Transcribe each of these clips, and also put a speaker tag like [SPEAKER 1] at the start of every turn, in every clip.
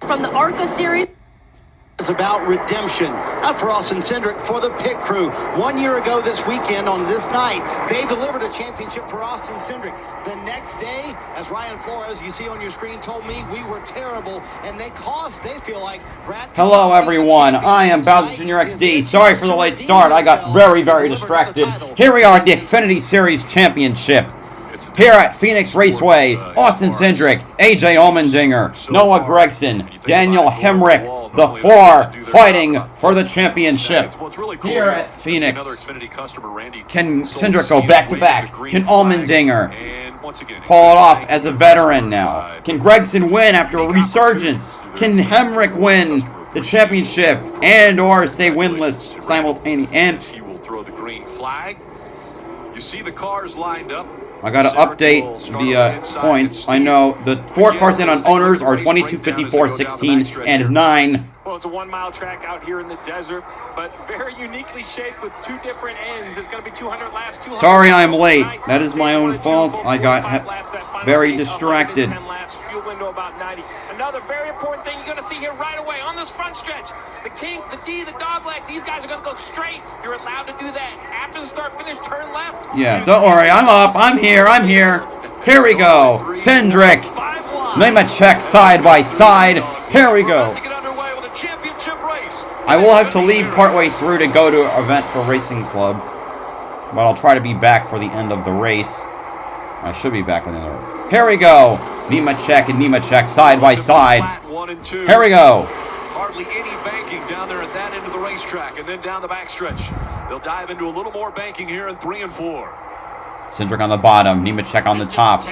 [SPEAKER 1] from the ARCA series.
[SPEAKER 2] It's about redemption, not for Austin Cindric, for the pit crew. 1 year ago this weekend on this night, they delivered a championship for Austin Cindric. The next day, as Ryan Flores, you see on your screen, told me, we were terrible, and they feel like Brad.
[SPEAKER 3] Hello everyone, I am Bowser Jr. XD. Sorry for the late start, I got very distracted. Here we are at the Xfinity Series Championship. Here at Phoenix Raceway, Austin Cindric, AJ Allmendinger, Noah Gregson, Daniel Hemrick, the four fighting for the championship. Here at Phoenix, can Cindric go back-to-back? Can Allmendinger pull it off as a veteran now? Can Gregson win after a resurgence? Can Hemrick win the championship and or stay winless simultaneously? And
[SPEAKER 4] he will throw the green flag. You see the cars lined up.
[SPEAKER 3] I gotta update the points. I know the four cars in on owners are 22, 54, 16, and 9.
[SPEAKER 5] Well, it's a 1 mile track out here in the desert, but very uniquely shaped with two different ends. It's going to be 200 laps.
[SPEAKER 3] Sorry I'm late. That is my own fault. I got very distracted.
[SPEAKER 5] 10 laps, fuel window about 90. Another very important thing you're going to see here right away on this front stretch. The kink, the D, the dogleg, these guys are going to go straight. You're allowed to do that. After the start-finish, turn left.
[SPEAKER 3] Yeah, don't worry. I'm up. I'm here. Here we go. Cindric. Nemechek side by side. Here we go. I will have to leave partway through to go to an event for Racing Club. But I'll try to be back for the end of the race. I should be back with the end of the race. Here we go. Nemechek and Nemechek side by side. Here we go.
[SPEAKER 4] Hardly any banking down there at that end of the racetrack, and then down the backstretch. They'll dive into a little more banking here in 3 and 4.
[SPEAKER 3] Cindric on the bottom, Nemechek on the top.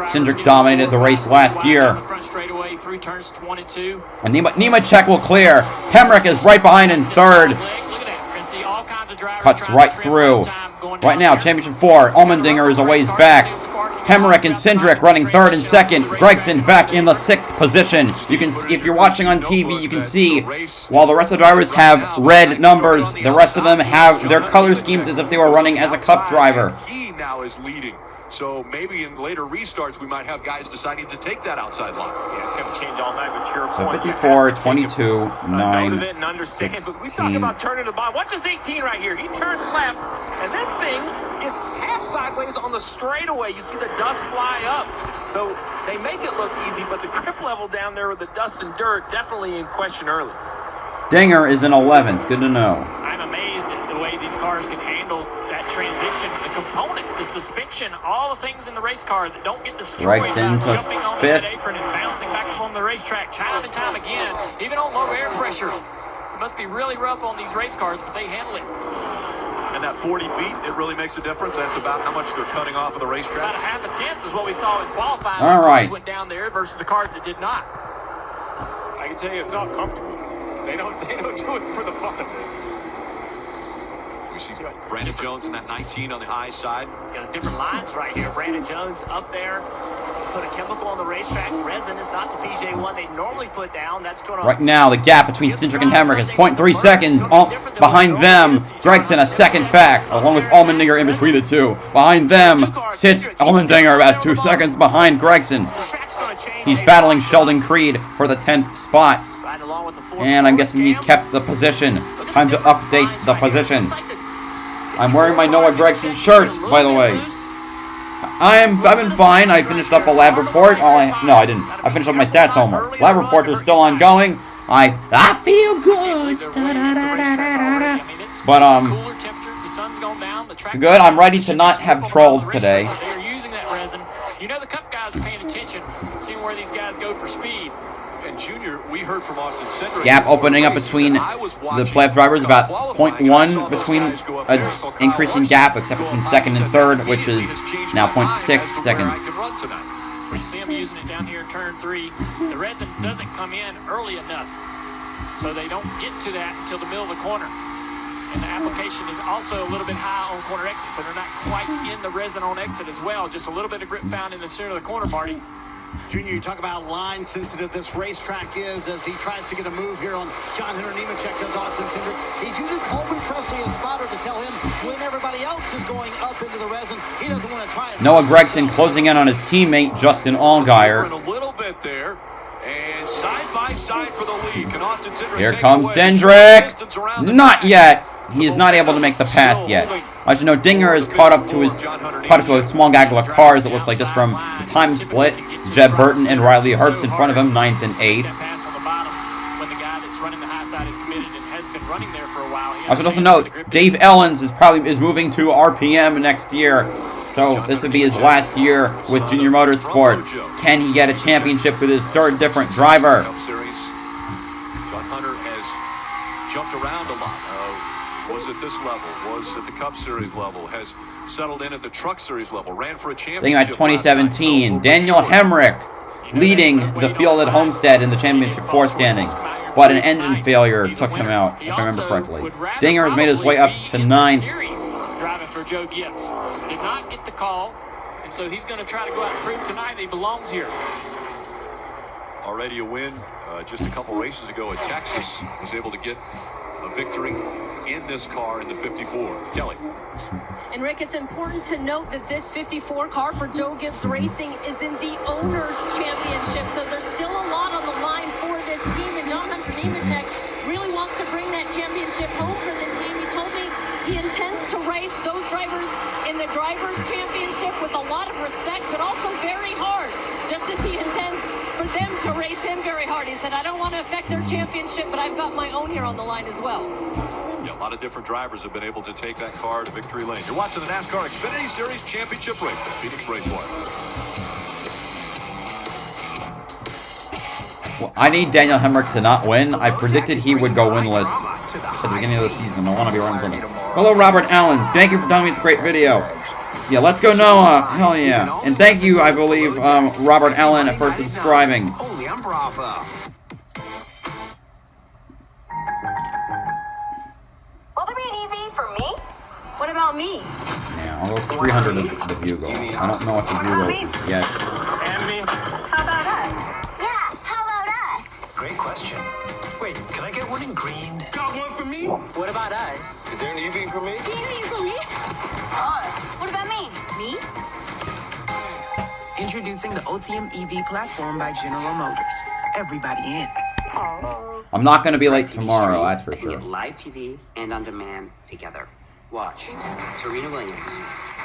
[SPEAKER 3] Cindric dominated the race last year. And Nemechek will clear. Hemrick is right behind in third. Cuts right through. Right now, Championship 4. Allmendinger is a ways back. Hemrick and Cindric running third and second. Gregson back in the 6th position. You can see, if you're watching on TV, you can see while the rest of the drivers have red numbers, the rest of them have their color schemes as if they were running as a cup driver.
[SPEAKER 4] He now is leading. So maybe in later restarts, we might have guys deciding to take that outside line.
[SPEAKER 5] Yeah, it's going to change all night, but to your
[SPEAKER 3] So
[SPEAKER 5] point,
[SPEAKER 3] 54, 22, 9,
[SPEAKER 5] and understand, but we talk about turning the bottom. Watch this 18 right here. He turns left, and this thing gets half sideways on the straightaway. You see the dust fly up. So they make it look easy, but the grip level down there with the dust and dirt definitely in question early.
[SPEAKER 3] Dinger is in 11th. Good to know.
[SPEAKER 5] I'm amazed at the way these cars can handle that transition, the components, the suspension, all the things in the race car that don't get destroyed by jumping on that apron and bouncing back up on the racetrack time and time again, even on low air pressure. It must be really rough on these race cars, but they handle it.
[SPEAKER 4] And that 40 feet, it really makes a difference. That's about how much they're cutting off of the racetrack.
[SPEAKER 5] About a half a tenth is what we saw in qualifying.
[SPEAKER 3] All right.
[SPEAKER 5] Went down there versus the cars that did not. I can tell you it's not comfortable. They don't do it for the fun of it.
[SPEAKER 4] We see Brandon Jones in that 19 on the high side.
[SPEAKER 6] You know, different lines right here. Brandon Jones up there. Put a chemical on the racetrack. Resin is not the PJ1 they normally put down. That's going to...
[SPEAKER 3] Right now, the gap between Cindric and Hemrick is 0.3 seconds. Behind them, Gregson a second back, along with Allmendinger in between the two. Behind them sits Allmendinger about 2 seconds behind Gregson. He's battling Sheldon Creed for the 10th spot. And I'm guessing he's kept the position. Time to update the position. I'm wearing my Noah Gregson shirt, by the way. I've been fine. I finished up a lab report. No, I didn't. I finished up my stats homework. Lab report is still ongoing. I feel good. But good. I'm ready to not have trolls today.
[SPEAKER 5] You know the Cup guys are paying attention, seeing where these guys go for speed.
[SPEAKER 4] And Junior, we heard from Austin Cindric.
[SPEAKER 3] Gap opening up between the playoff drivers, about 0.1 between an increasing gap, except between second and third, which is now 0.6 seconds.
[SPEAKER 5] We see them using it down here in turn 3. The resin doesn't come in early enough, so they don't get to that until the middle of the corner. And the application is also a little bit high on corner exit, so they're not quite in the resin on exit as well. Just a little bit of grip found in the center of the corner, Marty.
[SPEAKER 2] Junior, you talk about line sensitive this racetrack is as he tries to get a move here on John Hunter Nemechek does Austin Cindric. He's using Colby Presley as spotter to tell him when everybody else is going up into the resin. He doesn't want to try it.
[SPEAKER 3] Noah Gregson closing in on his teammate Justin Allgaier.
[SPEAKER 4] A little bit there.
[SPEAKER 3] Here comes Cindric. Not yet. He is not able to make the pass yet. As you know, Dinger is caught up to a small gaggle of cars. It looks like just from the time split. Jeb Burton and Riley Herbst in front of him, 9th and 8th. I should also note, Dave Ellens is moving to RPM next year. So this would be his last year with Junior Motorsports. Can he get a championship with his third different driver?
[SPEAKER 4] John Hunter has jumped around a lot. Was at this level, was at the Cup Series level, has settled in at the Truck Series level, ran for a championship.
[SPEAKER 3] Thinking about 2017, Daniel Hemrick leading the field at Homestead in the championship 4 standings. But an engine failure took him out, if I remember correctly. Dinger has made his way up to 9th.
[SPEAKER 5] Driving for Joe Gibbs. Did not get the call, and so he's going to try to go out and prove tonight that he belongs here.
[SPEAKER 4] Already a win just a couple races ago at Texas. Was able to get a victory in this car in the 54. Kelly.
[SPEAKER 1] And Rick, it's important to note that this 54 car for Joe Gibbs Racing is in the Owners' Championship, so there's still a lot on the line for this team, and John Hunter Nemechek really wants to bring that championship home for the team. He told me he intends to race those drivers in the Drivers' Championship with a lot of respect, but also very hard, just as he intends for them to race him very hard. He said, I don't want to affect their championship, but I've got my own here on the line as well.
[SPEAKER 4] Yeah, a lot of different drivers have been able to take that car to victory lane. You're watching the NASCAR Xfinity Series Championship race at Phoenix Raceway.
[SPEAKER 3] Well, I need Daniel Hemrick to not win. I predicted he would go winless at the beginning of the season. I want to be right until then. Hello, Robert Allen. Thank you for telling me it's a great video. Yeah, let's go, Noah. Hell yeah. And thank you, I believe, Robert Allen, for subscribing.
[SPEAKER 7] Holy, I'm bravo.
[SPEAKER 1] Will there be an EV for me? What about me?
[SPEAKER 3] Yeah, I'll go 300 of the Bugle. I don't know what the Bugle is yet.
[SPEAKER 1] How about us? Yeah, how about us?
[SPEAKER 7] Great question. Wait, can I get one in green? Got one for me?
[SPEAKER 8] What about us?
[SPEAKER 7] Is there an EV for me?
[SPEAKER 1] EV for me? Us. What about me? Me?
[SPEAKER 8] Introducing the Ultium EV platform by General Motors. Everybody in.
[SPEAKER 3] I'm not going to be late tomorrow, that's for sure.
[SPEAKER 9] Live TV and on demand together. Watch Serena Williams,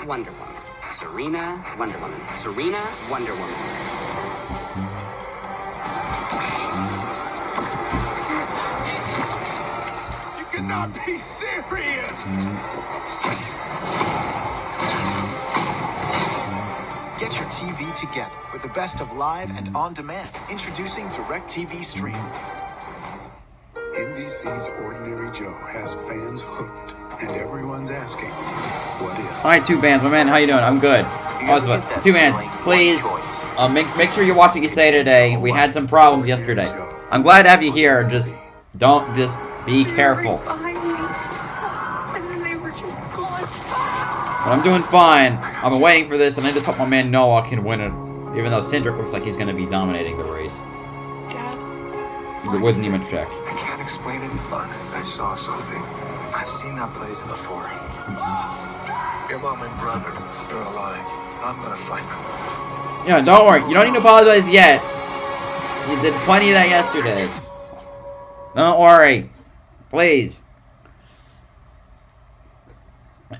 [SPEAKER 9] Wonder Woman. Serena, Wonder Woman. Serena, Wonder Woman.
[SPEAKER 7] You cannot be serious! Get your TV together with the best of live and on-demand. Introducing DirecTV Stream.
[SPEAKER 10] NBC's Ordinary Joe has fans hooked, and everyone's asking, what if?
[SPEAKER 3] Hi, Two Bands. My man, how you doing? I'm good. Also, Two Bands, please, make sure you watch what you say today. We had some problems yesterday. I'm glad to have you here. Just be careful. But I'm doing fine. I've been waiting for this, and I just hope my man Noah can win it. Even though Cindric looks like he's going to be dominating the race. With Nemechek.
[SPEAKER 10] I can't explain it, but I saw something. I've seen that place before. Your mom and brother, they're alive. I'm gonna find them.
[SPEAKER 3] Yeah, don't worry. You don't need to apologize yet. You did plenty of that yesterday. Don't worry. Please.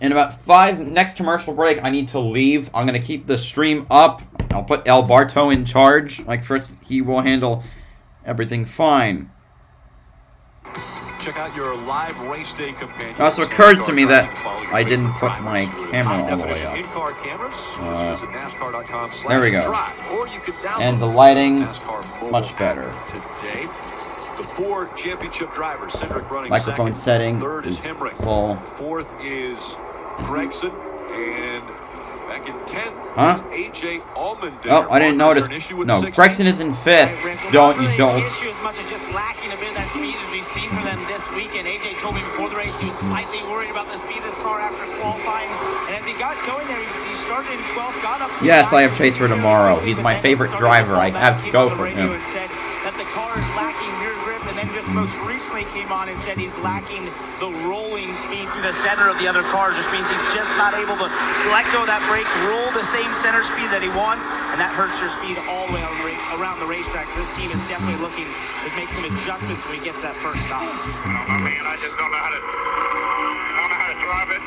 [SPEAKER 3] In about 5 next commercial break, I need to leave. I'm going to keep the stream up. I'll put El Barto in charge. Like first, he will handle everything fine.
[SPEAKER 4] Check out your live race day companion.
[SPEAKER 3] It also occurred to me that I didn't put my camera all the way up.
[SPEAKER 4] In-car cameras. Visit NASCAR.com/drive.
[SPEAKER 3] There we go.
[SPEAKER 4] Or you can download
[SPEAKER 3] And the lighting,
[SPEAKER 4] NASCAR mobile
[SPEAKER 3] much
[SPEAKER 4] app
[SPEAKER 3] better.
[SPEAKER 4] Today, the 4 championship drivers. Cindric running
[SPEAKER 3] Microphone
[SPEAKER 4] second.
[SPEAKER 3] setting
[SPEAKER 4] Third is
[SPEAKER 3] is
[SPEAKER 4] Hemrick.
[SPEAKER 3] full.
[SPEAKER 4] 4th is Gregson. And back in 10th
[SPEAKER 3] Huh?
[SPEAKER 4] is AJ Allmendinger.
[SPEAKER 3] Oh, I didn't notice. No, Gregson is in 5th. Don't you don't.
[SPEAKER 6] The issue as much as just lacking a bit of that speed as we've seen from them this weekend. AJ told me before the race he was slightly worried about the speed of this car after qualifying. And as he got going there, he started in 12th, got up to
[SPEAKER 3] Yes, I have
[SPEAKER 6] 9th,
[SPEAKER 3] Chase for tomorrow. He's my favorite driver. I have to go for him.
[SPEAKER 6] and said that the car is lacking rear grip, and then just most recently came on and said he's lacking the rolling speed to the center of the other cars, which means he's just not able to let go of that brake, roll the same center speed that he wants, and that hurts your speed all the way around the racetracks, this team is definitely looking to make some adjustments when we get to that first stop.
[SPEAKER 10] I just don't know how to drive it.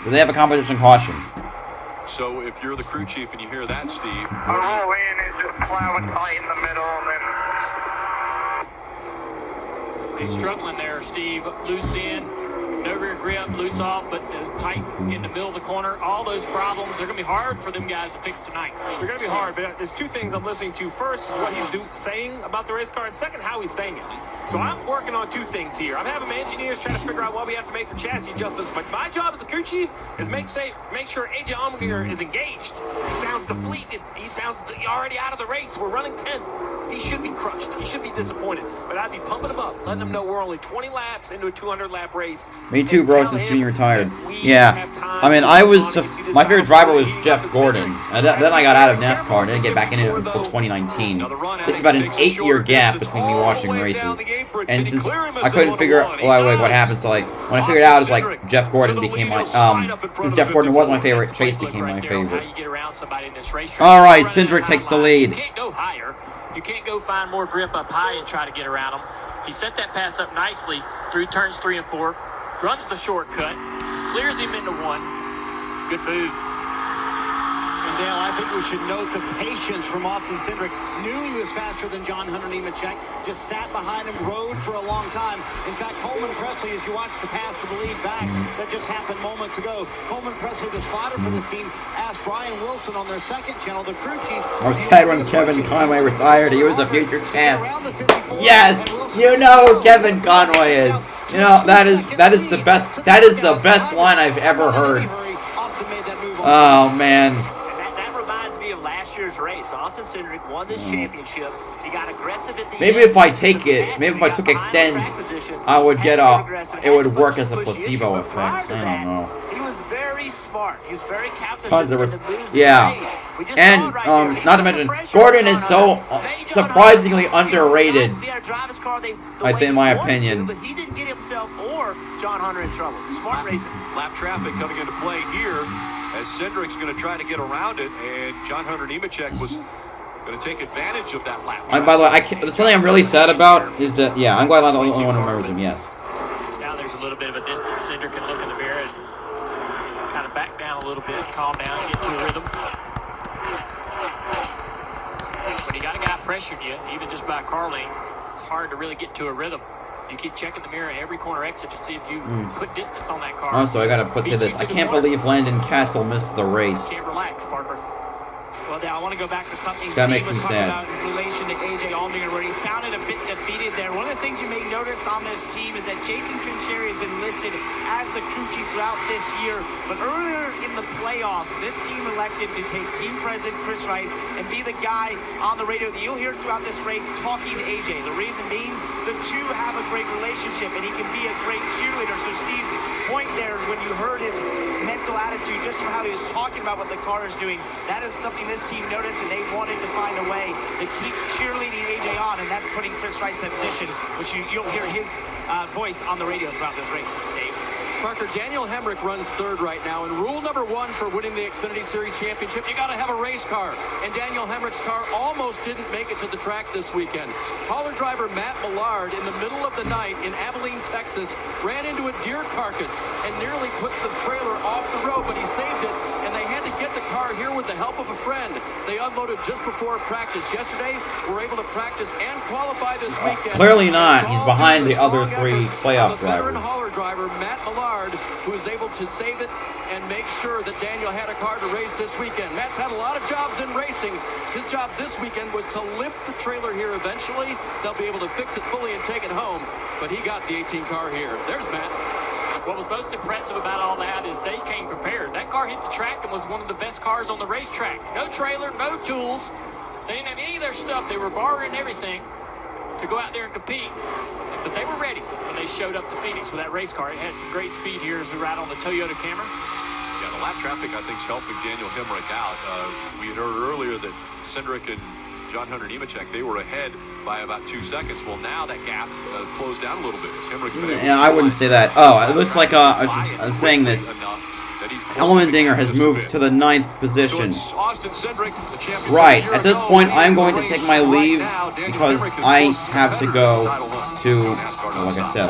[SPEAKER 3] Do they have a competition caution?
[SPEAKER 4] So if you're the crew chief and you hear that, Steve,
[SPEAKER 10] I roll in and just plow it tight in the middle, and then
[SPEAKER 5] He's struggling there, Steve. Loose in, no rear grip, loose off, but tight in the middle of the corner. All those problems, they're going to be hard for them guys to fix tonight.
[SPEAKER 11] They're going to be hard, but there's two things I'm listening to. First is what he's saying about the race car, and second, how he's saying it. So I'm working on two things here. I'm having my engineers trying to figure out what we have to make for chassis adjustments, but my job as a crew chief is make sure AJ Allmendinger is engaged. He sounds deflated. He sounds already out of the race. We're running 10th. He should be crushed. He should be disappointed. But I'd be pumping him up, letting him know we're only 20 laps into a 200-lap race.
[SPEAKER 3] Me too, bro, since Junior retired. Yeah. I mean, my favorite driver was Jeff Gordon. And then I got out of NASCAR and didn't get back into it until 2019. This is about an 8-year gap between me watching races. And since I couldn't figure out what happened, so like when I figured out, it's like Jeff Gordon became my since Jeff Gordon was my favorite, Chase became my favorite. All right, Cindric takes the lead.
[SPEAKER 5] You can't go higher. You can't go find more grip up high and try to get around him. He set that pass up nicely through turns 3 and 4, runs the shortcut, clears him into 1. Good move.
[SPEAKER 2] And Dale, I think we should note the patience from Austin Cindric. Knew he was faster than John Hunter Nemechek. Just sat behind him, rode for a long time. In fact, Coleman Presley, as you watch the pass for the lead back that just happened moments ago, Coleman Presley, the spotter for this team, asked Brian Wilson on their second channel, the crew chief.
[SPEAKER 3] I was sad when Kevin Conway retired. He was a future champ. Yes, you know who Kevin Conway is. You know that is the best. That is the best line I've ever heard. Oh man.
[SPEAKER 6] That reminds me of last year's race. Austin Cindric won this championship. He got aggressive at the
[SPEAKER 3] Maybe if I take it, maybe if I took extends, I would get it would work as a placebo effect. I don't know.
[SPEAKER 6] He was very smart. He was very
[SPEAKER 3] calculated. Yeah. And not to mention, Gordon is so surprisingly underrated. I think, in my opinion.
[SPEAKER 6] But he didn't get himself or John Hunter in trouble. Smart racing.
[SPEAKER 4] lap traffic coming into play here as Cindric's going to try to get around it, and John Hunter Nemechek was going to take advantage of that lap.
[SPEAKER 3] By the way, something I'm really sad about is that, yeah, I'm glad I'm the only one who remembers him, yes.
[SPEAKER 5] Now there's a little bit of a distance. Cindric can look in the mirror and kind of back down a little bit, calm down, get to a rhythm. When you got a guy pressuring you, even just by a car lane, it's hard to really get to a rhythm. You keep checking the mirror at every corner exit to see if you put distance on that car.
[SPEAKER 3] Also, I gotta put to this. I can't believe Landon Castle missed the race.
[SPEAKER 5] Can't relax, Parker.
[SPEAKER 6] Well, now I want to go back to something
[SPEAKER 3] That
[SPEAKER 6] Steve
[SPEAKER 3] makes
[SPEAKER 6] was
[SPEAKER 3] me
[SPEAKER 6] talking
[SPEAKER 3] sad.
[SPEAKER 6] about in relation to AJ Allmendinger, where he sounded a bit defeated there. One of the things you may notice on this team is that Jason Trincheri has been listed as the crew chief throughout this year. But earlier in the playoffs, this team elected to take team president Chris Rice and be the guy on the radio that you'll hear throughout this race talking to AJ. The reason being, the two have a great relationship, and he can be a great cheerleader. So Steve's point there, when you heard his mental attitude, just from how he was talking about what the car is doing, that is something this team noticed, and they wanted to find a way to keep cheerleading AJ on, and that's putting Chris Rice in that position, which you'll hear his voice on the radio throughout this race. Dave.
[SPEAKER 12] Parker, Daniel Hemrick runs third right now, and rule number one for winning the Xfinity Series Championship, you got to have a race car. And Daniel Hemrick's car almost didn't make it to the track this weekend. Hauler driver Matt Millard, in the middle of the night in Abilene, Texas, ran into a deer carcass and nearly put the trailer off the road, but he saved it, and they had to get the car here with the help of a friend. They unloaded just before practice yesterday. We're able to practice and qualify this weekend.
[SPEAKER 3] Clearly not. He's behind the other three playoff
[SPEAKER 12] veteran
[SPEAKER 3] drivers.
[SPEAKER 12] Hauler driver Matt Millard, who was able to save it and make sure that Daniel had a car to race this weekend. Matt's had a lot of jobs in racing. His job this weekend was to limp the trailer here eventually. They'll be able to fix it fully and take it home, but he got the 18 car here. There's Matt.
[SPEAKER 5] What was most impressive about all that is they came prepared. That car hit the track and was one of the best cars on the racetrack. No trailer, no tools. They didn't have any of their stuff. They were borrowing everything to go out there and compete. But they were ready when they showed up to Phoenix with that race car. It had some great speed here as we ride on the Toyota Camry.
[SPEAKER 4] Yeah, the lap traffic, I think, is helping Daniel Hemrick out. We had heard earlier that Cindric and John Hunter Nemechek, they were ahead by about 2 seconds. Well, now that gap closed down a little bit. As Hemrick's been able
[SPEAKER 3] Yeah, I wouldn't say that. Oh, it looks like I was saying this. Elmendinger has moved to the 9th position.
[SPEAKER 4] So it's Austin Cindric, the champion.
[SPEAKER 3] Right, at this point, I'm going to take my leave because I have to go to, well, like I said,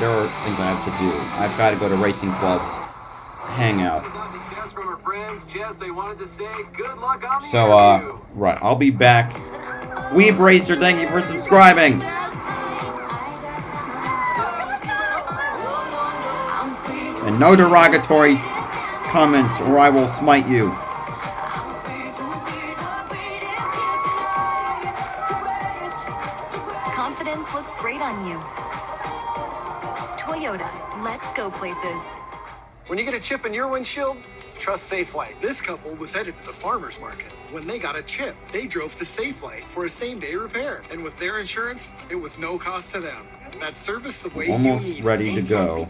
[SPEAKER 3] there are things I have to do. I've got to go to racing clubs, hang out. So, right, I'll be back. Weeb Racer, thank you for subscribing. And no derogatory comments or I will smite you.
[SPEAKER 13] Confidence looks great on you. Toyota, let's go places.
[SPEAKER 14] When you get a chip in your windshield, trust Safelight. This couple was headed to the farmer's market. When they got a chip, they drove to Safelight for a same-day repair. And with their insurance, it was no cost to them. That service the way
[SPEAKER 3] Almost
[SPEAKER 14] you need.
[SPEAKER 3] ready to go.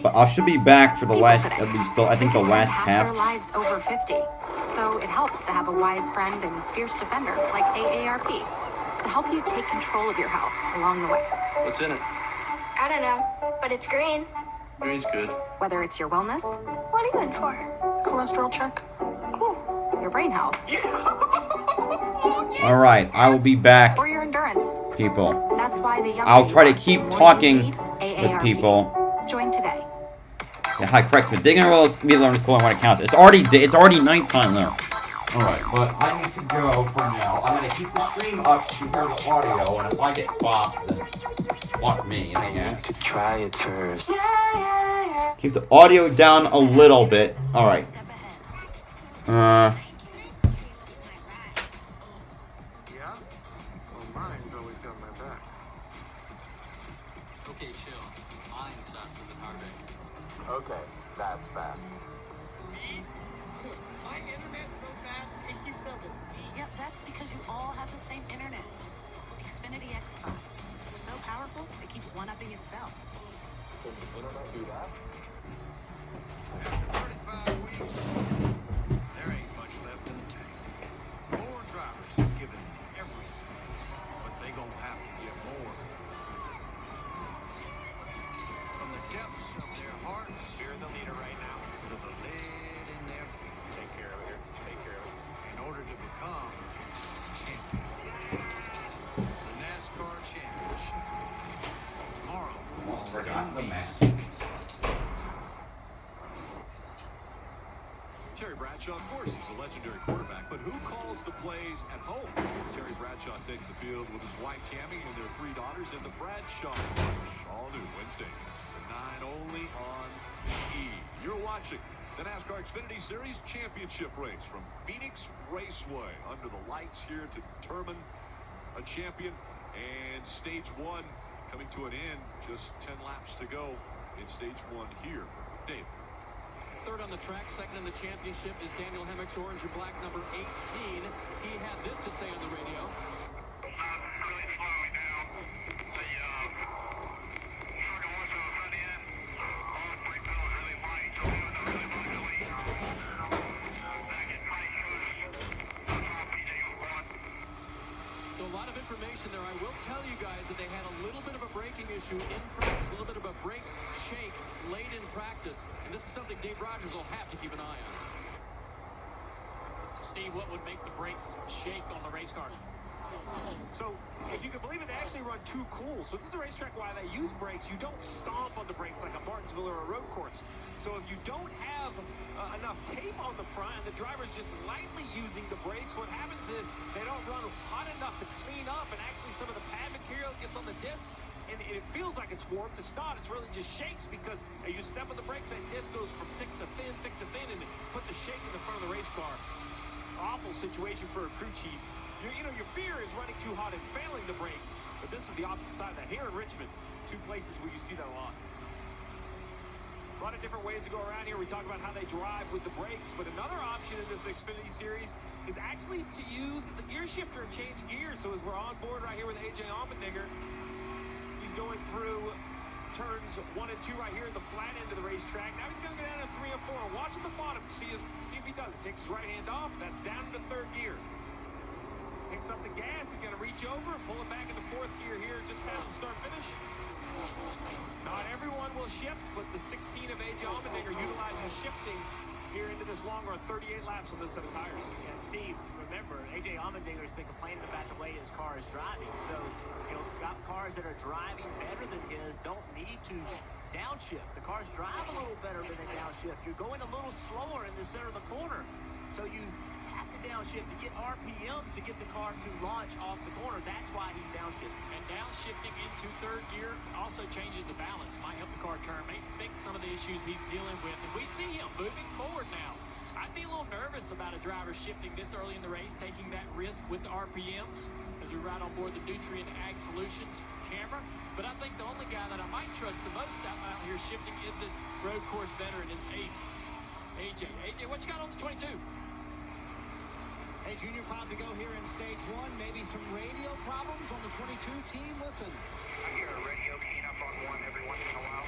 [SPEAKER 3] But I should be back for the last, at least, I think the last half.
[SPEAKER 13] Their lives over 50. So it helps to have a wise friend and fierce defender like AARP to help you take control of your health along the way.
[SPEAKER 10] What's in it?
[SPEAKER 15] I don't know, but it's green.
[SPEAKER 10] Green's good.
[SPEAKER 13] Whether it's your wellness,
[SPEAKER 15] What are you in for?
[SPEAKER 13] cholesterol check,
[SPEAKER 15] Cool.
[SPEAKER 13] your brain health,
[SPEAKER 3] Alright, I will be back,
[SPEAKER 13] or your endurance.
[SPEAKER 3] people.
[SPEAKER 13] That's why the young
[SPEAKER 3] I'll try to keep
[SPEAKER 13] more
[SPEAKER 3] talking
[SPEAKER 13] you need,
[SPEAKER 3] with
[SPEAKER 13] AARP.
[SPEAKER 3] people.
[SPEAKER 13] Join today.
[SPEAKER 3] Yeah, hi, Crexman. Digging will be learning school and when it counts. It's already nighttime now. Alright, but I need to go for now. I'm gonna keep the stream up to hear the audio, and if I get bopped, then fuck me, I guess.
[SPEAKER 10] To try it first.
[SPEAKER 3] Keep the audio down a little bit. Alright.
[SPEAKER 14] Yeah? Well, mine's always got my back.
[SPEAKER 12] Okay, chill. Mine's faster than heart rate.
[SPEAKER 10] Okay, that's fast.
[SPEAKER 6] My internet's so fast, it keeps up with me.
[SPEAKER 8] Yep, that's because you all have the same internet. Xfinity X5. So powerful, it keeps one-upping itself.
[SPEAKER 10] Can the internet do that?
[SPEAKER 16] After 35 weeks, there ain't much left in the tank. More drivers have given everything, but they gonna have to give more. From the depths of their hearts,
[SPEAKER 6] You're the leader right now.
[SPEAKER 16] to the lead in their feet.
[SPEAKER 6] Take care of it here. Take care of it.
[SPEAKER 16] In order to become champion. The NASCAR Championship. Tomorrow.
[SPEAKER 3] Almost forgot the mask.
[SPEAKER 4] Terry Bradshaw, of course, he's a legendary quarterback, but who calls the plays at home? Terry Bradshaw takes the field with his wife Cammie and their 3 daughters in the Bradshaw Bunch. All new Wednesdays at 9 only on E. You're watching the NASCAR Xfinity Series Championship race from Phoenix Raceway. Under the lights here to determine a champion, and stage 1 coming to an end. Just 10 laps to go in stage 1 here. Dave.
[SPEAKER 12] Third on the track, second in the championship is Daniel Hemrick's orange and black number 18. He had this to say on the radio. So a lot of information there. I will tell you guys that they had a little bit of a braking issue in practice, a little bit of a brake shake late in practice, and this is something Dave Rogers will have to keep an eye on.
[SPEAKER 5] Steve, what would make the brakes shake on the race car?
[SPEAKER 11] So, if you can believe it, they actually run 2 cool. So this is a racetrack why they use brakes. You don't stomp on the brakes like a Martinsville or a road course. So if you don't have enough tape on the front and the driver's just lightly using the brakes, what happens is they don't run hot enough to clean up, and actually some of the pad material gets on the disc, and it feels like it's warped. It's not. It's really just shakes, because as you step on the brakes, that disc goes from thick to thin, and it puts a shake in the front of the race car. Awful situation for a crew chief. Your fear is running too hot and failing the brakes, but this is the opposite side of that. Here in Richmond, 2 places where you see that a lot. A lot of different ways to go around here. We talk about how they drive with the brakes, but another option in this Xfinity Series is actually to use the gear shifter and change gears. So as we're on board right here with AJ Allmendinger, he's going through turns 1 and 2 right here in the flat end of the racetrack. Now he's going to go down to 3 and 4. Watch at the bottom, see if he does it. Takes his right hand off. That's down to 3rd gear. Picks up the gas. He's going to reach over and pull it back into 4th gear here, just past the start finish. Not everyone will shift, but the 16 of A.J. Allmendinger utilizing shifting here into this long run, 38 laps on this set of tires.
[SPEAKER 6] And Steve, remember, A.J. Allmendinger's been complaining about the way his car is driving. So, got cars that are driving better than his don't need to downshift. The cars drive a little better than they downshift. You're going a little slower in the center of the corner. So you have to downshift to get RPMs to get the car to launch off the corner. That's why he's downshifting.
[SPEAKER 5] And downshifting into third gear also changes the balance. Might help the car turn, may fix some of the issues he's dealing with. And we see him moving forward now. I'd be a little nervous about a driver shifting this early in the race, taking that risk with the RPMs as we ride on board the Nutrient Ag Solutions camera. But I think the only guy that I might trust the most out here shifting is this road course veteran, his ace, AJ. AJ, what you got on the 22?
[SPEAKER 2] Hey, Junior, 5 to go here in stage 1. Maybe some radio problems on the 22 team. Listen.
[SPEAKER 10] I hear a radio keying up on one every once in a while.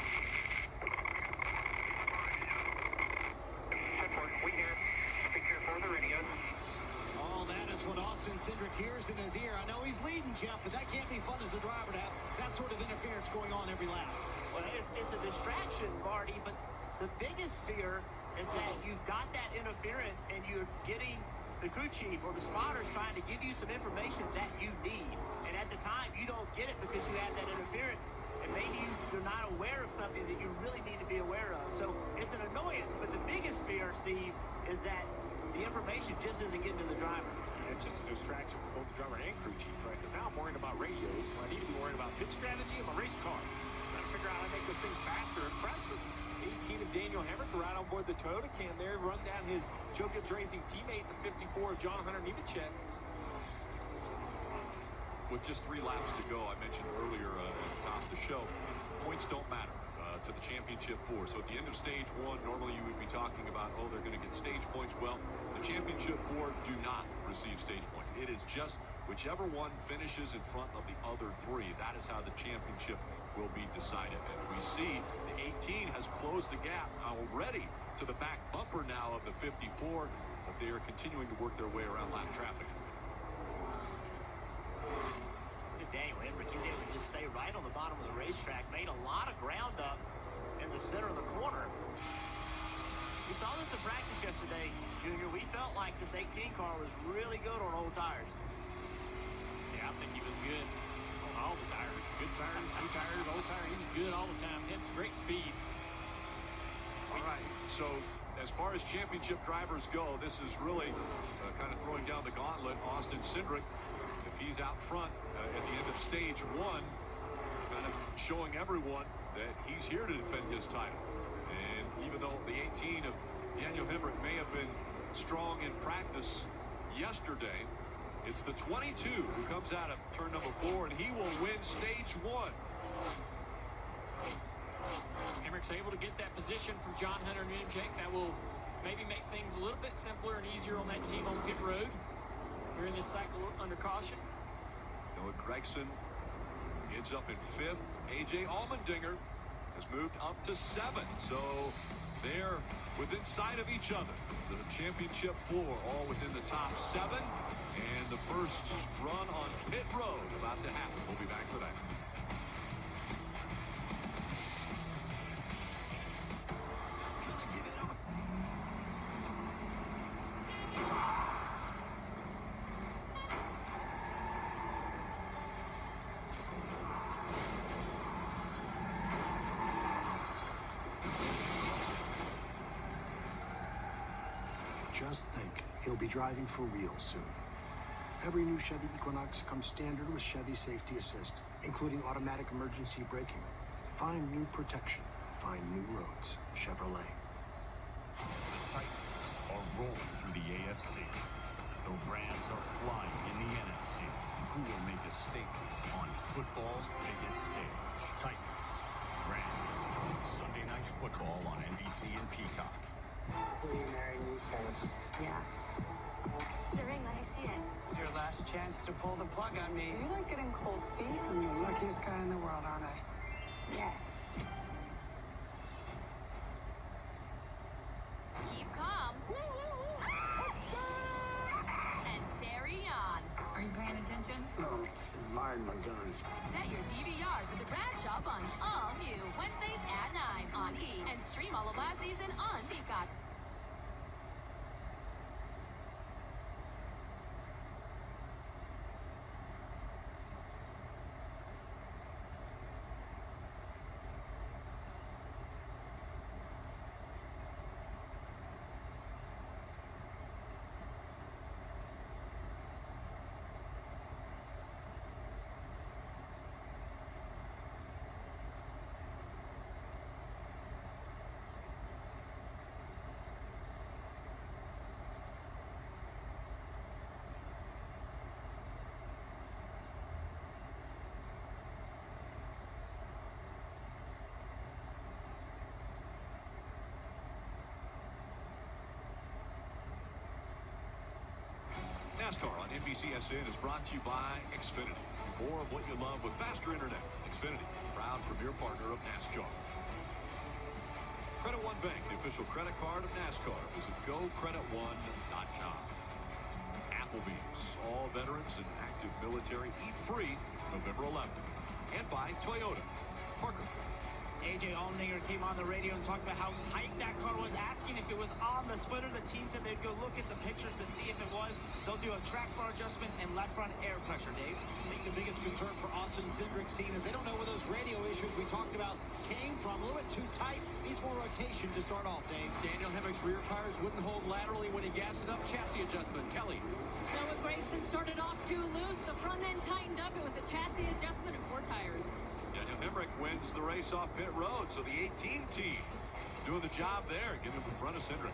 [SPEAKER 10] We hear. Speak for the radios.
[SPEAKER 2] Oh, that is what Austin Cindric hears in his ear. I know he's leading, Jeff, but that can't be fun as a driver to have that sort of interference going on every lap.
[SPEAKER 6] Well, it's a distraction, Marty, but the biggest fear is that you've got that interference and you're getting the crew chief or the spotters trying to give you some information that you need. And at the time, you don't get it because you have that interference. And maybe you're not aware of something that you really need to be aware of. So it's an annoyance. But the biggest fear, Steve, is that the information just isn't getting to the driver.
[SPEAKER 11] It's just a distraction for both the driver and crew chief, right? Because now I'm worried about radios. I need to be worried about pit strategy and my race car. Trying to figure out how to make this thing faster. Impressed with 18 of Daniel Hemrick right on board the Toyota can there. Run down his Joe Gibbs Racing teammate, the 54 of John Hunter Nemechek.
[SPEAKER 4] With just 3 laps to go, I mentioned earlier at the top of the show, points don't matter to the championship 4. So at the end of stage 1, normally you would be talking about, oh, they're going to get stage points. Well, the championship 4 do not receive stage points. It is just whichever one finishes in front of the other 3. That is how the championship will be decided. And we see the 18 has closed the gap already to the back bumper now of the 54, but they are continuing to work their way around lap traffic.
[SPEAKER 6] Daniel Hemrick, he's able to just stay right on the bottom of the racetrack, made a lot of ground up in the center of the corner. We saw this in practice yesterday, Junior. We felt like this 18 car was really good on old tires.
[SPEAKER 5] Yeah, I think he was good on all the tires. Good tires, new tires, old tires. He was good all the time. Had great speed.
[SPEAKER 4] All right, so as far as championship drivers go, this is really kind of throwing down the gauntlet. Austin Cindric, if he's out front at the end of stage 1, kind of showing everyone that he's here to defend his title. And even though the 18 of Daniel Hemrick may have been strong in practice yesterday, it's the 22 who comes out of turn number 4, and he will win stage 1.
[SPEAKER 5] Hemrick's able to get that position from John Hunter Nemechek. That will maybe make things a little bit simpler and easier on that team on pit road. We're in this cycle under caution.
[SPEAKER 4] Noah Gregson ends up in 5th. A.J. Allmendinger has moved up to 7th. So they're within sight of each other. The championship 4 all within the top 7. And the first run on pit road about to happen. We'll be back for that.
[SPEAKER 17] Just think, he'll be driving for real soon. Every new Chevy Equinox comes standard with Chevy Safety Assist, including automatic emergency braking. Find new protection. Find new roads. Chevrolet.
[SPEAKER 18] The Titans are rolling through the AFC. The Rams are flying in the NFC. Who will make a statement on football's biggest stage? Titans, Rams, Sunday Night Football on NBC and Peacock.
[SPEAKER 19] Will you marry me first?
[SPEAKER 15] Yes. The ring, let me see it.
[SPEAKER 19] It's your last chance to pull the plug on me.
[SPEAKER 20] You like getting cold feet? I'm the luckiest guy in the world, aren't I?
[SPEAKER 15] Yes.
[SPEAKER 1] Keep calm. And carry on.
[SPEAKER 20] Are you paying attention?
[SPEAKER 15] attention?
[SPEAKER 17] No, admiring my guns.
[SPEAKER 1] Set your DVR for the Bradshaw Bunch, all new Wednesdays at 9 on E! And stream all of last season on Peacock.
[SPEAKER 4] NASCAR on NBCSN is brought to you by Xfinity. More of what you love with faster internet. Xfinity, proud premier partner of NASCAR. Credit One Bank, the official credit card of NASCAR. Visit gocreditone.com. Applebee's, all veterans and active military eat free November 11th. And by Toyota. Parker.
[SPEAKER 6] AJ Allmendinger came on the radio and talked about how tight that car was, asking if it was on the splitter. The team said they'd go look at the pictures to see if it was. They'll do a track bar adjustment and left front air pressure, Dave.
[SPEAKER 2] I think the biggest concern for Austin Cindric's team is they don't know where those radio issues we talked about came from. A little bit too tight. Needs more rotation to start off, Dave.
[SPEAKER 12] Daniel Hemrick's rear tires wouldn't hold laterally when he gassed it up. Chassis adjustment. Kelly.
[SPEAKER 1] Noah Gragson started off too loose. The front end tightened up. It was a chassis adjustment and 4 tires.
[SPEAKER 4] Daniel Hemrick wins the race off pit road, so the 18 team doing the job there, getting in front of Cindric.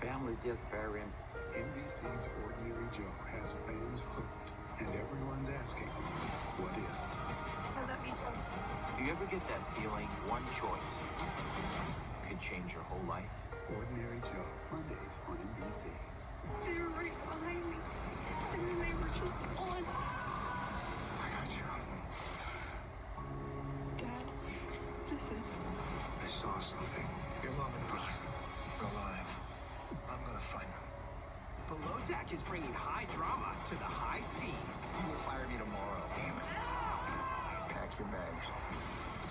[SPEAKER 19] Family's just very important.
[SPEAKER 17] NBC's Ordinary Joe has fans hooked, and everyone's asking, what if?
[SPEAKER 15] I love you, Joe.
[SPEAKER 19] Do you ever get that feeling one choice could change your whole life?
[SPEAKER 17] Ordinary Joe, Mondays on NBC.
[SPEAKER 15] They were right behind me, and then they were just on.
[SPEAKER 10] I got you.
[SPEAKER 15] Dad, listen.
[SPEAKER 10] I saw something. Your mom and brother are alive. I'm gonna find them.
[SPEAKER 21] Below Deck is bringing high drama to the high seas.
[SPEAKER 10] You will fire me tomorrow. Damn it. Pack your bags.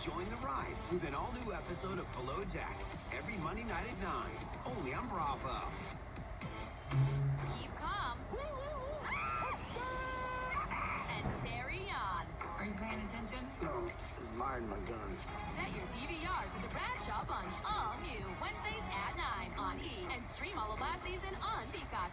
[SPEAKER 21] Join the ride with an all-new episode of Below Deck every Monday night at 9, only on Bravo.
[SPEAKER 1] Keep calm. And carry on.
[SPEAKER 15] Are you paying attention?
[SPEAKER 17] No, admiring my guns.
[SPEAKER 1] Set your DVR for the Bradshaw Bunch, all new Wednesdays at 9 on E! And stream all of last season on Peacock.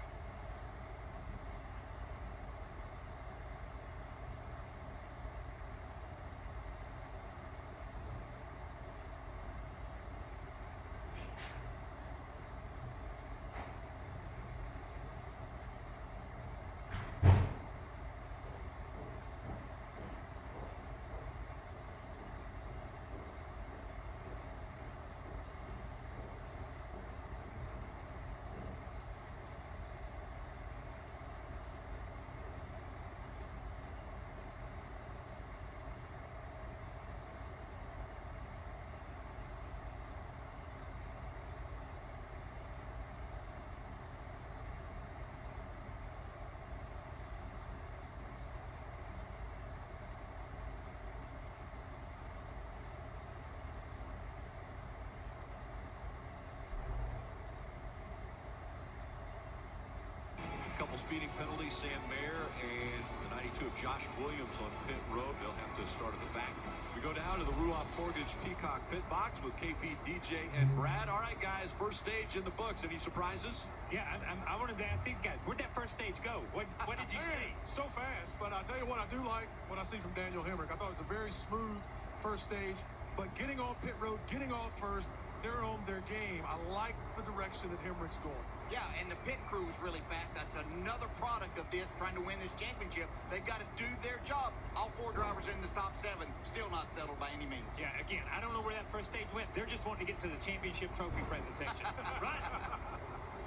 [SPEAKER 4] Couple speeding penalties, Sam Mayer and the 92 of Josh Williams on pit road. They'll have to start at the back. We go down to the Ruoff Mortgage Peacock pit box with KP, DJ, and Brad. All right, guys, first stage in the books. Any surprises?
[SPEAKER 5] Yeah, I wanted to ask these guys, where'd that first stage go? What did you see?
[SPEAKER 11] So fast, but I'll tell you what I do like, what I see from Daniel Hemrick. I thought it was a very smooth first stage, but getting off pit road, getting off first, they're on their game. I like the direction that Hemrick's going.
[SPEAKER 22] Yeah, and the pit crew was really fast. That's another product of this, trying to win this championship. They've got to do their job. All 4 drivers in the top 7, still not settled by any means.
[SPEAKER 5] Yeah, again, I don't know where that first stage went. They're just wanting to get to the championship trophy presentation. Right?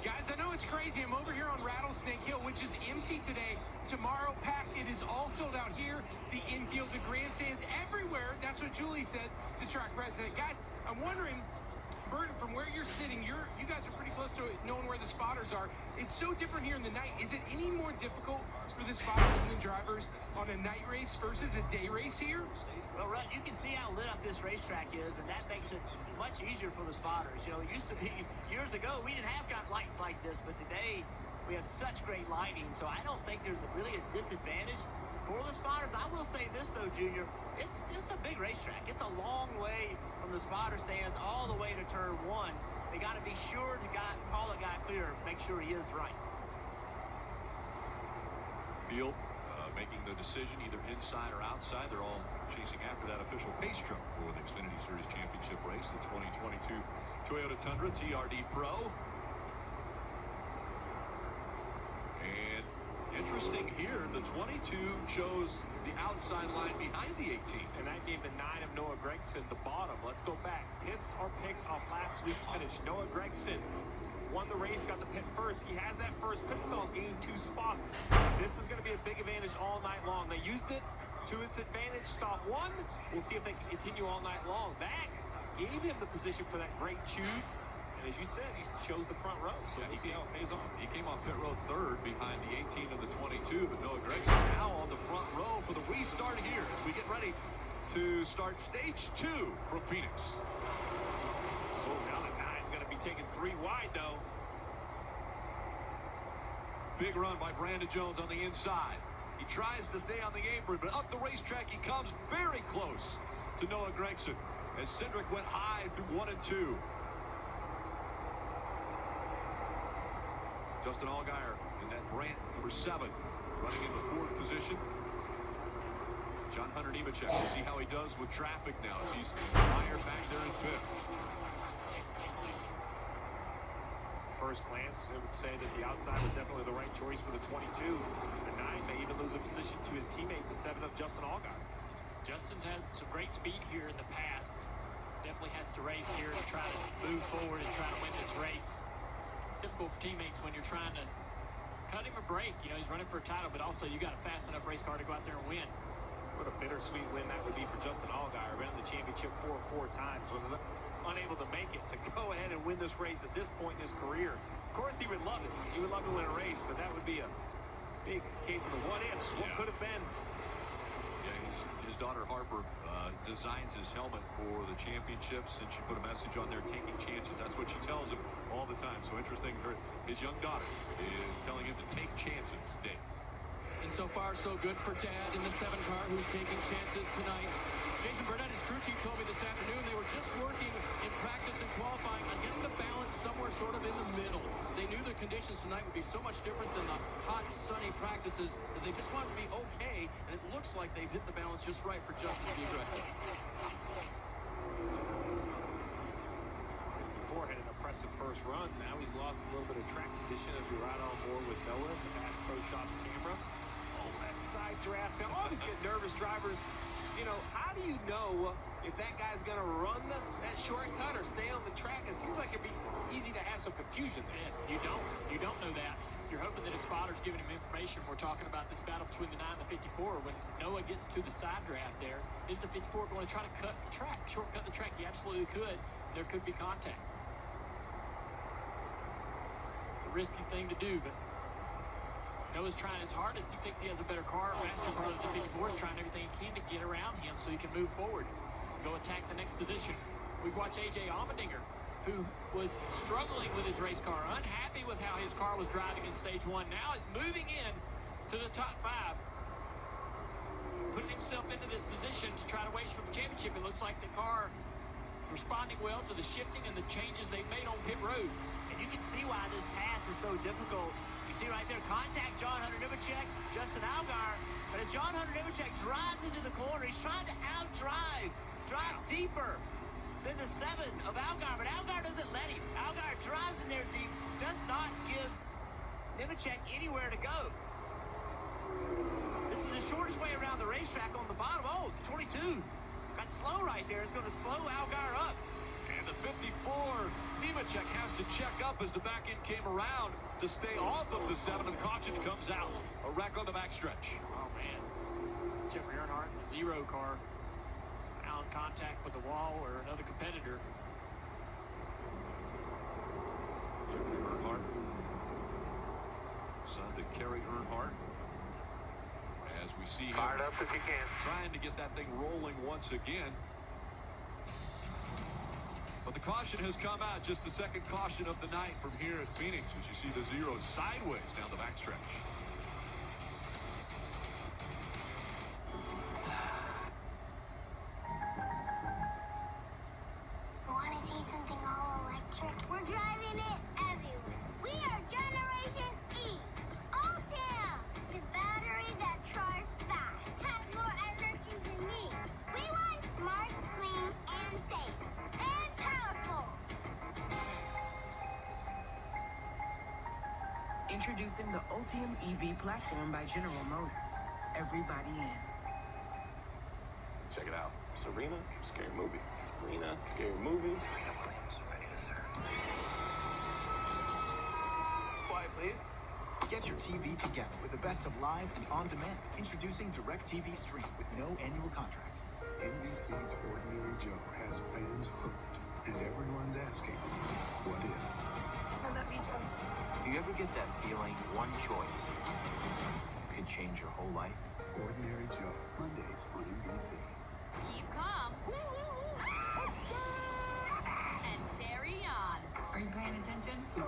[SPEAKER 23] Guys, I know it's crazy. I'm over here on Rattlesnake Hill, which is empty today. Tomorrow, packed. It is all sold out here. The infield, the grandstands, everywhere. That's what Julie said, the track president. Guys, I'm wondering, Burton, from where you're sitting, you guys are pretty close to knowing where the spotters are. It's so different here in the night. Is it any more difficult for the spotters and the drivers on a night race versus a day race here?
[SPEAKER 6] Well, Rut, you can see how lit up this racetrack is, and that makes it much easier for the spotters. You know, it used to be years ago, we didn't have got lights like this, but today we have such great lighting, so I don't think there's really a disadvantage for the spotters. I will say this, though, Junior, it's a big racetrack. It's a long way from the spotter stands all the way to turn one. They got to be sure to call a guy clear, make sure he is right.
[SPEAKER 4] Field making the decision either inside or outside. They're all chasing after that official pace truck for the Xfinity Series Championship race, the 2022 Toyota Tundra TRD Pro. And interesting here, the 22 chose the outside line behind the 18.
[SPEAKER 11] And that gave the 9 of Noah Gragson the bottom. Let's go back. Pits are picked off last week's finish. Noah Gragson won the race, got the pit first. He has that first pit stall, gained 2 spots. This is going to be a big advantage all night long. They used it to its advantage. Stop 1. We'll see if they can continue all night long. That gave him the position for that great choose. And as you said, he chose the front row. So we'll see how it pays off.
[SPEAKER 4] He came off pit road 3rd behind the 18 and the 22, but Noah Gragson now on the front row for the restart here as we get ready to start stage 2 from Phoenix.
[SPEAKER 11] Oh, now the 9's going to be taken 3 wide, though.
[SPEAKER 4] Big run by Brandon Jones on the inside. He tries to stay on the apron, but up the racetrack he comes very close to Noah Gragson as Cindric went high through 1 and 2. Justin Allgaier in that Brandt number 7, running in the 4th position. John Hunter Nemechek, we'll see how he does with traffic now. He's higher back there in 5th.
[SPEAKER 11] First glance, it would say that the outside was definitely the right choice for the 22. The 9 may even lose a position to his teammate, the 7 of Justin Allgaier. Justin's had some great speed here in the past. Definitely has to race here to try to move forward and try to win this race. It's difficult for teammates when you're trying to cut him a break. You know, he's running for a title, but also you got a fast enough race car to go out there and win. What a bittersweet win that would be for Justin Allgaier. Been in the championship 4 times. Was unable to make it to go ahead and win this race at this point in his career. Of course, he would love it. He would love to win a race, but that would be a big case of the what-ifs. What could have been?
[SPEAKER 4] Yeah, his daughter Harper designs his helmet for the championships, and she put a message on there, taking chances. That's what she tells him all the time. So interesting, his young daughter is telling him to take chances, Dave.
[SPEAKER 12] And so far, so good for Dad in the 7 car who's taking chances tonight. Jason Burnett, his crew chief, told me this afternoon they were just working in practice and qualifying on getting the balance somewhere sort of in the middle. They knew the conditions tonight would be so much different than the hot, sunny practices that they just wanted to be okay, and it looks like they've hit the balance just right for Justin to be aggressive.
[SPEAKER 11] 54 had an impressive first run. Now he's lost a little bit of track position as we ride on board with Noah, the Bass Pro Shops camera. Oh, that side draft. I always get nervous, drivers. You know, how do you know if that guy's going to run that shortcut or stay on the track? It seems like it'd be easy to have some confusion there.
[SPEAKER 5] You don't know that. You're hoping that his spotter's giving him information. We're talking about this battle between the 9 and the 54. When Noah gets to the side draft there, is the 54 going to try to cut the track, shortcut the track? He absolutely could. There could be contact. It's a risky thing to do, but Noah's trying his hardest. He thinks he has a better car. Faster brother than the 54 is trying everything he can to get around him so he can move forward. Go attack the next position. We've watched A.J. Allmendinger, who was struggling with his race car, unhappy with how his car was driving in stage 1. Now it's moving in to the top 5, putting himself into this position to try to race for the championship. It looks like the car responding well to the shifting and the changes they've made on pit road.
[SPEAKER 6] And you can see why this pass is so difficult. You see right there, contact John Hunter Nemechek, Justin Allgaier. But as John Hunter Nemechek drives into the corner, he's trying to drive deeper than the 7 of Allgaier. But Allgaier doesn't let him. Allgaier drives in there deep, does not give Nemechek anywhere to go. This is the shortest way around the racetrack on the bottom. Oh, the 22 got slow right there. It's going to slow Allgaier up.
[SPEAKER 4] And the 54, Nemechek has to check up as the back end came around to stay off of the 7, and caution comes out. A wreck on the backstretch.
[SPEAKER 5] Oh, man. Jeffrey Earnhardt in the 0 car. Now in contact with the wall or another competitor.
[SPEAKER 4] Jeffrey Earnhardt, son to Kerry Earnhardt. As we see him
[SPEAKER 10] Fired up if you can.
[SPEAKER 4] trying to get that thing rolling once again. But the caution has come out, just the second caution of the night from here at Phoenix, as you see the zero sideways down the backstretch.
[SPEAKER 7] Want to see something all electric? We're driving it everywhere. We are Generation E. Ultium! The battery that charges fast. Has more energy than me. We want smart, clean, and safe. And powerful.
[SPEAKER 9] Introducing the Ultium EV platform by General Motors. Everybody in.
[SPEAKER 11] Check it out. Serena, scary movie. Serena, scary movie.
[SPEAKER 10] Ready to serve.
[SPEAKER 11] Quiet, please.
[SPEAKER 13] Get your TV together with the best of live and on-demand. Introducing DirecTV Stream with no annual contract.
[SPEAKER 17] NBC's Ordinary Joe has fans hooked, and everyone's asking, what if?
[SPEAKER 20] I love you, Joe.
[SPEAKER 19] Do you ever get that feeling one choice could change your whole life?
[SPEAKER 17] Ordinary Joe, Mondays on NBC.
[SPEAKER 1] Keep calm. And carry on. Are you paying attention?
[SPEAKER 17] No,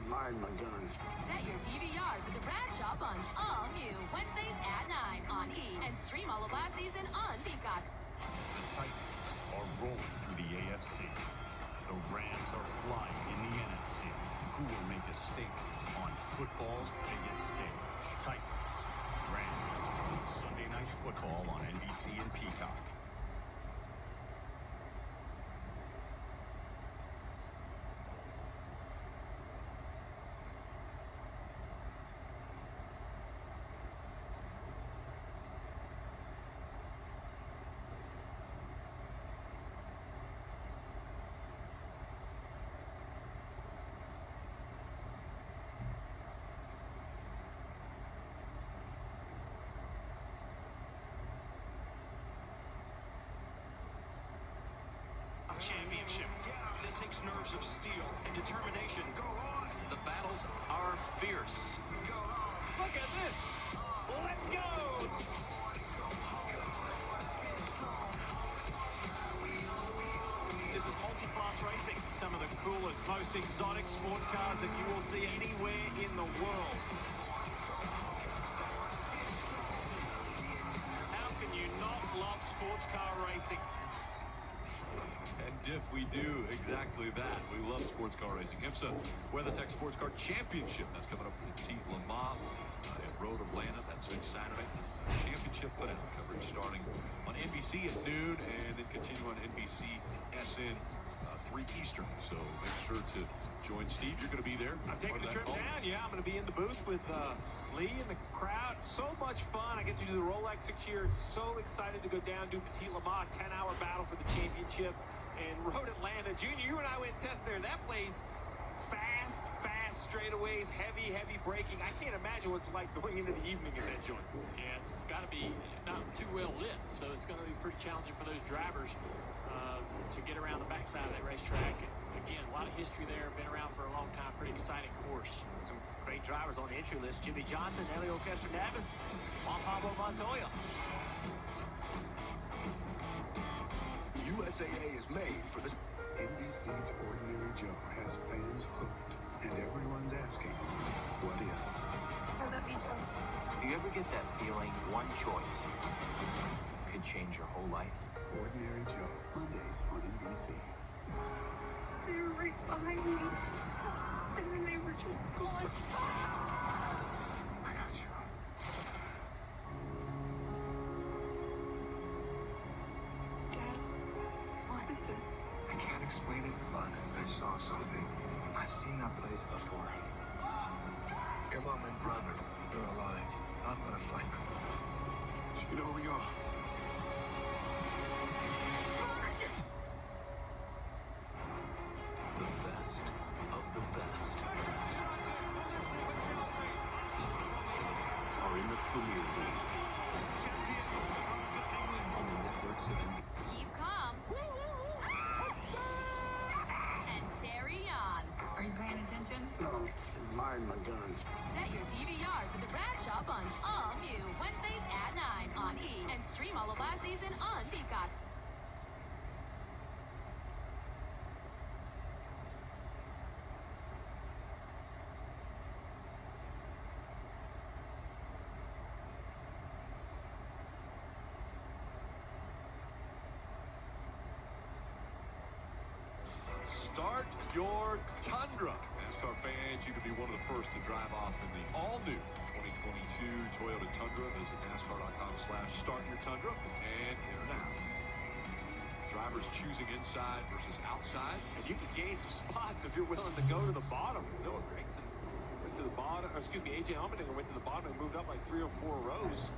[SPEAKER 17] mind my guns.
[SPEAKER 1] Set your DVR for the Bradshaw Bunch. All new Wednesdays at 9 on E! And stream all of last season on Peacock.
[SPEAKER 18] The Titans are rolling through the AFC. The Rams are flying in the NFC. Who will make a statement on football's biggest stage? Titans, Rams, Sunday Night Football on NBC and Peacock.
[SPEAKER 21] Championship that takes nerves of steel and determination. Go on.
[SPEAKER 12] The battles are fierce.
[SPEAKER 21] Go on.
[SPEAKER 11] Look at this. Let's go. This is multi-class racing. Some of the coolest, most exotic sports cars that you will see anywhere in the world. How can you not love sports car racing?
[SPEAKER 4] And Diff, we do exactly that. We love sports car racing. IMSA WeatherTech Sports Car Championship. That's coming up with Petit Le Mans at Road Atlanta. That's next Saturday. Championship put out coverage starting on NBC at noon and then continue on NBC SN 3 Eastern. So make sure to join Steve. You're going to be there.
[SPEAKER 11] I'm taking the trip down. Yeah, I'm going to be in the booth with Lee and the crowd. So much fun. I get to do the Rolex 6 years. So excited to go down, do Petit Le Mans, 10-hour battle for the championship. And Road Atlanta. Junior, you and I went test there. That place, fast straightaways, heavy braking. I can't imagine what it's like going into the evening in that joint.
[SPEAKER 5] Yeah, it's got to be not too well lit, so it's going to be pretty challenging for those drivers to get around the backside of that racetrack. And again, a lot of history there, been around for a long time, pretty exciting course.
[SPEAKER 6] Some great drivers on the entry list. Jimmy Johnson, Helio Castroneves, Juan Pablo Montoya.
[SPEAKER 17] USAA is made for this. NBC's Ordinary Joe has fans hooked, and everyone's asking, what if?
[SPEAKER 20] I love you, Joe.
[SPEAKER 19] Do you ever get that feeling one choice could change your whole life?
[SPEAKER 17] Ordinary Joe, Mondays on NBC.
[SPEAKER 20] They were right behind me. And then they were just gone.
[SPEAKER 10] I got you.
[SPEAKER 20] Dad, what is it?
[SPEAKER 10] I can't explain it, but I saw something. I've seen that place before. Your mom and brother, they're alive. I'm gonna find them. You know where we are.
[SPEAKER 18] The best of the best are in the Premier League on the networks of NBC.
[SPEAKER 1] Keep calm. And carry on. Are you paying attention?
[SPEAKER 17] No, admired my guns.
[SPEAKER 8] Set your DVR for the Bradshaw Bunch, all new Wednesdays at 9 on E! And stream all of last season on Peacock.
[SPEAKER 4] Start your Tundra. NASCAR fans, you can be one of the first to drive off in the all-new 2022 Toyota Tundra. Visit NASCAR.com/startyourtundra and enter now. Drivers choosing inside versus outside.
[SPEAKER 11] And you can gain some spots if you're willing to go to the bottom. Noah Gragson went to the bottom, or excuse me, AJ Allmendinger went to the bottom and moved up like 3 or 4 rows.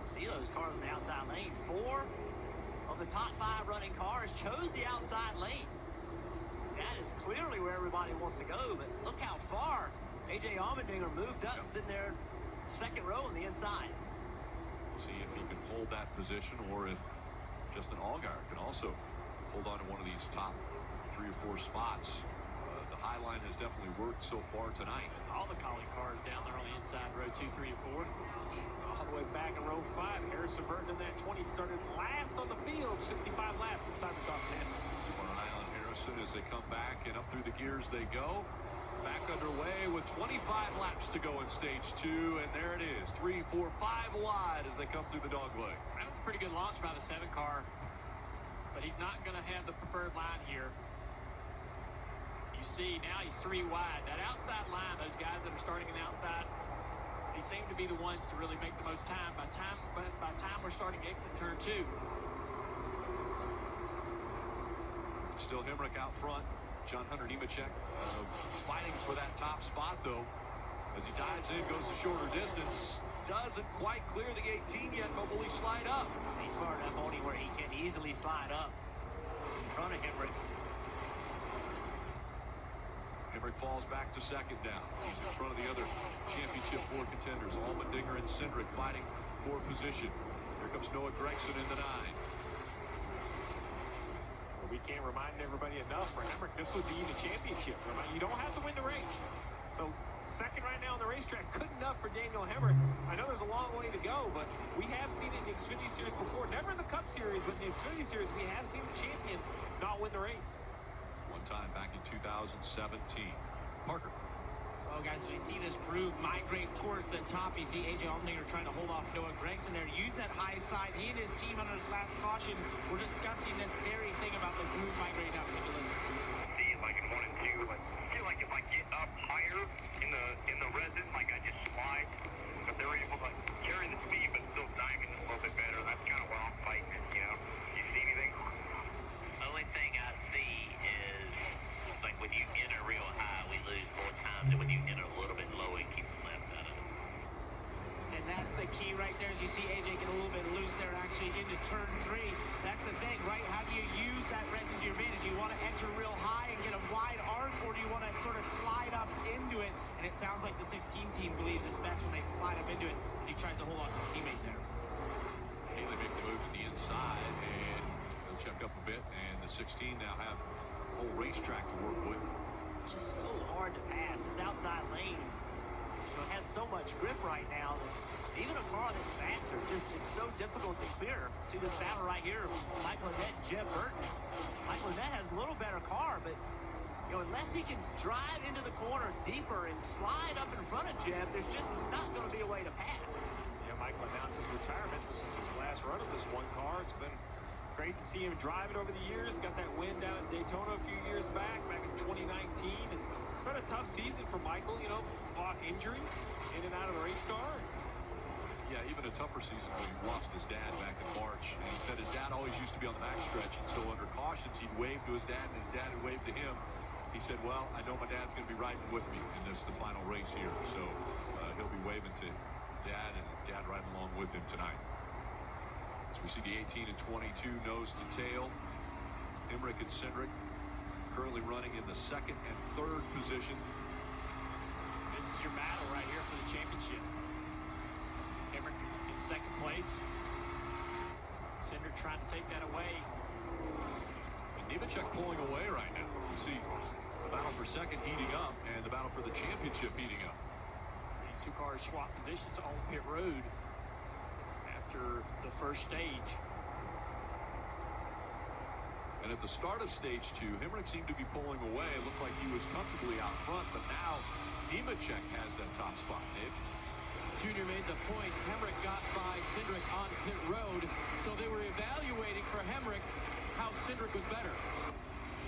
[SPEAKER 6] See those cars in the outside lane. 4 of the top 5 running cars chose the outside lane. That is clearly where everybody wants to go, but look how far AJ Allmendinger moved up, sitting there 2nd row on the inside.
[SPEAKER 4] We'll see if he can hold that position or if Justin Allgaier can also hold on to one of these top 3 or 4 spots. The high line has definitely worked so far tonight.
[SPEAKER 5] All the Collie cars down there on the inside, row 2, 3, and 4. All the way back in row 5, Harrison Burton in that 20 started last on the field, 65 laps inside the top 10.
[SPEAKER 4] Keep an eye on Harrison as they come back, and up through the gears they go. Back underway with 25 laps to go in stage 2, and there it is, 3, 4, 5 wide as they come through the dog leg.
[SPEAKER 5] That was a pretty good launch by the 7 car, but he's not going to have the preferred line here. You see, now he's 3 wide. That outside line, those guys that are starting in the outside, they seem to be the ones to really make the most time. By time we're starting exit turn 2.
[SPEAKER 4] Still Hemrick out front. John Hunter Nemechek fighting for that top spot, though. As he dives in, goes the shorter distance. Doesn't quite clear the 18 yet, but will he slide up?
[SPEAKER 6] He's far enough only where he can easily slide up in front of Hemrick.
[SPEAKER 4] Hemrick falls back to 2nd down. He's in front of the other championship 4 contenders. Allmendinger and Cindric fighting for position. Here comes Noah Gragson in the 9.
[SPEAKER 11] Well, we can't remind everybody enough for Hemrick, this would be the championship. You don't have to win the race. So 2nd right now on the racetrack, good enough for Daniel Hemrick. I know there's a long way to go, but we have seen it in the Xfinity Series before. Never in the Cup Series, but in the Xfinity Series, we have seen the champion not win the race.
[SPEAKER 4] One time back in 2017. Parker.
[SPEAKER 6] Well, guys, as we see this groove migrate towards the top, you see AJ Allmendinger trying to hold off Noah Gragson there. Use that high side. He and his team under his last caution were discussing this very thing about the groove migrating up. Take a listen.
[SPEAKER 14] See it like in 1 and 2. Like, I feel like if I get up higher in the resin, like I just slide, but they're able to carry the speed but still diving a little bit better. That's kind of where I'm fighting it, you know. You see anything?
[SPEAKER 16] The only thing I see is, like, when you enter real high, we lose more times than when you enter a little bit low and keep the left out of it.
[SPEAKER 6] And that's the key right there, as you see AJ get a little bit loose there actually into turn 3. That's the thing, right? How do you use that resin to your advantage? Do you want to enter real high and get a wide arc, or do you want to sort of slide up into it? And it sounds like the 16 team believes it's best when they slide up into it as he tries to hold off his teammate there.
[SPEAKER 4] Haley make the move to the inside, and they'll check up a bit, and the 16 now have a whole racetrack to work with.
[SPEAKER 6] It's just so hard to pass. This outside lane, it has so much grip right now that even a car that's faster, it's so difficult to clear. See this battle right here, Michael Annett and Jeff Burton. Michael Annett has a little better car, but unless he can drive into the corner deeper and slide up in front of Jeff, there's just not going to be a way to pass.
[SPEAKER 11] Yeah, Michael announced his retirement. This is his last run of this one car. It's been great to see him drive it over the years. Got that win down at Daytona a few years back in 2019. And it's been a tough season for Michael, fought injury in and out of the race car.
[SPEAKER 4] Yeah, even a tougher season when he lost his dad back in March. And he said his dad always used to be on the backstretch, and so under cautions, he'd wave to his dad, and his dad would wave to him. He said, well, I know my dad's going to be riding with me in the final race here. So he'll be waving to Dad, and Dad riding along with him tonight. As we see the 18 and 22 nose to tail, Hemrick and Cindric currently running in the 2nd and 3rd position.
[SPEAKER 5] This is your battle right here for the championship. Hemrick in 2nd place. Cindric trying to take that away.
[SPEAKER 4] And Nemechek pulling away right now. You see battle for second heating up and the battle for the championship heating up.
[SPEAKER 5] These two cars swap positions on pit road after the first stage.
[SPEAKER 4] And at the start of stage 2, Hemrick seemed to be pulling away. It looked like he was comfortably out front, but now Nemechek has that top spot, Dave.
[SPEAKER 12] Junior made the point. Hemrick got by Cindric on pit road, so they were evaluating for Hemrick how Cindric was better.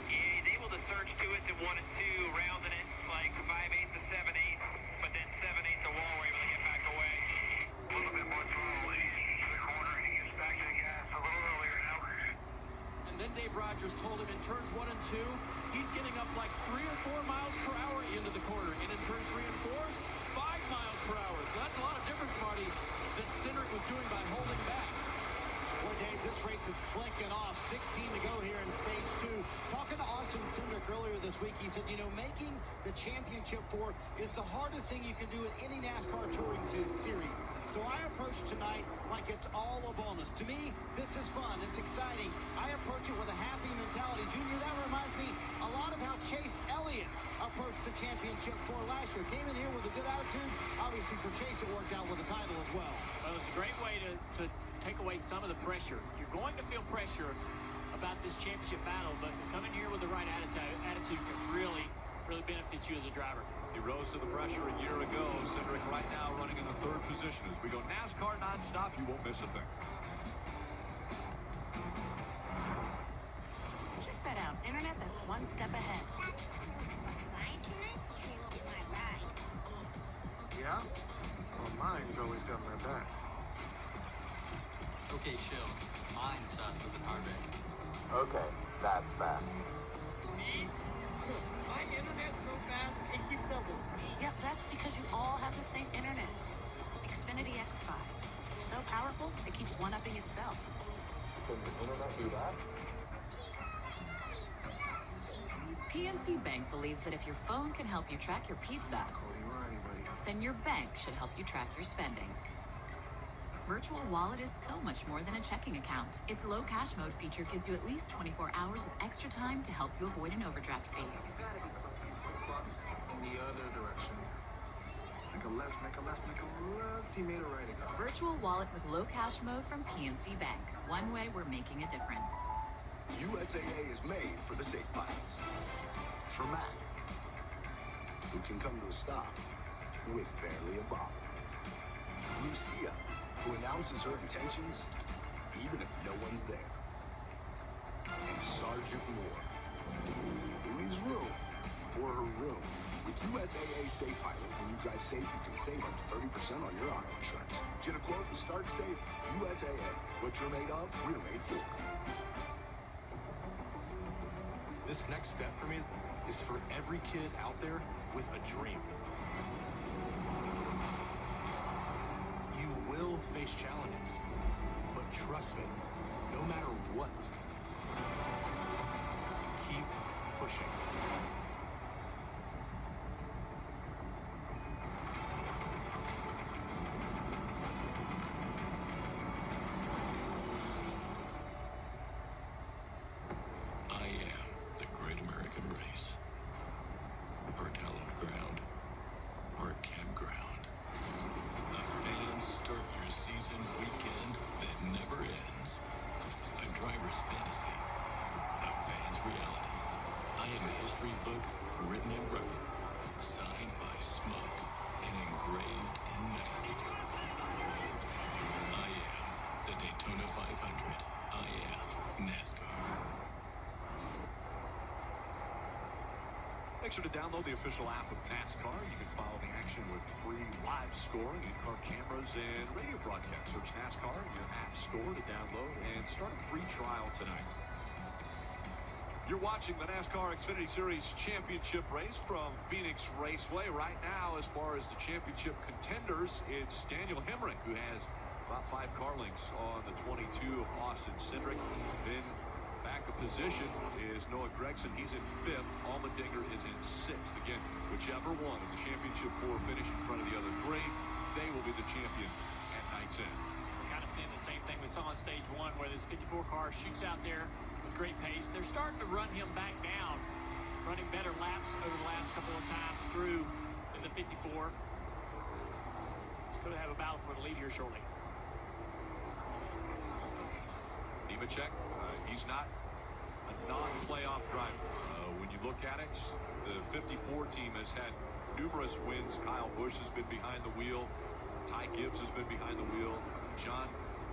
[SPEAKER 14] Yeah, he's able to surge to it to 1 and 2, rounding it like 5/8 to 7/8, but then 7/8 the wall, we're able to get back away. A little bit more throttle. He's to the corner and he gets back to the gas a little earlier now.
[SPEAKER 12] And then Dave Rogers told him in turns 1 and 2, he's getting up like 3 or 4 miles per hour into the corner. And in turns 3 and 4, 5 miles per hour. So that's a lot of difference, Marty, that Cindric was doing by holding back.
[SPEAKER 2] Boy, Dave, this race is clinking off. 16 to go here in stage 2. Talking to Austin Cindric earlier this week, he said, you know, making the championship 4 is the hardest thing you can do in any NASCAR touring series. So I approach tonight like it's all a bonus. To me, this is fun. It's exciting. I approach it with a happy mentality. Junior, that reminds me a lot of how Chase Elliott approached the championship 4 last year. Came in here with a good attitude. Obviously, for Chase, it worked out with a title as well.
[SPEAKER 5] Well, it's a great way to take away some of the pressure. You're going to feel pressure about this championship battle, but coming here with the right attitude can really benefit you as a driver.
[SPEAKER 4] He rose to the pressure a year ago. Cindric right now running in the 3rd position. As we go NASCAR nonstop, you won't miss a thing.
[SPEAKER 9] Check that out. Internet that's one step ahead.
[SPEAKER 7] That's cool. My internet streams to my ride.
[SPEAKER 10] Yeah? Well, mine's always got my back.
[SPEAKER 19] Okay, chill. Mine's faster than heart rate.
[SPEAKER 3] Okay, that's fast.
[SPEAKER 6] Me? My internet's so fast, it keeps up with me.
[SPEAKER 9] Yep, that's because you all have the same internet. Xfinity X5. So powerful, it keeps one-upping itself.
[SPEAKER 3] Can the internet do that?
[SPEAKER 8] PNC Bank believes that if your phone can help you track your pizza, then your bank should help you track your spending. Virtual Wallet is so much more than a checking account. Its low cash mode feature gives you at least 24 hours of extra time to help you avoid an overdraft fee.
[SPEAKER 10] He's gotta be $6 in the other direction. Make a left, make a left, make a left. He made a right again.
[SPEAKER 8] Virtual Wallet with low cash mode from PNC Bank. One way we're making a difference.
[SPEAKER 15] USAA is made for the safe pilots. For Matt, who can come to a stop with barely a bobble. Lucia, who announces her intentions even if no one's there. And Sergeant Moore, who leaves room for her room. With USAA Safe Pilot, when you drive safe, you can save up to 30% on your auto insurance. Get a quote and start saving. USAA. What you're made of, we're made for.
[SPEAKER 24] This next step for me is for every kid out there with a dream. You will face challenges, but trust me, no matter what, keep pushing.
[SPEAKER 18] I am the Great American Race. Part hallowed ground, part campground. A fan's start your season weekend that never ends. A driver's fantasy, a fan's reality. I am a history book written in rubber, signed by Smoke, and engraved in metal. I am the Daytona 500. I am NASCAR.
[SPEAKER 4] Make sure to download the official app of NASCAR. You can follow the action with free live scoring, in-car cameras, and radio broadcasts. Search NASCAR in your app store to download and start a free trial tonight. You're watching the NASCAR Xfinity Series Championship race from Phoenix Raceway. Right now, as far as the championship contenders, it's Daniel Hemrick, who has about 5 car lengths on the 22 of Austin Cindric. Then back a position is Noah Gragson. He's in 5th. Allmendinger is in 6th. Again, whichever one of the championship 4 finish in front of the other 3, they will be the champion at night's end.
[SPEAKER 5] We're kind of seeing the same thing we saw on stage 1, where this 54 car shoots out there with great pace. They're starting to run him back down running better laps over the last couple of times through in the 54. It's going to have a battle for the lead here shortly.
[SPEAKER 4] Nemechek, he's not a non-playoff driver. When you look at it, the 54 team has had numerous wins. Kyle Busch has been behind the wheel. Ty Gibbs has been behind the wheel. John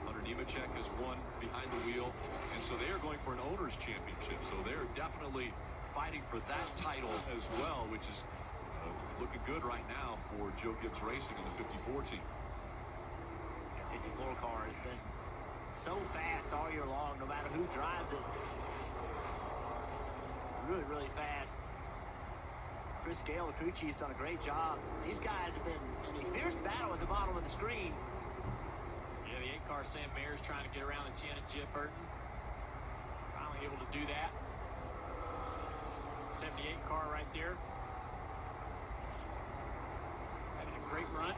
[SPEAKER 4] Hunter Nemechek has won behind the wheel. And so they are going for an owner's championship. So they're definitely fighting for that title as well, which is looking good right now for Joe Gibbs Racing and the 54 team.
[SPEAKER 6] The 54 car has been so fast all year long, no matter who drives it. Really, really fast. Chris Gale, the crew chief's done a great job. These guys have been in a fierce battle at the bottom of the screen.
[SPEAKER 5] Yeah, the 8 car Sam Mayer's trying to get around the 10 and Jip Burton. Finally able to do that. 78 car right there. Having a great run.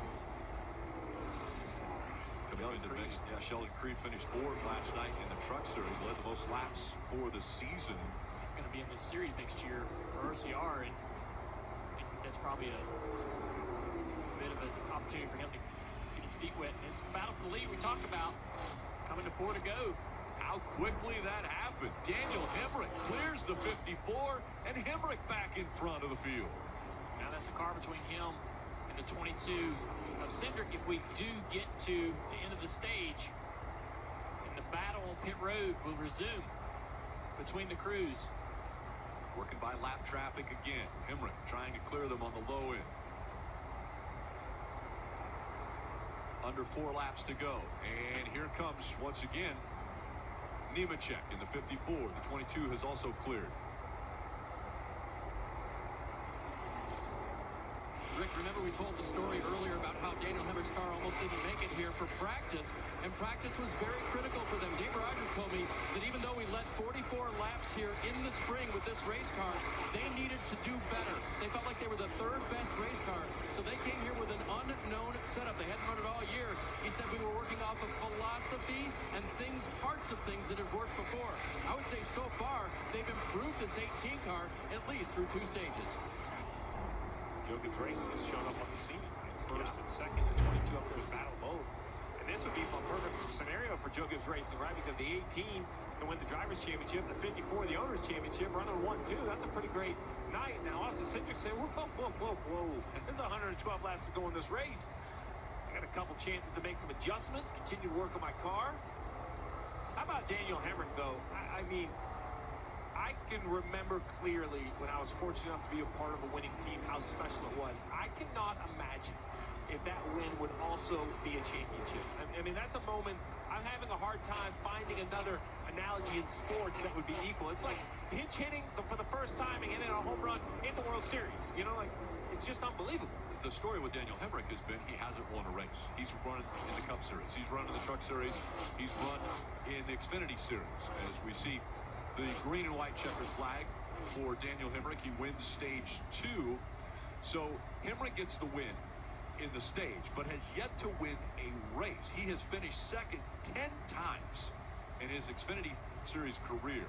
[SPEAKER 4] Coming into the mix, yeah, Sheldon Creed finished 4th last night in the Truck Series, led the most laps for the season.
[SPEAKER 5] He's going to be in this series next year for RCR, and I think that's probably a bit of an opportunity for him to get his feet wet. And it's the battle for the lead we talked about. Coming to 4 to go.
[SPEAKER 4] How quickly that happened. Daniel Hemrick clears the 54, and Hemrick back in front of the field.
[SPEAKER 5] Now that's a car between him and the 22 of Cindric if we do get to the end of the stage. And the battle on pit road will resume between the crews.
[SPEAKER 4] Working by lap traffic again. Hemrick trying to clear them on the low end. Under 4 laps to go. And here comes, once again, Nemechek in the 54. The 22 has also cleared.
[SPEAKER 12] Rick, remember we told the story earlier about how Daniel Hemrick's car almost didn't make it here for practice, and practice was very critical for them. Dave Rogers told me that even though we led 44 laps here in the spring with this race car, they needed to do better. They felt like they were the 3rd best race car, so they came here with an unknown setup. They hadn't run it all year. He said we were working off of philosophy and parts of things that had worked before. I would say so far, they've improved this 18 car at least through 2 stages.
[SPEAKER 11] Joe Gibbs Racing has shown up on the scene. First and second, the 22 up there battle both. And this would be a perfect scenario for Joe Gibbs Racing, right? Because the 18 can win the Drivers' Championship, and the 54, the Owners' Championship, running 1-2. That's a pretty great night. Now, Austin Cindric said, whoa, whoa, whoa, whoa. There's 112 laps to go in this race. I got a couple chances to make some adjustments, continue to work on my car. How about Daniel Hemrick, though? I mean, I can remember clearly when I was fortunate enough to be a part of a winning team how special it was. I cannot imagine if that win would also be a championship. I mean, that's a moment I'm having a hard time finding another analogy in sports that would be equal. It's like pinch hitting for the first time and hitting a home run in the World Series. You know, like, it's just unbelievable.
[SPEAKER 4] The story with Daniel Hemrick has been he hasn't won a race. He's run in the Cup Series. He's run in the Truck Series. He's run in the Xfinity Series. As we see the green and white checkered flag for Daniel Hemrick. He wins stage 2. So Hemrick gets the win in the stage, but has yet to win a race. He has finished second 10 times in his Xfinity Series career.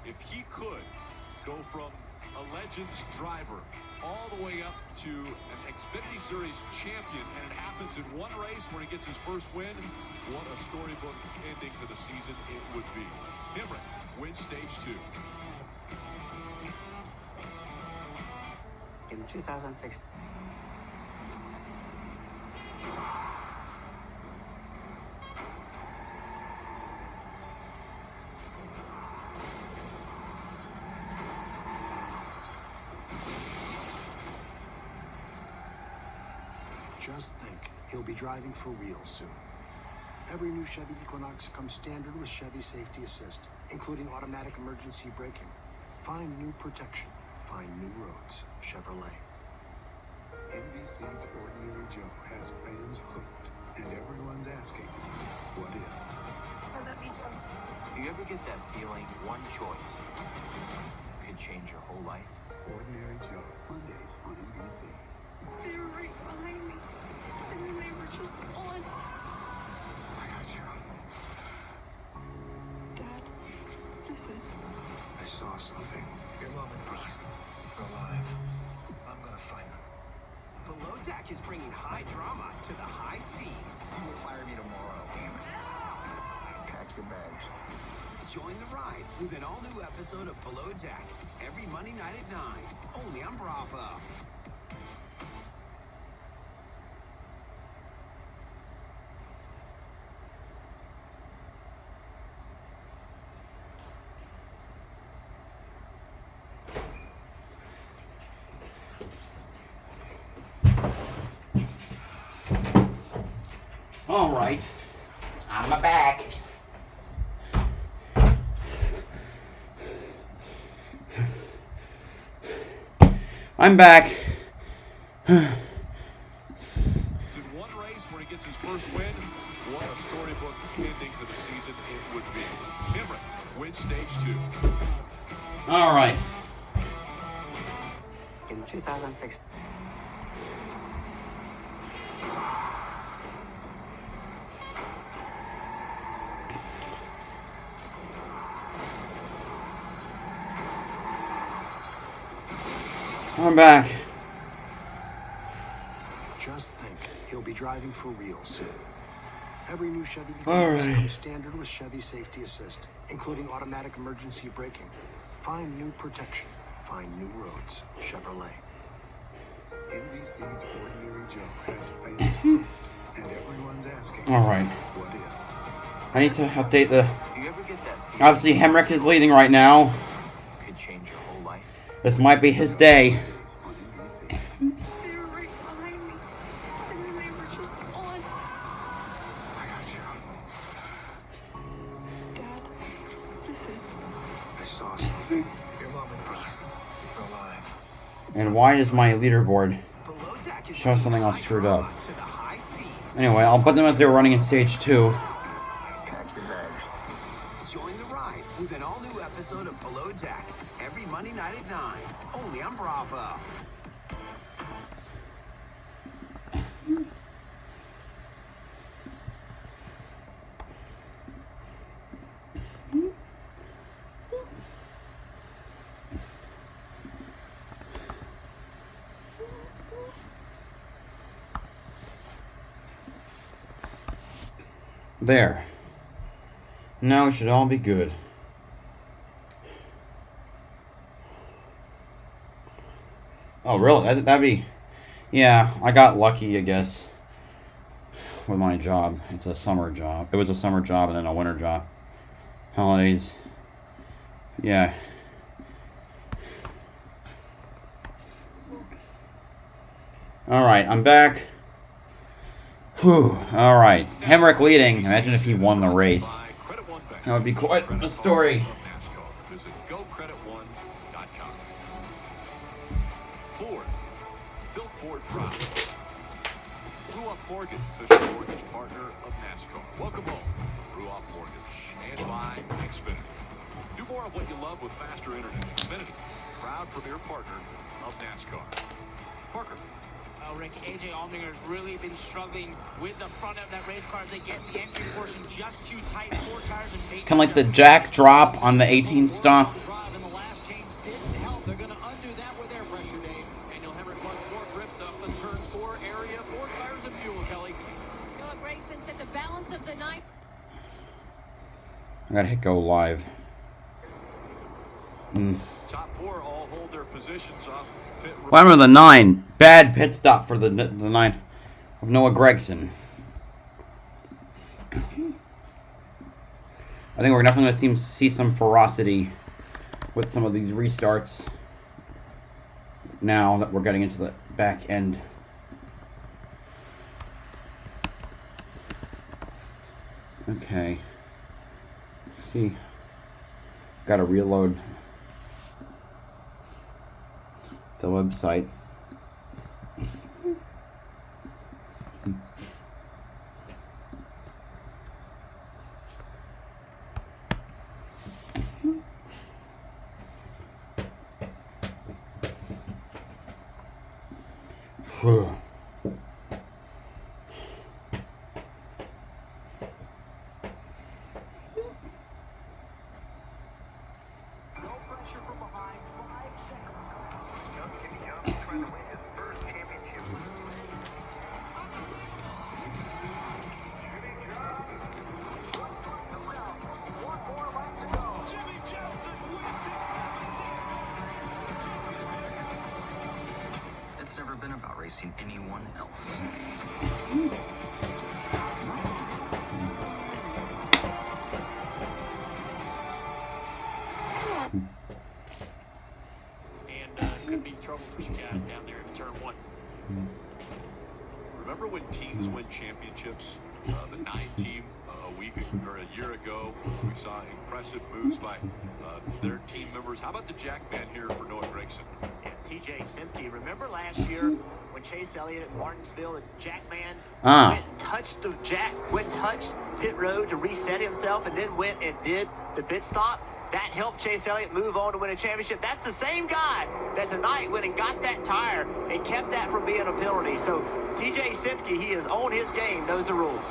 [SPEAKER 4] If he could go from a Legends driver all the way up to an Xfinity Series champion, and it happens in one race where he gets his first win, what a storybook ending to the season it would be. Hemrick wins stage 2.
[SPEAKER 6] In 2006.
[SPEAKER 17] Just think, he'll be driving for real soon. Every new Chevy Equinox comes standard with Chevy Safety Assist, including automatic emergency braking. Find new protection. Find new roads. Chevrolet.
[SPEAKER 15] NBC's Ordinary Joe has fans hooked, and everyone's asking, what if?
[SPEAKER 20] I love you, Joe.
[SPEAKER 19] Do you ever get that feeling one choice could change your whole life?
[SPEAKER 15] Ordinary Joe, Mondays on NBC.
[SPEAKER 20] They were right behind me, and then they were just on.
[SPEAKER 15] I got you.
[SPEAKER 20] Dad, listen.
[SPEAKER 15] I saw something. Your mom and brother
[SPEAKER 10] They're alive. I'm gonna find them.
[SPEAKER 13] Below Deck is bringing high drama to the high seas.
[SPEAKER 10] You will fire me tomorrow. Damn it. Pack your bags.
[SPEAKER 13] Join the ride with an all-new episode of Below Deck every Monday night at 9, only on Bravo.
[SPEAKER 21] All right, I'm back. I'm back.
[SPEAKER 4] In one race where he gets his first win, what a storybook ending to the season it would be. Hemrick wins stage 2.
[SPEAKER 21] All right.
[SPEAKER 19] In 2006.
[SPEAKER 21] I'm back.
[SPEAKER 17] Just think, he'll be driving for real soon. Every new Chevy
[SPEAKER 21] All
[SPEAKER 17] Equinox
[SPEAKER 21] right.
[SPEAKER 17] comes standard with Chevy Safety Assist, including automatic emergency braking. Find new protection. Find new roads. Chevrolet.
[SPEAKER 10] NBC's Ordinary Joe has fans hooked, and everyone's asking,
[SPEAKER 21] All right.
[SPEAKER 10] what if?
[SPEAKER 21] I need to update the.
[SPEAKER 19] Do you ever get that feeling
[SPEAKER 21] Obviously, Hemrick is leading right now.
[SPEAKER 19] could change your whole life?
[SPEAKER 21] This might be his day.
[SPEAKER 20] They were right behind me. And then they were just on.
[SPEAKER 10] I got you.
[SPEAKER 20] Dad, listen.
[SPEAKER 10] I saw something. Your mom and brother are alive.
[SPEAKER 21] And why does my leaderboard
[SPEAKER 13] Below Deck is
[SPEAKER 21] show something else screwed up?
[SPEAKER 13] to the high seas.
[SPEAKER 21] Anyway, I'll put them as they were running in stage 2.
[SPEAKER 10] Pack your bags.
[SPEAKER 13] Join the ride with an all-new episode of Below Deck every Monday night at 9, only on Bravo.
[SPEAKER 21] There. Now it should all be good. Oh, really? That'd be... Yeah, I got lucky, I guess, with my job. It's a summer job. It was a summer job and then a winter job. Holidays. Yeah. Alright, I'm back. Whew. Alright. Hemrick leading. Imagine if he won the race. That would be quite a story.
[SPEAKER 4] Visit gocredit1.com. Ford. Built Ford proud. Ruoff Mortgage, official mortgage partner of NASCAR. Welcome home, Ruoff Mortgage. And by Xfinity. Do more of what you love with faster internet. Xfinity, proud premier partner of NASCAR. Parker.
[SPEAKER 6] Rick, AJ Allmendinger has really been struggling with the front of that race car as they get the entry portion just too tight. 4 tires and 8.
[SPEAKER 21] Kind of like the jack drop on the 18 stop.
[SPEAKER 2] And the last change didn't help. They're going to undo that with air pressure, Dave.
[SPEAKER 12] Daniel Hemrick once more gripped up the turn 4 area. 4 tires and fuel, Kelly.
[SPEAKER 1] Noah Gragson said the balance of the night.
[SPEAKER 21] I gotta hit go live.
[SPEAKER 4] Top 4 all hold their positions off pit road.
[SPEAKER 21] What happened to the 9? Bad pit stop for the 9 of Noah Gragson. I think we're definitely going to see some ferocity with some of these restarts now that we're getting into the back end. Okay. See. Got to reload the website. Whew.
[SPEAKER 19] It's never been about racing anyone else.
[SPEAKER 5] And could be trouble for some guys down there in turn 1.
[SPEAKER 4] Remember when teams win championships? The 9 team a week or a year ago, we saw impressive moves by their team members. How about the Jack man here for Noah Gragson?
[SPEAKER 6] Yeah, TJ Simpke. Remember last year when Chase Elliott at Martinsville, the Jack man went and touched pit road to reset himself and then went and did the pit stop? That helped Chase Elliott move on to win a championship. That's the same guy that tonight went and got that tire and kept that from being a penalty. So TJ Simpke, he is on his game, knows the rules.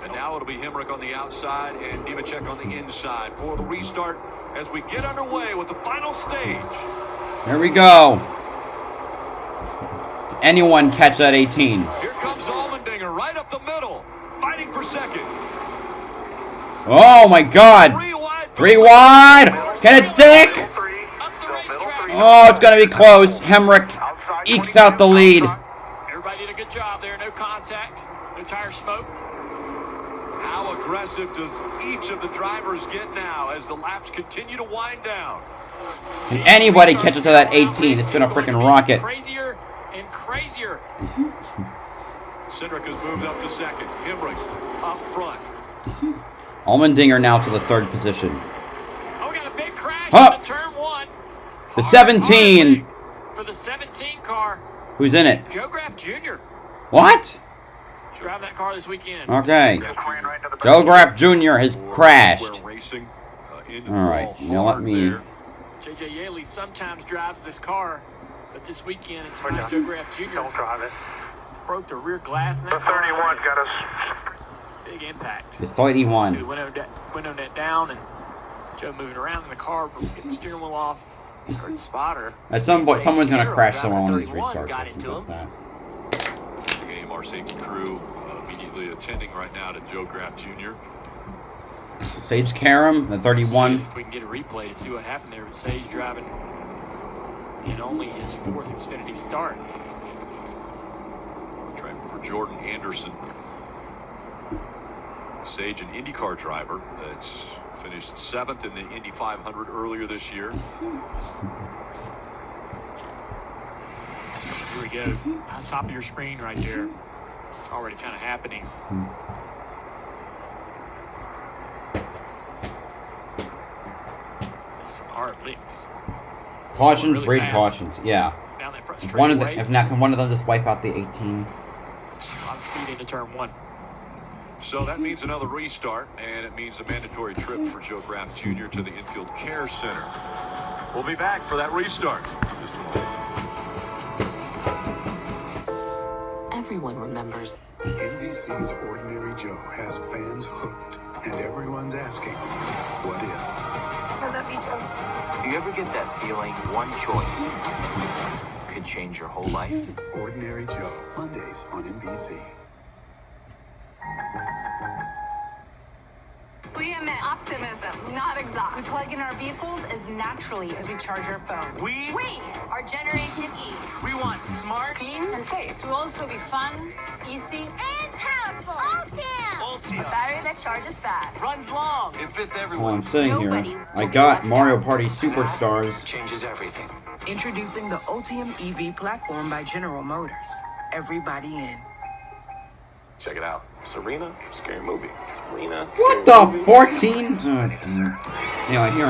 [SPEAKER 4] And now it'll be Hemrick on the outside and Nemechek on the inside for the restart as we get underway with the final stage.
[SPEAKER 21] Here we go. Anyone catch that 18?
[SPEAKER 4] Here comes Allmendinger right up the middle, fighting for second.
[SPEAKER 21] Oh my God! 3 wide! Can it stick? Oh, it's gonna be close. Hemrick ekes out the lead.
[SPEAKER 5] Everybody did a good job there. No contact, no tire smoke.
[SPEAKER 4] How aggressive does each of the drivers get now as the laps continue to wind down?
[SPEAKER 21] If anybody catches to that 18, it's gonna freaking rocket.
[SPEAKER 5] Crazier and crazier.
[SPEAKER 4] Cindric has moved up to second. Hemrick up front.
[SPEAKER 21] Allmendinger now to the 3rd position.
[SPEAKER 5] Oh, we got a big crash in turn 1.
[SPEAKER 21] The 17.
[SPEAKER 5] For the 17 car.
[SPEAKER 21] Who's in it?
[SPEAKER 5] Joe Graff Jr.
[SPEAKER 21] What?
[SPEAKER 5] Drive that car this weekend.
[SPEAKER 21] Okay. Joe Graff Jr. has crashed. Alright, now let me...
[SPEAKER 5] JJ Yaley sometimes drives this car, but this weekend it's not Joe Graff Jr. Don't drive it. It's broke the rear glass in that car.
[SPEAKER 14] 31's got us.
[SPEAKER 5] Big impact.
[SPEAKER 21] The 31.
[SPEAKER 5] See the window net down and Joe moving around in the car, getting the steering wheel off. Or the spotter.
[SPEAKER 21] At some point, someone's going to crash someone on these restarts.
[SPEAKER 5] Got into him.
[SPEAKER 4] The game, our safety crew immediately attending right now to Joe Graff Jr.
[SPEAKER 21] Sage Karam, the 31.
[SPEAKER 5] If we can get a replay to see what happened there with Sage driving in only his 4th Xfinity start.
[SPEAKER 4] Driving for Jordan Anderson. Sage, an IndyCar driver that's finished 7th in the Indy 500 earlier this year.
[SPEAKER 5] Here we go. On top of your screen right there. It's already kind of happening. There's some hard licks.
[SPEAKER 21] Cautions,
[SPEAKER 5] really
[SPEAKER 21] break
[SPEAKER 5] fast.
[SPEAKER 21] cautions. Yeah.
[SPEAKER 5] Down that front
[SPEAKER 21] If one of
[SPEAKER 5] straightaway.
[SPEAKER 21] them, if not, can one of them just wipe out the 18?
[SPEAKER 5] A lot of speed into turn 1.
[SPEAKER 4] So that means another restart, and it means a mandatory trip for Joe Graff Jr. to the Infield Care Center. We'll be back for that restart.
[SPEAKER 9] Everyone remembers.
[SPEAKER 10] NBC's Ordinary Joe has fans hooked, and everyone's asking, what if?
[SPEAKER 20] I love you, Joe.
[SPEAKER 19] Do you ever get that feeling one choice could change your whole life?
[SPEAKER 10] Ordinary Joe, Mondays on NBC.
[SPEAKER 20] We emit optimism, not exhaust.
[SPEAKER 9] We plug in our vehicles as naturally as we charge our phone.
[SPEAKER 20] We are Generation E.
[SPEAKER 6] We want smart,
[SPEAKER 20] Clean and safe.
[SPEAKER 1] To also be fun, easy,
[SPEAKER 7] And powerful. Ultimate.
[SPEAKER 20] A battery that charges fast.
[SPEAKER 6] runs long.
[SPEAKER 14] It fits
[SPEAKER 21] While
[SPEAKER 14] everyone.
[SPEAKER 21] I'm sitting
[SPEAKER 9] Nobody
[SPEAKER 21] here, I got Mario Party Superstars.
[SPEAKER 14] Changes everything.
[SPEAKER 9] Introducing the Ultium EV platform by General Motors. Everybody in.
[SPEAKER 3] Check it out. Serena, scary movie. Serena.
[SPEAKER 21] What the 14? Oh, damn. Anyway, here,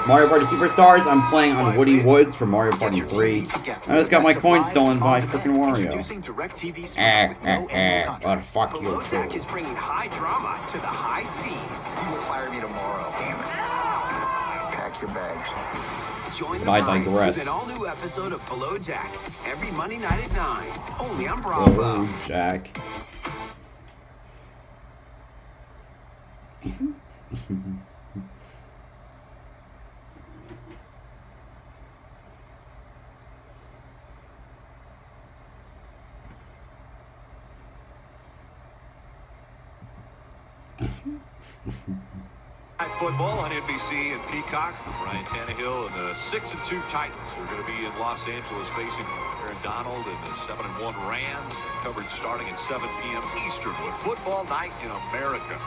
[SPEAKER 21] Mario Party Superstars. I'm playing on Woody Woods from Mario Party 3. I just got my coin stolen by freaking Wario.
[SPEAKER 13] Introducing DirecTV Streaming with no annual contract.
[SPEAKER 21] What fuck you
[SPEAKER 13] Below Deck
[SPEAKER 21] too.
[SPEAKER 13] is bringing high drama to the high seas.
[SPEAKER 15] You will fire me tomorrow. Damn it. Pack your bags.
[SPEAKER 13] Join the
[SPEAKER 21] I
[SPEAKER 13] ride
[SPEAKER 21] digress.
[SPEAKER 13] with an all-new episode of Below Deck every Monday night at 9, only on Bravo.
[SPEAKER 21] Oh, Jack.
[SPEAKER 4] Football on NBC and Peacock. Ryan Tannehill and the 6-2 Titans are going to be in Los Angeles facing Aaron Donald and the 7-1 Rams. Coverage starting at 7 p.m. Eastern with Football Night in America.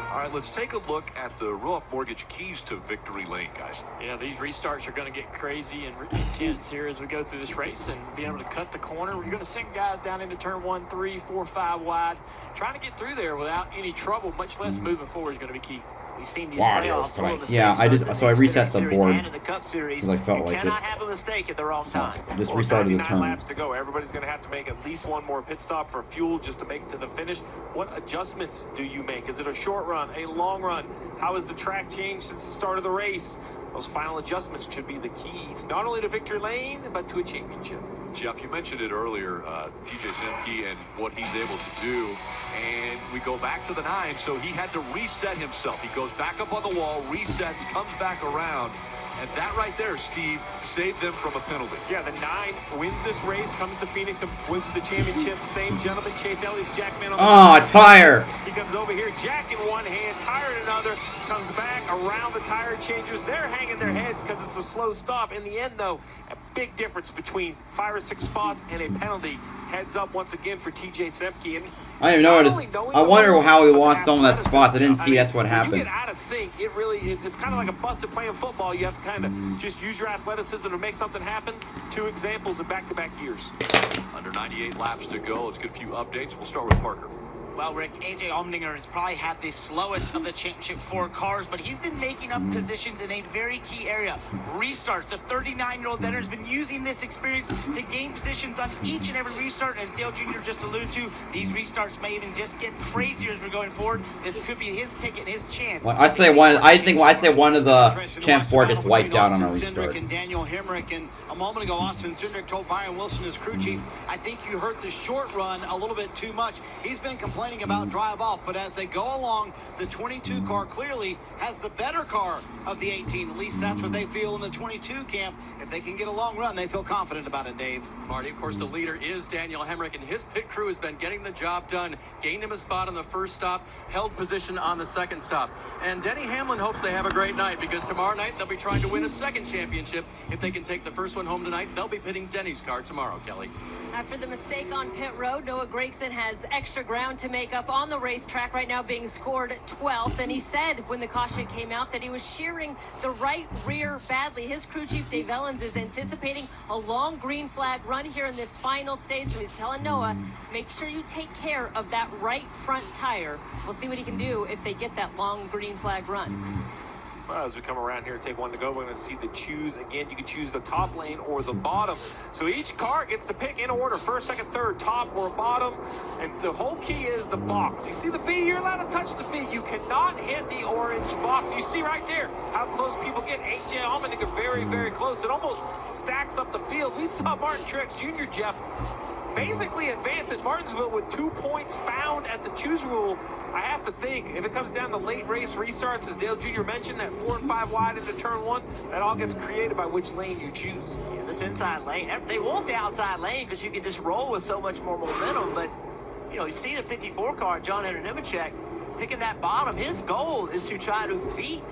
[SPEAKER 4] All right, let's take a look at the Roth Mortgage keys to victory lane, guys.
[SPEAKER 5] Yeah, these restarts are going to get crazy and intense here as we go through this race and being able to cut the corner. We're going to send guys down into turn 1, 3, 4, 5 wide. Trying to get through there without any trouble, much less moving forward, is going to be key.
[SPEAKER 6] We've seen these
[SPEAKER 21] playoffs. Yeah, I reset the board because I felt like it.
[SPEAKER 6] Cannot have a mistake at the wrong time.
[SPEAKER 21] I just restarted the turn.
[SPEAKER 11] Laps to go. Everybody's going to have to make at least one more pit stop for fuel just to make it to the finish. What adjustments do you make? Is it a short run, a long run? How has the track changed since the start of the race? Those final adjustments should be the keys, not only to victory lane, but to a championship.
[SPEAKER 4] Jeff, you mentioned it earlier, TJ Simke and what he's able to do. And we go back to the 9, so he had to reset himself. He goes back up on the wall, resets, comes back around. And that right there, Steve, saved them from a penalty.
[SPEAKER 11] Yeah, the 9 wins this race, comes to Phoenix and wins the championship. Same gentleman, Chase Elliott's Jack Man on the
[SPEAKER 21] tire.
[SPEAKER 11] He comes over here, Jack in one hand, tire in another, comes back around the tire changers. They're hanging their heads because it's a slow stop. In the end, though, a big difference between 5 or 6 spots and a penalty. Heads up once again for TJ Simke. And
[SPEAKER 21] I didn't even notice. I wonder how he lost some of that spots. I didn't see that's what happened.
[SPEAKER 11] When you get out of sync, it's kind of like a busted playing football. You have to kind of just use your athleticism to make something happen. 2 examples of back-to-back years.
[SPEAKER 4] Under 98 laps to go. Let's get a few updates. We'll start with Parker.
[SPEAKER 6] Well, Rick, A.J. Allmendinger has probably had the slowest of the championship 4 cars, but he's been making up positions in a very key area. Restarts. The 39-year-old veteran has been using this experience to gain positions on each and every restart. And as Dale Jr. just alluded to, these restarts may even just get crazier as we're going forward. This could be his ticket, his chance.
[SPEAKER 21] Well, I say one of the Champ 4 gets wiped out on a restart.
[SPEAKER 2] And Daniel Hemrick, and a moment ago, Austin Cindric told Byron Wilson, his crew chief, I think you hurt the short run a little bit too much. He's been complaining about drive off, but as they go along, the 22 car clearly has the better car of the 18. At least that's what they feel in the 22 camp. If they can get a long run, they feel confident about it, Dave.
[SPEAKER 12] Marty, of course, the leader is Daniel Hemrick, and his pit crew has been getting the job done. Gained him a spot on the first stop, held position on the second stop. And Denny Hamlin hopes they have a great night, because tomorrow night they'll be trying to win a second championship. If they can take the first one home tonight, they'll be pitting Denny's car tomorrow, Kelly.
[SPEAKER 1] After the mistake on pit road, Noah Gragson has extra ground to make up on the racetrack right now, being scored 12th. And he said when the caution came out that he was shearing the right rear badly. His crew chief, Dave Ellens, is anticipating a long green flag run here in this final stage. So he's telling Noah, make sure you take care of that right front tire. We'll see what he can do if they get that long green flag run.
[SPEAKER 11] Well, as we come around here, take one to go, we're going to see the choose. Again, you can choose the top lane or the bottom. So each car gets to pick in order, first, second, third, top or bottom. And the whole key is the box. You see the V? You're allowed to touch the V. You cannot hit the orange box. You see right there how close people get. A.J. Allmendinger very, very close. It almost stacks up the field. We saw Martin Truex Jr., Jeff, basically advance at Martinsville with 2 points found at the choose rule. I have to think, if it comes down to late race restarts, as Dale Jr. mentioned, that 4 and 5 wide into turn 1, that all gets created by which lane you choose.
[SPEAKER 6] Yeah, this inside lane, they want the outside lane because you can just roll with so much more momentum. But, you see the 54 car, John Henry Nemechek, picking that bottom. His goal is to try to beat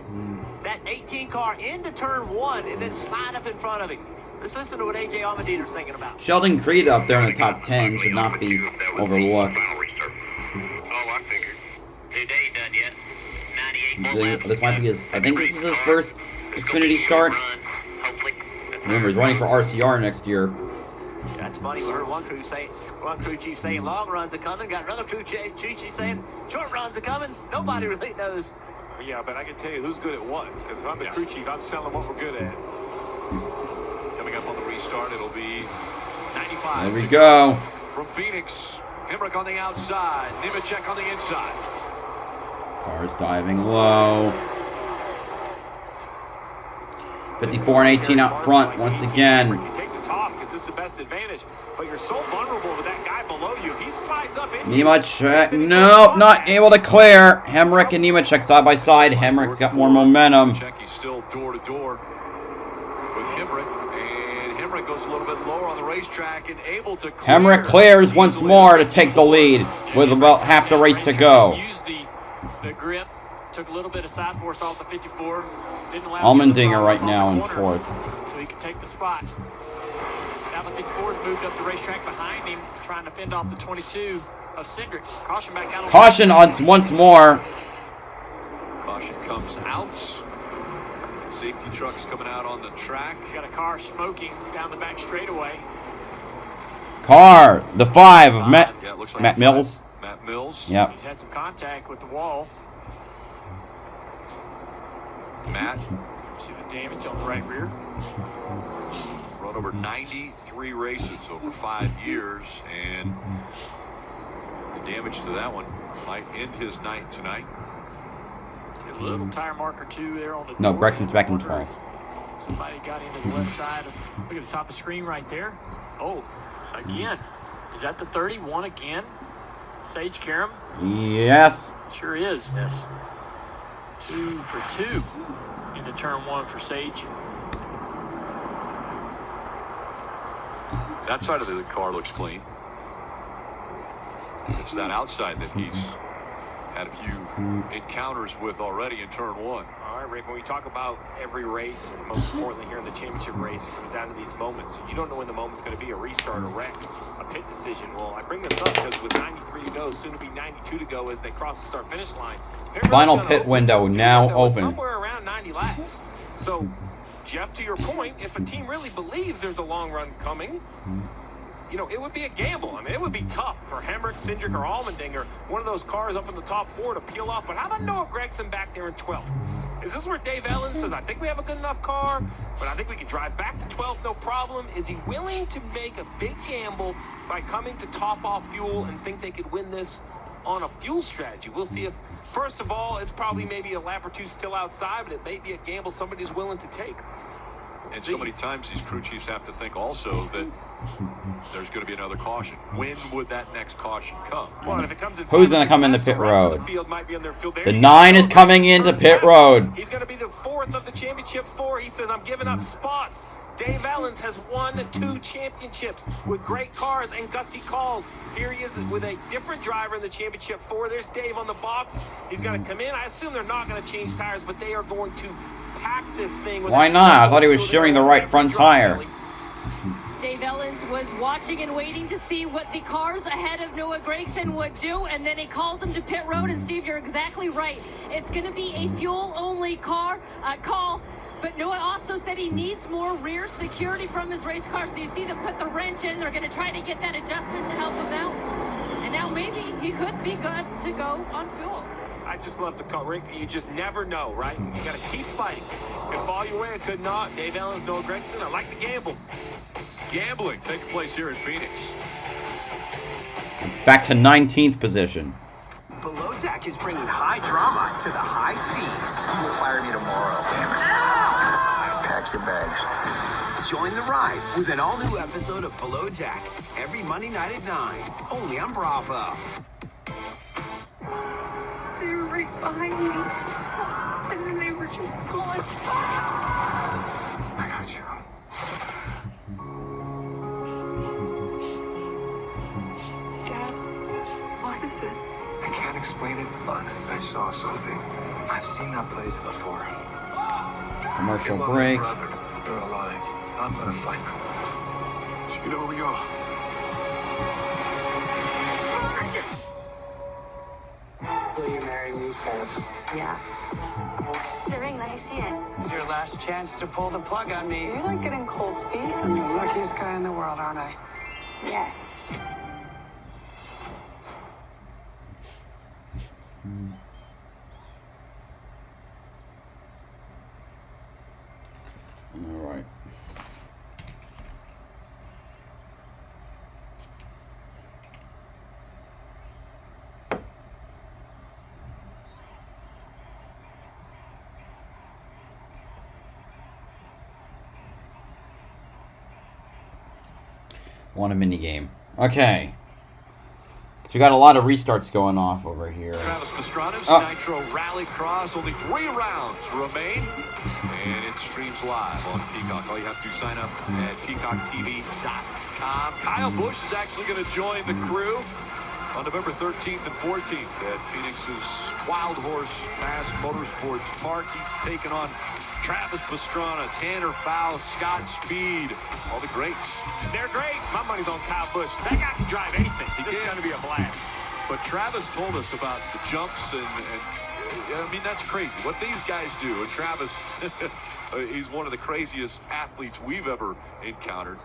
[SPEAKER 6] that 18 car into turn 1 and then slide up in front of him. Let's listen to what A.J. Allmendinger's thinking about.
[SPEAKER 21] Sheldon Creed up there in the top 10 should not be overlooked.
[SPEAKER 14] Oh, I figured. Today done yet. 98
[SPEAKER 21] This might be his, I think this is his first Xfinity start. Remember, he's running for RCR next year.
[SPEAKER 6] That's funny. We heard one crew chief saying long runs are coming. Got another crew chief saying short runs are coming. Nobody really knows.
[SPEAKER 11] Yeah, but I can tell you who's good at what. Because if I'm the crew chief, I'm selling what we're good at.
[SPEAKER 4] Coming up on the restart, it'll be 95.
[SPEAKER 21] There we go.
[SPEAKER 4] From Phoenix, Hemrick on the outside, Nemechek on the inside.
[SPEAKER 21] Cars diving low. 54 and 18 out front once again.
[SPEAKER 11] You take the top because this is the best advantage, but you're so vulnerable to that guy below you. If he slides up in
[SPEAKER 21] Nemechek, nope, not able to clear. Hemrick and Nemechek side by side. Hemrick's got more momentum.
[SPEAKER 4] He's still door to door with Hemrick, and Hemrick goes a little bit lower on the racetrack and able to clear.
[SPEAKER 21] Hemrick clears once more to take the lead with about half the race to go.
[SPEAKER 5] The grip took a little bit of side force off the 54. Didn't allow
[SPEAKER 21] Allmendinger right now in 4th.
[SPEAKER 5] So he could take the spot. Now the 54 moved up the racetrack behind him, trying to fend off the 22 of Cindric. Caution back out.
[SPEAKER 21] Caution once more.
[SPEAKER 4] Caution comes out. Safety trucks coming out on the track.
[SPEAKER 5] Got a car smoking down the back straightaway.
[SPEAKER 21] Car, the 5 of Matt Mills.
[SPEAKER 4] Matt Mills.
[SPEAKER 21] Yep.
[SPEAKER 5] He's had some contact with the wall.
[SPEAKER 4] Matt.
[SPEAKER 5] See the damage on the right rear.
[SPEAKER 4] Run over 93 races over 5 years, and the damage to that one might end his night tonight.
[SPEAKER 5] A little tire marker too there on the
[SPEAKER 21] No,
[SPEAKER 5] door.
[SPEAKER 21] Gregson's back in 12th.
[SPEAKER 5] Somebody got into the left side. Look at the top of the screen right there. Oh, again. Is that the 31 again? Sage Karam?
[SPEAKER 21] Yes.
[SPEAKER 5] Sure is. Yes. 2 for 2 into turn 1 for Sage.
[SPEAKER 4] That side of the car looks clean. It's that outside that he's had a few encounters with already in turn 1.
[SPEAKER 5] All right, Rick, when we talk about every race, and most importantly here in the championship race, it comes down to these moments. You don't know when the moment's going to be a restart, a wreck, a pit decision. Well, I bring this up because with 93 to go, soon to be 92 to go as they cross the start-finish line.
[SPEAKER 21] Final pit window now open.
[SPEAKER 5] Somewhere around 90 laps. So, Jeff, to your point, if a team really believes there's a long run coming, you know, it would be a gamble. I mean, it would be tough for Hemrick, Cindric, or Allmendinger, one of those cars up in the top 4 to peel off. But how about Noah Gragson back there in 12th? Is this where Dave Ellens says, I think we have a good enough car, but I think we can drive back to 12th, no problem? Is he willing to make a big gamble by coming to top off fuel and think they could win this on a fuel strategy? We'll see if, first of all, it's probably maybe a lap or two still outside, but it may be a gamble somebody's willing to take.
[SPEAKER 4] And so many times these crew chiefs have to think also that there's going to be another caution. When would that next caution come?
[SPEAKER 5] Well, if it comes in
[SPEAKER 21] Who's going to come into pit road?
[SPEAKER 5] The
[SPEAKER 21] The 9 is coming into pit road.
[SPEAKER 5] He's going to be the 4th of the championship 4. He says, I'm giving up spots. Dave Ellens has won 2 championships with great cars and gutsy calls. Here he is with a different driver in the championship 4. There's Dave on the box. He's going to come in. I assume they're not going to change tires, but they are going to pack this thing. With
[SPEAKER 21] Why not? I thought he was sharing the right front tire.
[SPEAKER 1] Dave Ellens was watching and waiting to see what the cars ahead of Noah Gragson would do, and then he calls him to pit road. And Steve, you're exactly right. It's going to be a fuel-only call. But Noah also said he needs more rear security from his race car. So you see them put the wrench in. They're going to try to get that adjustment to help him out. And now maybe he could be good to go on fuel.
[SPEAKER 5] I just love the car, Rick. You just never know, right? You got to keep fighting. Could fall your way, it could not. Dave Ellens, Noah Gragson. I like the gamble.
[SPEAKER 4] Gambling taking place here in Phoenix.
[SPEAKER 21] Back to 19th position.
[SPEAKER 13] Below Deck is bringing high drama to the high seas.
[SPEAKER 10] You will fire me tomorrow, Cameron. Pack your bags.
[SPEAKER 13] Join the ride with an all-new episode of Below Deck every Monday night at 9, only on Bravo.
[SPEAKER 20] They were right behind me. And then they were just gone.
[SPEAKER 10] I got you.
[SPEAKER 20] Dad, what is it?
[SPEAKER 10] I can't explain it, but I saw something. I've seen that place before.
[SPEAKER 21] Commercial
[SPEAKER 10] Your mom
[SPEAKER 21] break.
[SPEAKER 10] and brother, they're alive. I'm gonna find them. So you know where we are.
[SPEAKER 8] Will you marry me, Pebs?
[SPEAKER 20] Yes.
[SPEAKER 7] The ring, let me see it.
[SPEAKER 8] It's your last chance to pull the plug on me.
[SPEAKER 20] You like getting cold feet?
[SPEAKER 8] I'm the luckiest guy in the world, aren't I?
[SPEAKER 20] Yes.
[SPEAKER 21] All right. Want a mini game. Okay. So we got a lot of restarts going off over here.
[SPEAKER 4] Travis Pastrana's Nitro Rally Cross. Only 3 rounds remain. And it streams live on Peacock. All you have to do is sign up at peacocktv.com. Kyle Busch is actually going to join the crew. on November 13th and 14th at Phoenix's Wild Horse Mass Motorsports Park. He's taken on Travis Pastrana, Tanner Faust, Scott Speed, all the greats.
[SPEAKER 11] They're great. My money's on Kyle Busch. That guy can drive anything. This is going to be a blast.
[SPEAKER 4] But Travis told us about the jumps, and I mean, that's crazy. What these guys do, and Travis, he's one of the craziest athletes we've ever encountered.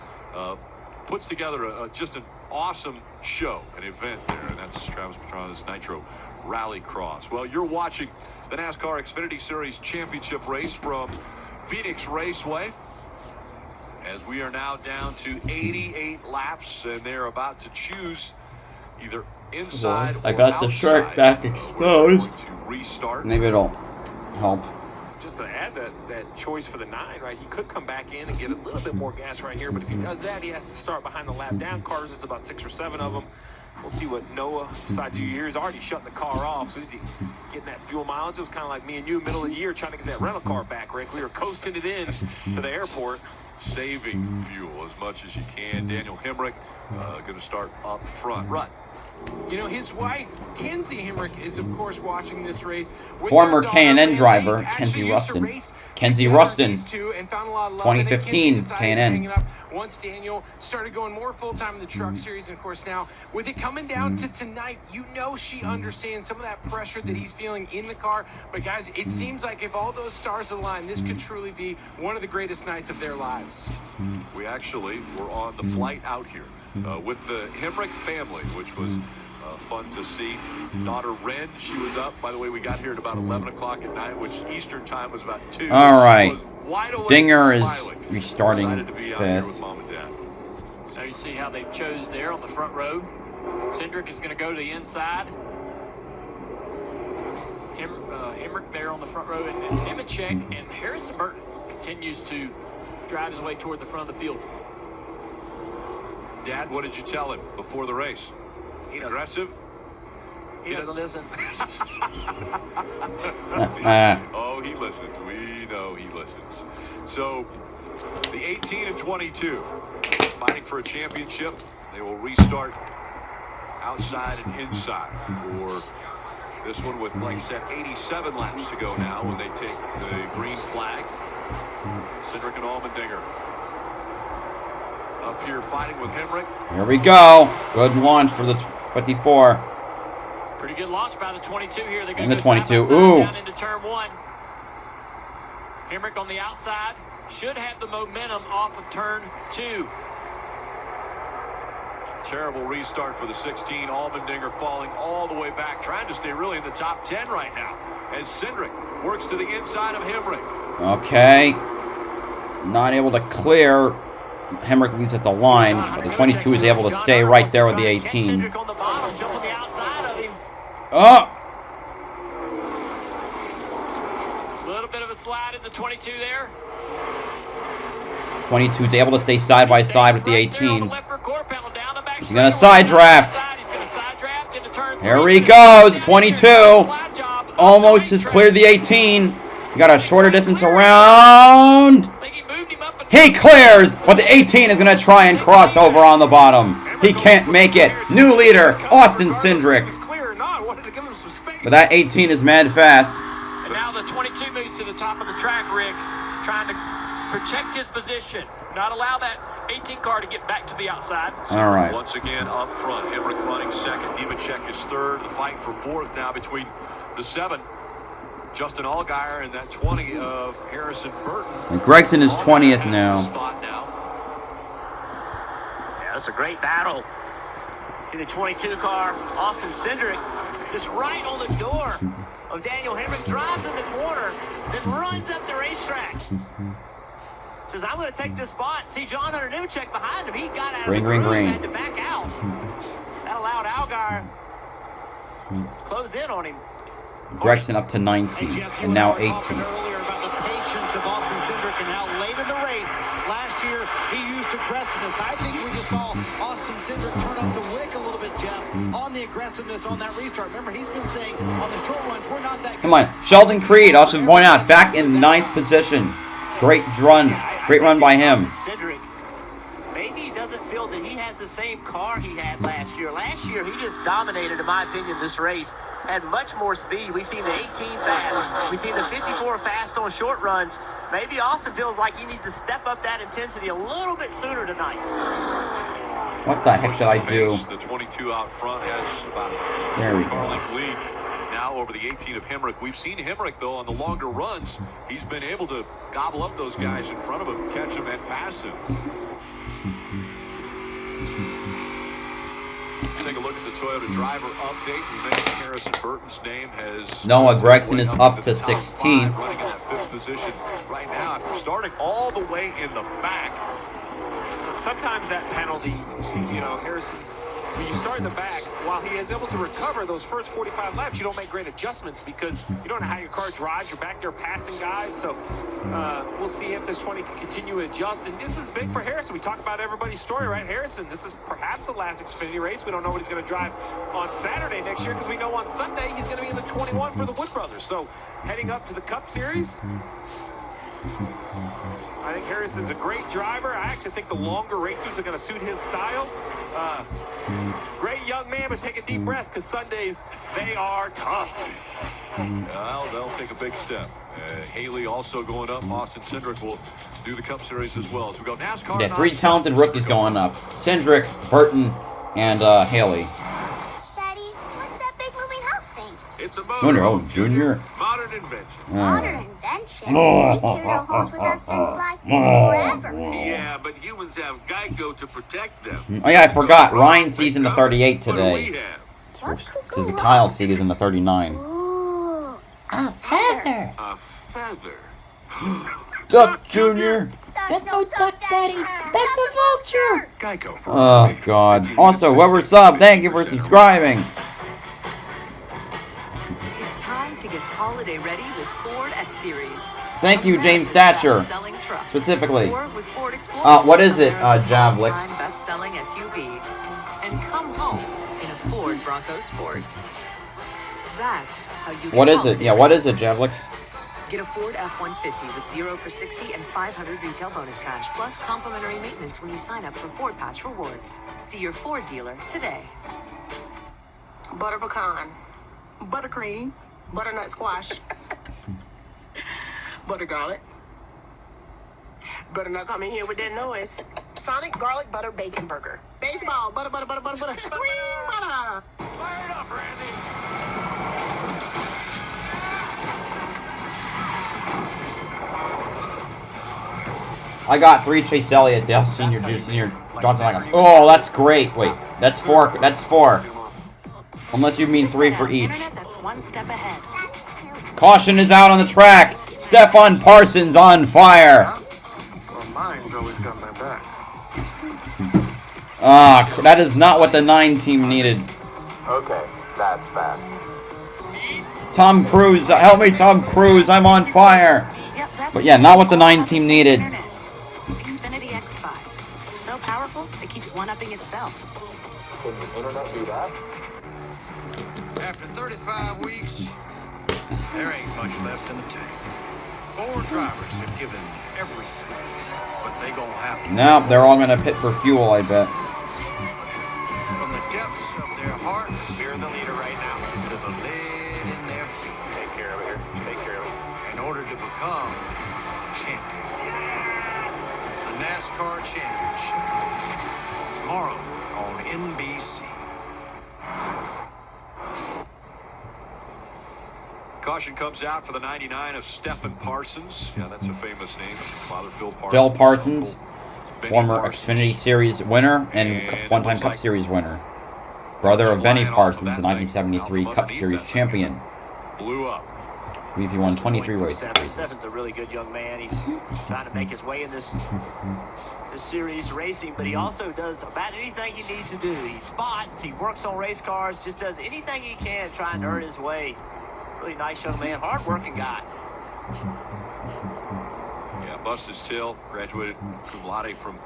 [SPEAKER 4] Puts together just an awesome show, an event there, and that's Travis Pastrana's Nitro Rallycross. Well, you're watching the NASCAR Xfinity Series Championship race from Phoenix Raceway, as we are now down to 88 laps, and they're about to choose either inside or
[SPEAKER 21] I got the shirt back exposed.
[SPEAKER 4] To restart.
[SPEAKER 21] Maybe it'll help.
[SPEAKER 11] Just to add that choice for the 9, right? He could come back in and get a little bit more gas right here, but if he does that, he has to start behind the lap down cars. It's about 6 or 7 of them. We'll see what Noah decides to do here. He's already shutting the car off, so is he getting that fuel mileage? It was kind of like me and you, middle of the year, trying to get that rental car back, Rick. We were coasting it in to the airport.
[SPEAKER 4] Saving fuel as much as you can. Daniel Hemrick going to start up front. Right.
[SPEAKER 12] You know, his wife, Kenzie Hemrick, is, of course, watching this race.
[SPEAKER 21] Former K&N driver, Kenzie Ruston. Kenzie Ruston, 2015 K&N.
[SPEAKER 12] Once Daniel started going more full-time in the truck series, and, of course, now, with it coming down to tonight, you know she understands some of that pressure that he's feeling in the car. But, guys, it seems like if all those stars align, this could truly be one of the greatest nights of their lives.
[SPEAKER 4] We actually were on the flight out here with the Hemrick family, which was fun to see. Daughter Ren, she was up. By the way, we got here at about 11 o'clock at night, which Eastern time was about 2.
[SPEAKER 21] All right. Dinger is
[SPEAKER 4] smiling.
[SPEAKER 21] restarting
[SPEAKER 4] To be
[SPEAKER 21] 5th.
[SPEAKER 4] out here with Mom and Dad.
[SPEAKER 5] So you see how they've chose there on the front row. Cindric is going to go to the inside. Hemrick there on the front row, and Nemechek and Harrison Burton continues to drive his way toward the front of the field.
[SPEAKER 4] Dad, what did you tell him before the race? Aggressive?
[SPEAKER 19] He doesn't listen.
[SPEAKER 4] Oh, he listens. We know he listens. So, the 18 and 22 fighting for a championship. They will restart outside and inside for this one with, like I said, 87 laps to go now when they take the green flag. Cindric and Allmendinger up here fighting with Hemrick.
[SPEAKER 21] Here we go. Good launch for the 54.
[SPEAKER 5] Pretty good launch by the 22 here. They're going
[SPEAKER 21] And
[SPEAKER 5] to
[SPEAKER 21] the
[SPEAKER 5] go
[SPEAKER 21] 22.
[SPEAKER 5] side by side
[SPEAKER 21] Ooh.
[SPEAKER 5] down into turn 1. Hemrick on the outside should have the momentum off of turn 2.
[SPEAKER 4] Terrible restart for the 16. Allmendinger falling all the way back, trying to stay really in the top 10 right now as Cindric works to the inside of Hemrick.
[SPEAKER 21] Okay. Not able to clear. Hemrick leads at the line, but the 22 is able to stay right there with the 18. Oh!
[SPEAKER 5] A little bit of a slide in the 22 there.
[SPEAKER 21] 22 is able to stay side by side with the 18. He's going to side draft. Here he goes. 22 almost has cleared the 18. He got a shorter distance around. He clears, but the 18 is going to try and cross over on the bottom. He can't make it. New leader, Austin Cindric. But that 18 is mad fast.
[SPEAKER 5] And now the 22 moves to the top of the track, Rick, trying to protect his position, not allow that 18 car to get back to the outside.
[SPEAKER 21] All right.
[SPEAKER 4] Once again up front, Hemrick running second. Nemechek is third. The fight for fourth now between the 7, Justin Allgaier, and that 20 of Harrison Burton.
[SPEAKER 21] And Gregson is 20th now.
[SPEAKER 6] Yeah, that's a great battle. See the 22 car, Austin Cindric, just right on the door of Daniel Hemrick, drives in the corner, then runs up the racetrack. Says, I'm going to take this spot. See John Hunter Nemechek behind him. He got out of the groove, had to back out. That allowed Allgaier to close in on him.
[SPEAKER 21] Gregson up to 19, and now 18.
[SPEAKER 2] Earlier about the patience of Austin Cindric and how late in the race last year he used aggressiveness. I think we just saw Austin Cindric turn up the wick a little bit, Jeff, on the aggressiveness on that restart. Remember, he's been saying on the short runs, we're not that good.
[SPEAKER 21] Come on, Sheldon Creed, also point out, back in 9th position. Great run by him.
[SPEAKER 6] Cindric, maybe he doesn't feel that he has the same car he had last year. Last year, he just dominated, in my opinion, this race. Had much more speed. We've seen the 18 fast. We've seen the 54 fast on short runs. Maybe Austin feels like he needs to step up that intensity a little bit sooner tonight.
[SPEAKER 21] What the heck did I do?
[SPEAKER 4] The 22 out front has about a
[SPEAKER 21] There we go.
[SPEAKER 4] car length lead now over the 18 of Hemrick. We've seen Hemrick, though, on the longer runs. He's been able to gobble up those guys in front of him, catch them, and pass them. Take a look at the Toyota driver update. We mentioned Harrison Burton's name has...
[SPEAKER 21] Noah Gregson is up to 16.
[SPEAKER 4] Running in that 5th position right now. After starting all the way in the back.
[SPEAKER 11] Sometimes that penalty, Harrison, when you start in the back, while he is able to recover those first 45 laps, you don't make great adjustments because you don't know how your car drives. You're back there passing guys. So we'll see if this 20 can continue to adjust. And this is big for Harrison. We talk about everybody's story, right? Harrison, this is perhaps the last Xfinity race. We don't know what he's going to drive on Saturday next year because we know on Sunday he's going to be in the 21 for the Wood Brothers. So heading up to the Cup Series, I think Harrison's a great driver. I actually think the longer races are going to suit his style. Great young man, but take a deep breath because Sundays, they are tough.
[SPEAKER 4] Well, they'll take a big step. Haley also going up. Austin Cindric will do the Cup Series as well. As we go NASCAR.
[SPEAKER 21] Yeah, 3 talented rookies going up. Cindric, Burton, and Haley.
[SPEAKER 7] Daddy, what's that big moving house thing?
[SPEAKER 4] It's a
[SPEAKER 21] motorhome, Junior.
[SPEAKER 4] Modern invention.
[SPEAKER 7] Modern invention? We carried our homes with us since, like, forever.
[SPEAKER 4] Yeah, but humans have Geico to protect them.
[SPEAKER 21] Oh yeah, I forgot. Ryan sees in the 38 today. This is Kyle sees in the 39.
[SPEAKER 7] Ooh, a feather.
[SPEAKER 4] A feather.
[SPEAKER 21] Duck, Junior.
[SPEAKER 7] That's no duck, Daddy. That's a vulture.
[SPEAKER 4] Geico for
[SPEAKER 21] Oh God. Also, whoever sub, thank you for subscribing.
[SPEAKER 16] It's time to get holiday ready with Ford F-Series.
[SPEAKER 21] Thank you, James Thatcher.
[SPEAKER 16] Selling truck.
[SPEAKER 21] Specifically.
[SPEAKER 16] Ford with Ford Explorer.
[SPEAKER 21] What is it, Javlix?
[SPEAKER 16] Best-selling SUV. And come home in a Ford Bronco Sport. That's how you.
[SPEAKER 21] What is it? Yeah, what is it, Javlix?
[SPEAKER 16] Get a Ford F-150 with 0 for 60 and 500 retail bonus cash, plus complimentary maintenance when you sign up for Ford Pass Rewards. See your Ford dealer today.
[SPEAKER 22] Butter pecan, buttercream, butternut squash, butter garlic. Better not come in here with that noise. Sonic garlic butter bacon burger. Baseball, butter, butter, butter, butter, butter. Sweet butter.
[SPEAKER 4] Fire it up, Randy.
[SPEAKER 21] I got 3 Chase Elliott, Dale Senior, Junior, Johnson. Oh, that's great. Wait, that's 4. That's 4. Unless you mean 3 for each.
[SPEAKER 9] That's one step ahead.
[SPEAKER 21] Caution is out on the track. Stefan Parsons on fire.
[SPEAKER 10] Well, mine's always got my back.
[SPEAKER 21] That is not what the 9 team needed.
[SPEAKER 19] Okay, that's fast.
[SPEAKER 21] Tom Cruise, help me, Tom Cruise. I'm on fire. But yeah, not what the 9 team needed.
[SPEAKER 9] Xfinity X5. So powerful, it keeps one-upping itself.
[SPEAKER 19] Can the internet do that?
[SPEAKER 10] After 35 weeks, there ain't much left in the tank. 4 drivers have given everything, but they gonna have to.
[SPEAKER 21] Nope, they're all gonna pit for fuel, I bet.
[SPEAKER 10] From the depths of their hearts,
[SPEAKER 5] We're the leader right now.
[SPEAKER 10] to the lead in their feet.
[SPEAKER 5] Take care of it here. Take care of it.
[SPEAKER 10] In order to become champion. The NASCAR Championship. Tomorrow on NBC.
[SPEAKER 4] Caution comes out for the 99 of Stephen Parsons. Yeah, that's a famous name. Father Phil Parsons.
[SPEAKER 21] Phil Parsons, former Xfinity Series winner and one-time Cup Series winner. Brother of Benny Parsons, a 1973 Cup Series champion.
[SPEAKER 4] Blew up.
[SPEAKER 21] I believe he won 23 races.
[SPEAKER 6] Seven's a really good young man. He's trying to make his way in this series racing, but he also does about anything he needs to do. He spots, he works on race cars, just does anything he can trying to earn his way. Really nice young man, hard-working guy.
[SPEAKER 4] Yeah, bust his tail. Graduated cum laude from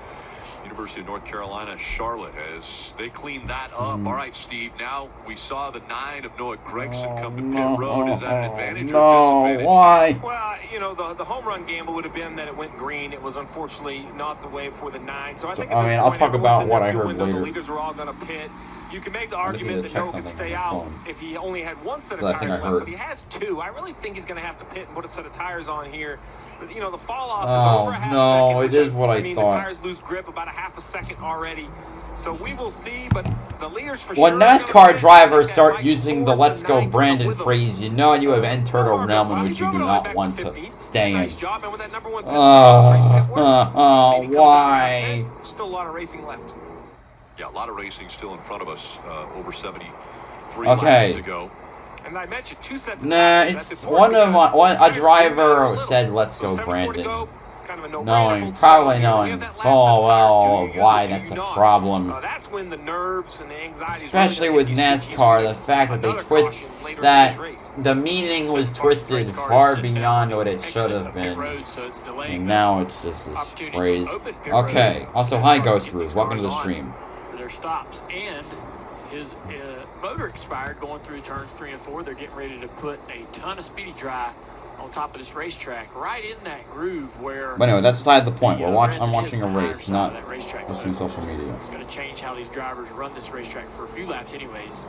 [SPEAKER 4] University of North Carolina, Charlotte, as they cleaned that up. All right, Steve, now we saw the 9 of Noah Gragson come to pit road. Is that an advantage or a disadvantage?
[SPEAKER 21] Why?
[SPEAKER 11] Well, you know, the home run gamble would have been that it went green. It was unfortunately not the way for the 9. So I think at this
[SPEAKER 21] I'll
[SPEAKER 11] point,
[SPEAKER 21] talk
[SPEAKER 11] everyone's
[SPEAKER 21] about
[SPEAKER 11] in
[SPEAKER 21] what
[SPEAKER 11] their
[SPEAKER 21] I
[SPEAKER 11] fuel
[SPEAKER 21] heard
[SPEAKER 11] window.
[SPEAKER 21] later.
[SPEAKER 11] The leaders are all going to pit. You can make the
[SPEAKER 21] I just need
[SPEAKER 11] argument
[SPEAKER 21] to
[SPEAKER 11] that
[SPEAKER 21] check
[SPEAKER 11] Noah could
[SPEAKER 21] something
[SPEAKER 11] stay
[SPEAKER 21] on my
[SPEAKER 11] out
[SPEAKER 21] phone.
[SPEAKER 11] if he only had 1 set of
[SPEAKER 21] But I think
[SPEAKER 11] tires
[SPEAKER 21] I
[SPEAKER 11] left,
[SPEAKER 21] heard.
[SPEAKER 11] but he has 2. I really think he's going to have to pit and put a set of tires on here. But, you know, the fall off is over a half second.
[SPEAKER 21] It is what I
[SPEAKER 11] mean,
[SPEAKER 21] thought.
[SPEAKER 11] the tires lose grip about a half a second already. So we will see, but the leaders for
[SPEAKER 21] When
[SPEAKER 11] sure.
[SPEAKER 21] NASCAR drivers start using the "Let's Go Brandon" phrase, you know you have entered a realm in which you do not want to stay in.
[SPEAKER 11] Nice job, and with that number 1 pit stop, great pit work.
[SPEAKER 21] Why?
[SPEAKER 11] Still a lot of racing left.
[SPEAKER 4] Yeah, a lot of racing still in front of us. Over 73
[SPEAKER 21] Okay.
[SPEAKER 4] laps to go.
[SPEAKER 11] And I mentioned 2 sets of
[SPEAKER 21] Nah,
[SPEAKER 11] tires.
[SPEAKER 21] it's
[SPEAKER 11] That's important
[SPEAKER 21] a driver said, "Let's go, Brandon."
[SPEAKER 11] kind of a no-brainer.
[SPEAKER 21] Knowing, probably knowing full well why that's a problem.
[SPEAKER 11] That's when the nerves and the anxiety,
[SPEAKER 21] Especially with NASCAR, the fact that they twist that the meaning was twisted far beyond what it should have been. And now it's just this phrase. Okay, also hi Ghost Rules, welcome to the stream.
[SPEAKER 5] For their stops, and his motor expired going through turns 3 and 4. They're getting ready to put a ton of speedy dry on top of this racetrack, right in that groove where.
[SPEAKER 21] But anyway, that's beside the point. I'm watching a race, not
[SPEAKER 5] listening
[SPEAKER 21] to social media.
[SPEAKER 5] It's going to change how these drivers run this racetrack for a few laps, anyways.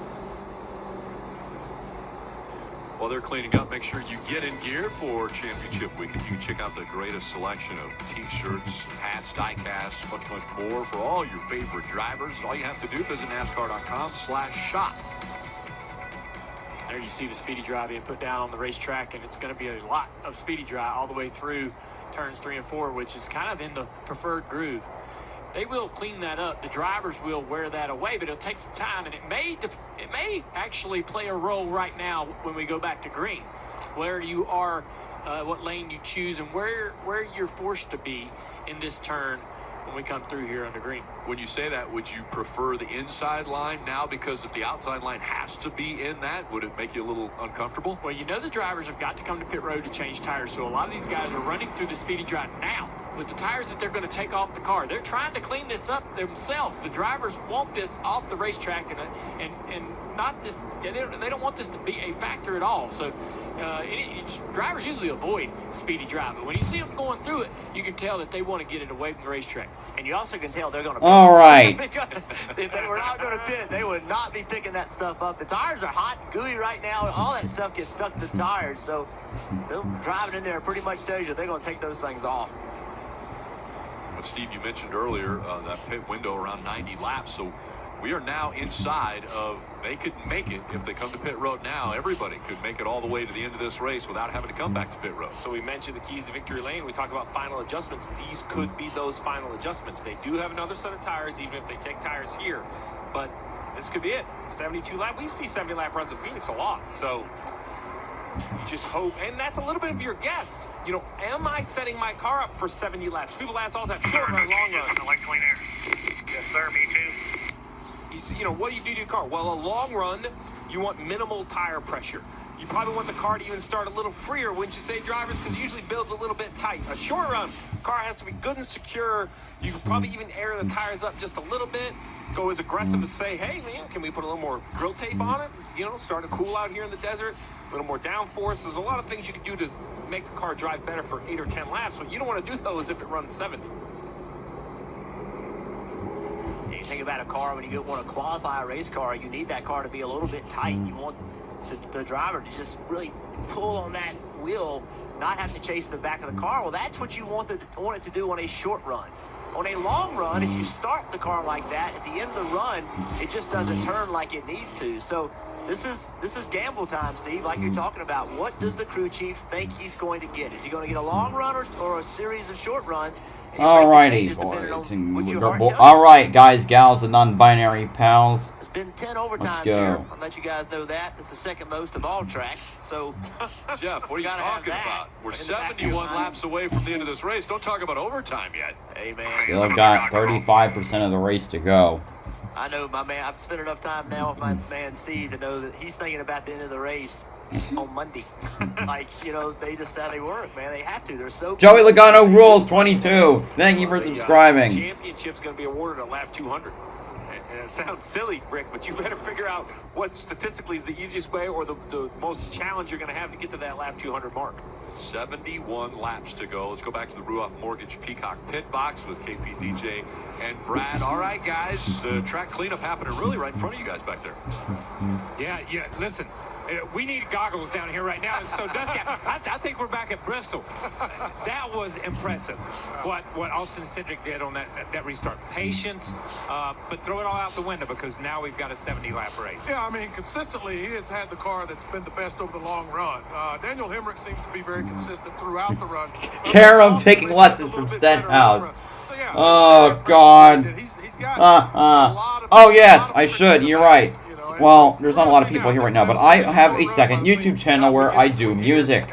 [SPEAKER 4] While they're cleaning up, make sure you get in gear for championship weekend. You can check out the greatest selection of t-shirts, hats, die-casts, much more for all your favorite drivers. All you have to do is visit NASCAR.com/shop.
[SPEAKER 5] There you see the speedy dry being put down on the racetrack, and it's going to be a lot of speedy dry all the way through turns 3 and 4, which is kind of in the preferred groove. They will clean that up. The drivers will wear that away, but it'll take some time, and it may actually play a role right now when we go back to green, where you are, what lane you choose, and where you're forced to be in this turn when we come through here under green.
[SPEAKER 4] When you say that, would you prefer the inside line now? Because if the outside line has to be in that, would it make you a little uncomfortable?
[SPEAKER 5] Well, you know the drivers have got to come to pit road to change tires, so a lot of these guys are running through the speedy dry now with the tires that they're going to take off the car. They're trying to clean this up themselves. The drivers want this off the racetrack and not this. They don't want this to be a factor at all. So drivers usually avoid speedy drive, but when you see them going through it, you can tell that they want to get it away from the racetrack.
[SPEAKER 6] And you also can tell they're going to
[SPEAKER 21] pit. All right.
[SPEAKER 6] Because if they were not going to pit, they would not be picking that stuff up. The tires are hot and gooey right now. All that stuff gets stuck to the tires. So them driving in there pretty much tells you they're going to take those things off.
[SPEAKER 4] But Steve, you mentioned earlier that pit window around 90 laps. So we are now inside of, they could make it if they come to pit road now. Everybody could make it all the way to the end of this race without having to come back to pit road.
[SPEAKER 11] So we mentioned the keys to victory lane. We talk about final adjustments. These could be those final adjustments. They do have another set of tires, even if they take tires here. But this could be it. 72 lap. We see 70 lap runs in Phoenix a lot. So you just hope, and that's a little bit of your guess. You know, am I setting my car up for 70 laps? People ask all the time, short run, long run.
[SPEAKER 14] I like clean air. Yes, sir, me too.
[SPEAKER 11] You see, what do you do to your car? Well, a long run, you want minimal tire pressure. You probably want the car to even start a little freer, wouldn't you say, drivers? Because it usually builds a little bit tight. A short run, car has to be good and secure. You could probably even air the tires up just a little bit. Go as aggressive as say, hey, man, can we put a little more grill tape on it? Start to cool out here in the desert. A little more downforce. There's a lot of things you can do to make the car drive better for 8 or 10 laps, but you don't want to do those if it runs 70.
[SPEAKER 6] You think about a car, when you want to qualify a race car, you need that car to be a little bit tight. You want the driver to just really pull on that wheel, not have to chase the back of the car. Well, that's what you want it to do on a short run. On a long run, if you start the car like that, at the end of the run, it just doesn't turn like it needs to. So this is gamble time, Steve, like you're talking about. What does the crew chief think he's going to get? Is he going to get a long run or a series of short runs?
[SPEAKER 21] Alrighty, boys and girls. Alright, guys, gals, and non-binary pals.
[SPEAKER 6] It's been 10 overtimes here. I'll let you guys know that. It's the second most of all tracks. So,
[SPEAKER 4] Jeff, what are you talking about? We're 71 laps away from the end of this race. Don't talk about overtime yet.
[SPEAKER 6] Hey, man.
[SPEAKER 21] Still got 35% of the race to go.
[SPEAKER 6] I know, my man. I've spent enough time now with my man Steve to know that he's thinking about the end of the race. on Monday. Like, you know, they just said they weren't, man. They have to. They're so
[SPEAKER 21] Joey Logano rules 22. Thank you for subscribing.
[SPEAKER 11] Championship's going to be awarded at lap 200. And it sounds silly, Rick, but you better figure out what statistically is the easiest way or the most challenge you're going to have to get to that lap 200 mark.
[SPEAKER 4] 71 laps to go. Let's go back to the Ruoff Mortgage Peacock pit box with KP, DJ, and Brad. All right, guys, the track cleanup happening really right in front of you guys back there.
[SPEAKER 17] Yeah, listen. We need goggles down here right now. It's so dusty. I think we're back at Bristol. That was impressive. What Austin Cindric did on that restart. Patience, but throw it all out the window because now we've got a 70-lap race.
[SPEAKER 18] Yeah, I mean, consistently, he has had the car that's been the best over the long run. Daniel Hemrick seems to be very consistent throughout the run.
[SPEAKER 21] Karam taking lessons from Stenhouse. Oh, God. Oh, yes, I should. You're right. Well, there's not a lot of people here right now, but I have a second YouTube channel where I do music.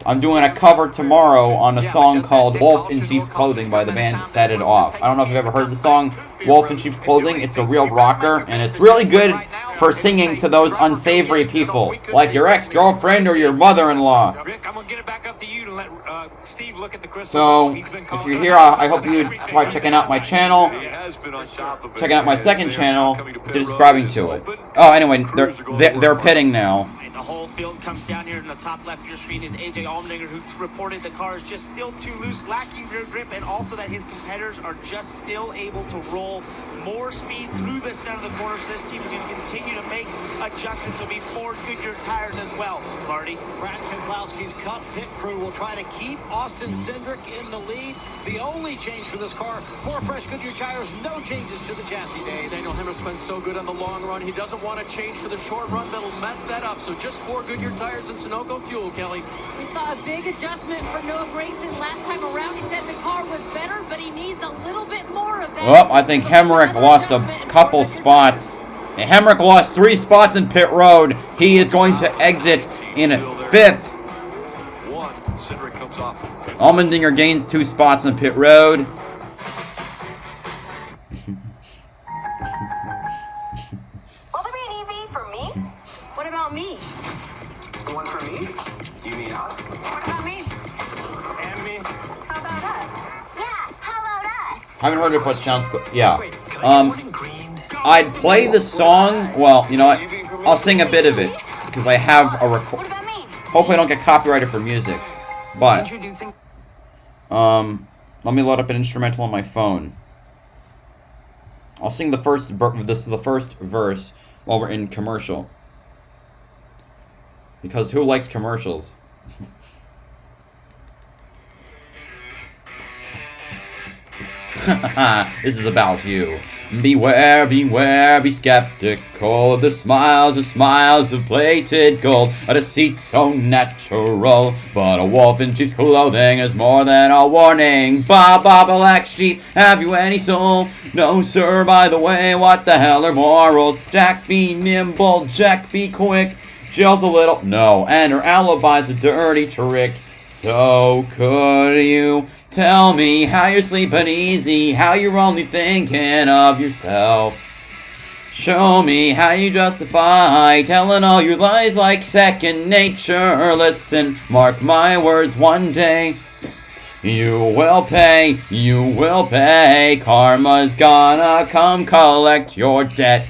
[SPEAKER 21] I'm doing a cover tomorrow on a song called Wolf in Sheep's Clothing by the band Set It Off. I don't know if you've ever heard the song Wolf in Sheep's Clothing. It's a real rocker, and it's really good for singing to those unsavory people, like your ex-girlfriend or your mother-in-law.
[SPEAKER 17] Rick, I'm going to get it back up to you to let Steve look at the crystal
[SPEAKER 21] So,
[SPEAKER 17] ball.
[SPEAKER 21] if you're here, I hope you try checking out my channel, checking out my second channel, subscribing to it. Oh, anyway, they're pitting now.
[SPEAKER 6] The whole field comes down here in the top left of your screen is AJ Allmendinger, who reported the car is just still too loose, lacking rear grip, and also that his competitors are just still able to roll more speed through the center of the corner. So this team is going to continue to make adjustments. Will be 4 Goodyear tires as well, Marty.
[SPEAKER 2] Brad Keselowski's Cup pit crew will try to keep Austin Cindric in the lead. The only change for this car, 4 fresh Goodyear tires, no changes to the chassis, Dave.
[SPEAKER 12] Daniel Hemrick's been so good on the long run. He doesn't want to change for the short run. That'll mess that up. So just 4 Goodyear tires and Sunoco fuel, Kelly.
[SPEAKER 1] We saw a big adjustment for Noah Gragson last time around. He said the car was better, but he needs a little bit more of that.
[SPEAKER 21] Well, I think Hemrick lost a couple spots. Hemrick lost 3 spots in pit road. He is going to exit in 5th. Allmendinger gains 2 spots in pit road.
[SPEAKER 1] Will there be an EV for me? What about me?
[SPEAKER 8] One for me? You mean us?
[SPEAKER 1] What about me?
[SPEAKER 17] And me.
[SPEAKER 1] How about us?
[SPEAKER 7] Yeah, how about us?
[SPEAKER 21] Haven't heard it, but sounds good. Yeah. I'd play the song. Well, you know what? I'll sing a bit of it because I have a record. Hopefully, I don't get copyrighted for music. But let me load up an instrumental on my phone. I'll sing the first verse while we're in commercial. Because who likes commercials? This is about you. Beware, beware, be skeptical of the smiles of plated gold. A deceit so natural, but a wolf in sheep's clothing is more than a warning. Ba ba black sheep, have you any soul? No sir, by the way, what the hell are morals? Jack be nimble, Jack be quick. Jill's a little, no, and her alibi's a dirty trick. So could you tell me how you're sleeping easy, how you're only thinking of yourself? Show me how you justify telling all your lies like second nature. Listen, mark my words, one day you will pay, karma's gonna come collect your debt.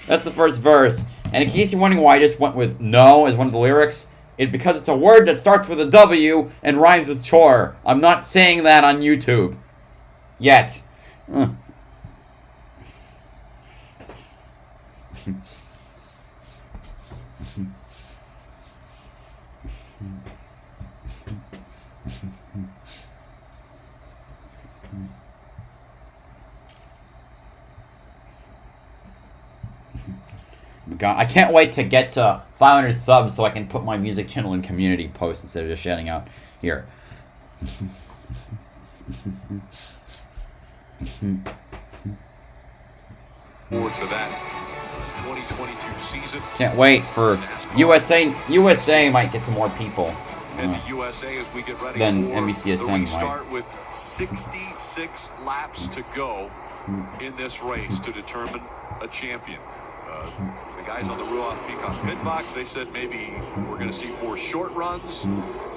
[SPEAKER 21] That's the first verse. And in case you're wondering why I just went with no as one of the lyrics, it's because it's a word that starts with a W and rhymes with chore. I'm not saying that on YouTube. Yet. God, I can't wait to get to 500 subs so I can put my music channel in community posts instead of just shouting out here.
[SPEAKER 4] Forward to that 2022 season.
[SPEAKER 21] Can't wait for USA might get to more people.
[SPEAKER 4] And the USA as we get ready
[SPEAKER 21] than
[SPEAKER 4] for
[SPEAKER 21] NBCSN
[SPEAKER 4] the restart
[SPEAKER 21] might.
[SPEAKER 4] with 66 laps to go in this race to determine a champion. We guys on the Ruoff Peacock pit box, they said maybe we're going to see more short runs.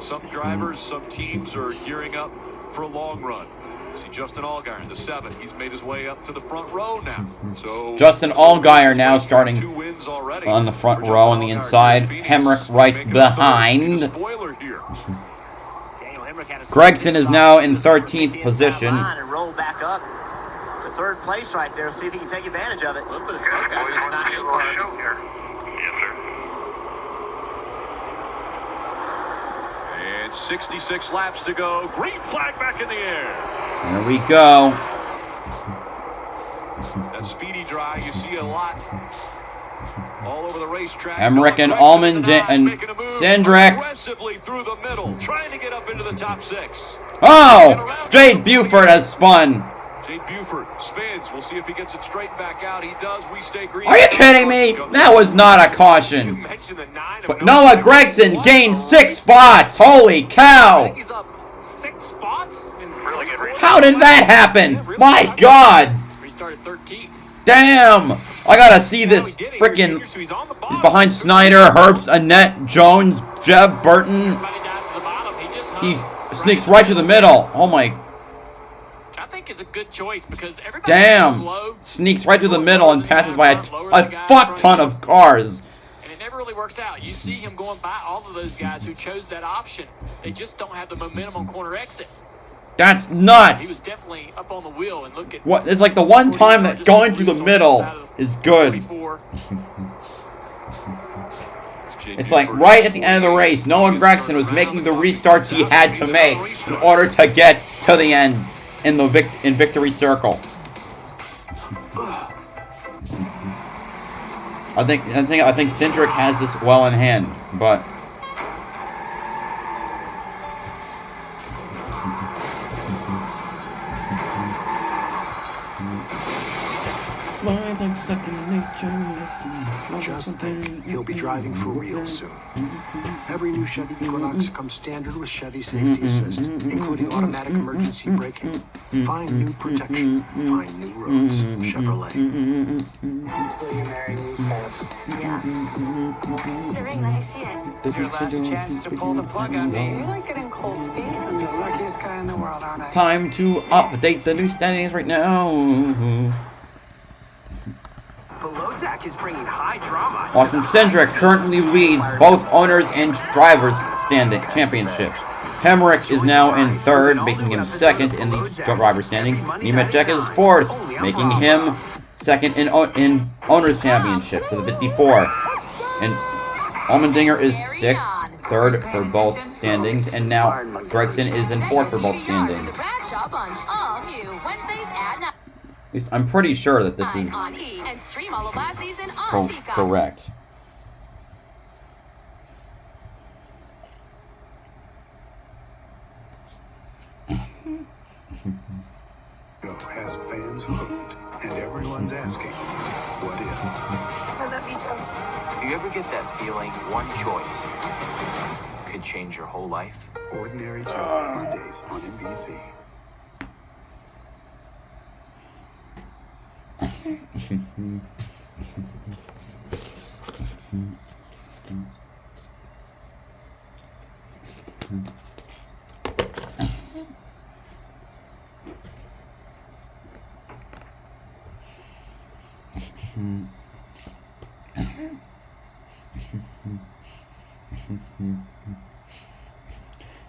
[SPEAKER 4] Some drivers, some teams are gearing up for a long run. See Justin Allgaier, the 7. He's made his way up to the front row now. So
[SPEAKER 21] Justin Allgaier now starting on the front row on the inside. Hemrick right behind. Gregson is now in 13th position.
[SPEAKER 6] And roll back up to third place right there. See if he can take advantage of it. A little bit of smoke out of this 98 car.
[SPEAKER 14] Yes, sir.
[SPEAKER 4] And 66 laps to go. Green flag back in the air.
[SPEAKER 21] There we go.
[SPEAKER 4] That speedy dry, you see a lot all over the racetrack.
[SPEAKER 21] Emmerich and Allman and Cindric.
[SPEAKER 4] Aggressively through the middle, trying to get up into the top 6.
[SPEAKER 21] Oh! Jade Buford has spun.
[SPEAKER 4] Jade Buford spins. We'll see if he gets it straightened back out. He does. We stay green.
[SPEAKER 21] Are you kidding me? That was not a caution. But Noah Gregson gained 6 spots. Holy cow!
[SPEAKER 11] He's up 6 spots.
[SPEAKER 14] Really good race.
[SPEAKER 21] How did that happen? My God!
[SPEAKER 5] Restarted 13th.
[SPEAKER 21] Damn! I gotta see this freaking. He's behind Snyder, Herbst, Annette, Jones, Jeb, Burton. He sneaks right to the middle. Oh my.
[SPEAKER 5] I think it's a good choice because everybody
[SPEAKER 21] Damn!
[SPEAKER 5] low.
[SPEAKER 21] Sneaks right to the middle and passes by a fuck ton of cars.
[SPEAKER 5] And it never really works out. You see him going by all of those guys who chose that option. They just don't have the momentum on corner exit.
[SPEAKER 21] That's
[SPEAKER 5] He was
[SPEAKER 21] nuts.
[SPEAKER 5] definitely up on the wheel and look at
[SPEAKER 21] What? It's like the one time that going through the middle is good. It's like right at the end of the race, Noah Gregson was making the restarts he had to make in order to get to the end in the victory circle. I think Cindric has this well in hand, but
[SPEAKER 10] Just think, he'll be driving for real soon. Every new Chevy Equinox comes standard with Chevy Safety Assist, including automatic emergency braking. Find new protection, find new roads. Chevrolet.
[SPEAKER 7] Will you marry me, Yes. The ring, let me see it.
[SPEAKER 3] Your last chance to pull the plug on me.
[SPEAKER 7] You like getting cold feet?
[SPEAKER 3] I'm the luckiest guy in the world, aren't I?
[SPEAKER 21] time to update the new standings right now.
[SPEAKER 13] Below Deck is bringing high drama.
[SPEAKER 21] Austin Cindric currently leads both owners and drivers standing championships. Hemrick is now in 3rd, making him 2nd in the driver standings. Nemechek is 4th, making him 2nd in owners championship, so the 54. And Allmendinger is 6th, 3rd for both standings, and now Gregson is in 4th for both standings. At least I'm pretty sure that this is correct.
[SPEAKER 10] Has fans hooked, and everyone's asking, what if?
[SPEAKER 9] I love you, Joe.
[SPEAKER 19] Do you ever get that feeling one choice could change your whole life?
[SPEAKER 10] Ordinary Joe, Mondays on NBC.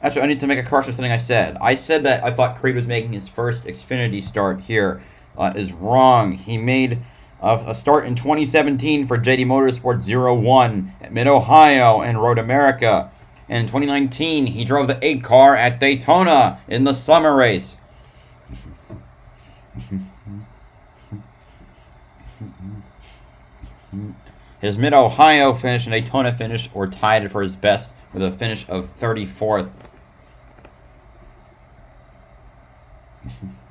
[SPEAKER 21] Actually, I need to make a correction of something I said. I said that I thought Creed was making his first Xfinity start here. Is wrong. He made a start in 2017 for JD Motorsports 01 at Mid-Ohio and Road America. And in 2019, he drove the 8 car at Daytona in the summer race. His Mid-Ohio finish and Daytona finish were tied for his best with a finish of 34th.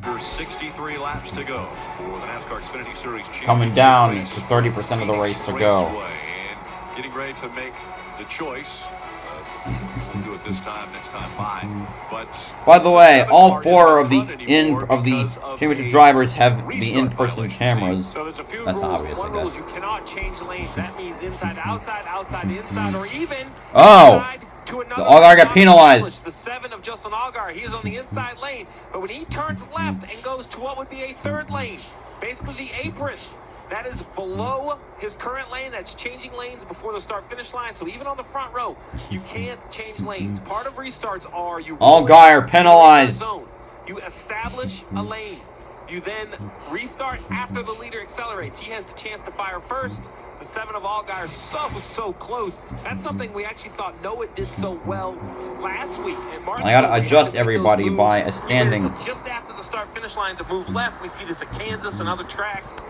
[SPEAKER 4] There's 63 laps to go for the NASCAR Xfinity Series.
[SPEAKER 21] Coming down to 30% of the race to go.
[SPEAKER 4] And getting ready to make the choice. We'll do a it this time, next time by. But
[SPEAKER 21] by the way, all 4 of the championship drivers have the in-person cameras.
[SPEAKER 11] So there's a few
[SPEAKER 21] That's
[SPEAKER 11] rules.
[SPEAKER 21] obvious, I
[SPEAKER 11] One rule is
[SPEAKER 21] guess.
[SPEAKER 11] you cannot change lanes. That means inside, outside, outside, inside, or even
[SPEAKER 21] Oh,
[SPEAKER 11] inside to another.
[SPEAKER 21] the Allgaier got penalized.
[SPEAKER 11] The 7 of Justin Allgaier, he is on the inside lane, but when he turns left and goes to what would be a 3rd lane, basically the apron, that is below his current lane. That's changing lanes before the start-finish line. So even on the front row, you can't change lanes. Part of restarts are you
[SPEAKER 21] Allgaier penalized.
[SPEAKER 11] zone. You establish a lane. You then restart after the leader accelerates. He has the chance to fire first. The 7 of Allgaier so close. That's something we actually thought Noah did so well last week.
[SPEAKER 21] I gotta adjust everybody by a standing.
[SPEAKER 11] Just after the start-finish line to move left. We see this at Kansas and other tracks.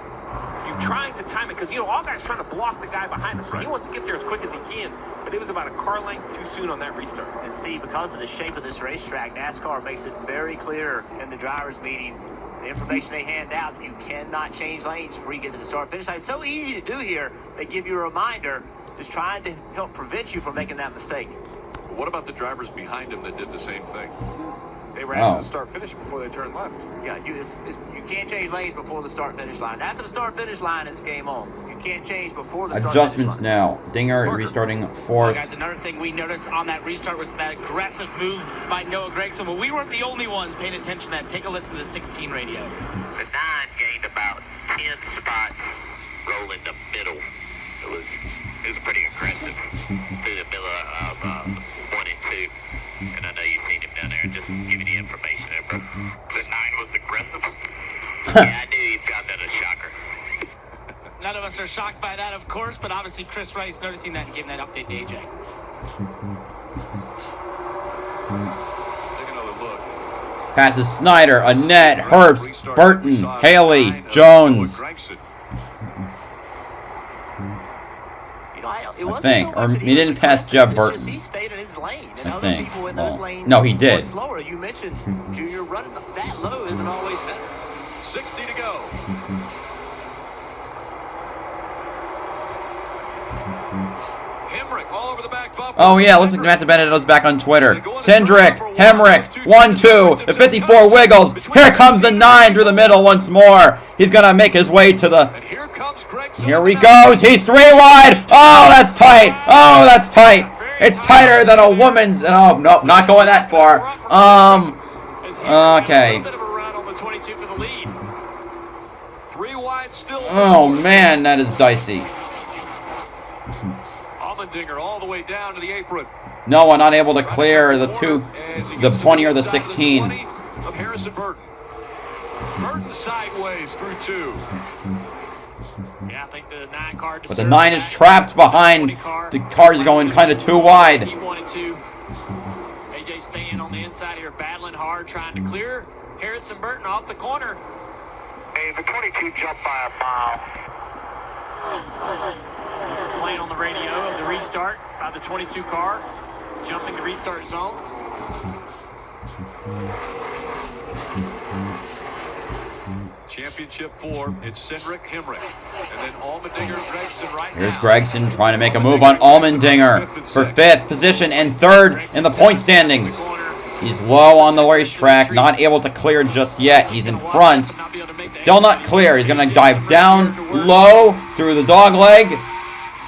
[SPEAKER 11] You trying to time it because, Allgaier's trying to block the guy behind him, so he wants to get there as quick as he can. But it was about a car length too soon on that restart.
[SPEAKER 6] And Steve, because of the shape of this racetrack, NASCAR makes it very clear in the drivers' meeting, the information they hand out, you cannot change lanes before you get to the start-finish line. It's so easy to do here. They give you a reminder, just trying to help prevent you from making that mistake.
[SPEAKER 4] But what about the drivers behind him that did the same thing?
[SPEAKER 11] They were after the start-finish before they turned left.
[SPEAKER 6] Yeah, you can't change lanes before the start-finish line. After the start-finish line, it's game on. You can't change before the start-finish line.
[SPEAKER 21] Adjustments now. Dinger restarting 4th.
[SPEAKER 6] Guys, another thing we noticed on that restart was that aggressive move by Noah Gragson. But we weren't the only ones paying attention to that. Take a listen to the 16 radio.
[SPEAKER 14] The 9 gained about 10 spots rolling the middle. It was pretty aggressive through the middle of 1 and 2. And I know you've seen him down there. Just give you the information there, bro. The 9 was aggressive. Yeah, I knew he found that a shocker.
[SPEAKER 6] None of us are shocked by that, of course, but obviously Chris Rice noticing that and giving that update to AJ.
[SPEAKER 4] Take another look.
[SPEAKER 21] Passes Snyder, Annette, Herbst, Burton, Haley, Jones. I think. Or he didn't pass Jeff Burton.
[SPEAKER 6] He stayed in his lane.
[SPEAKER 21] I think. Well, no, he did.
[SPEAKER 6] Slower. You mentioned Junior running that low isn't always better.
[SPEAKER 4] 60 to go. Hemrick all over the back bumper.
[SPEAKER 21] Oh yeah, looks like Matt Benedetto's back on Twitter. Cindric, Hemrick, 1-2. The 54 wiggles. Here comes the 9 through the middle once more. He's gonna make his way to the. Here he goes. He's 3 wide. Oh, that's tight. Oh, that's tight. It's tighter than a woman's. Oh nope, not going that far. Okay.
[SPEAKER 4] 3 wide still.
[SPEAKER 21] Oh man, that is dicey.
[SPEAKER 4] Allmendinger all the way down to the apron.
[SPEAKER 21] Noah not able to clear the 20 or the 16.
[SPEAKER 4] Of Harrison Burton. Burton sideways through 2.
[SPEAKER 5] Yeah, I think the 9 car.
[SPEAKER 21] But the 9 is trapped behind. The car's going kind of too wide.
[SPEAKER 5] He wanted to. AJ staying on the inside here, battling hard, trying to clear Harrison Burton off the corner.
[SPEAKER 14] Hey, the 22 jumped by a mile.
[SPEAKER 5] Playing on the radio of the restart by the 22 car, jumping the restart zone.
[SPEAKER 4] Championship 4, it's Cindric, Hemrick. And then Allmendinger, Gragson right
[SPEAKER 21] Here's
[SPEAKER 4] now.
[SPEAKER 21] Gragson trying to make a move on Allmendinger for 5th position and 3rd in the point standings. He's low on the racetrack, not able to clear just yet. He's in front. Still not clear. He's going to dive down low through the dog leg.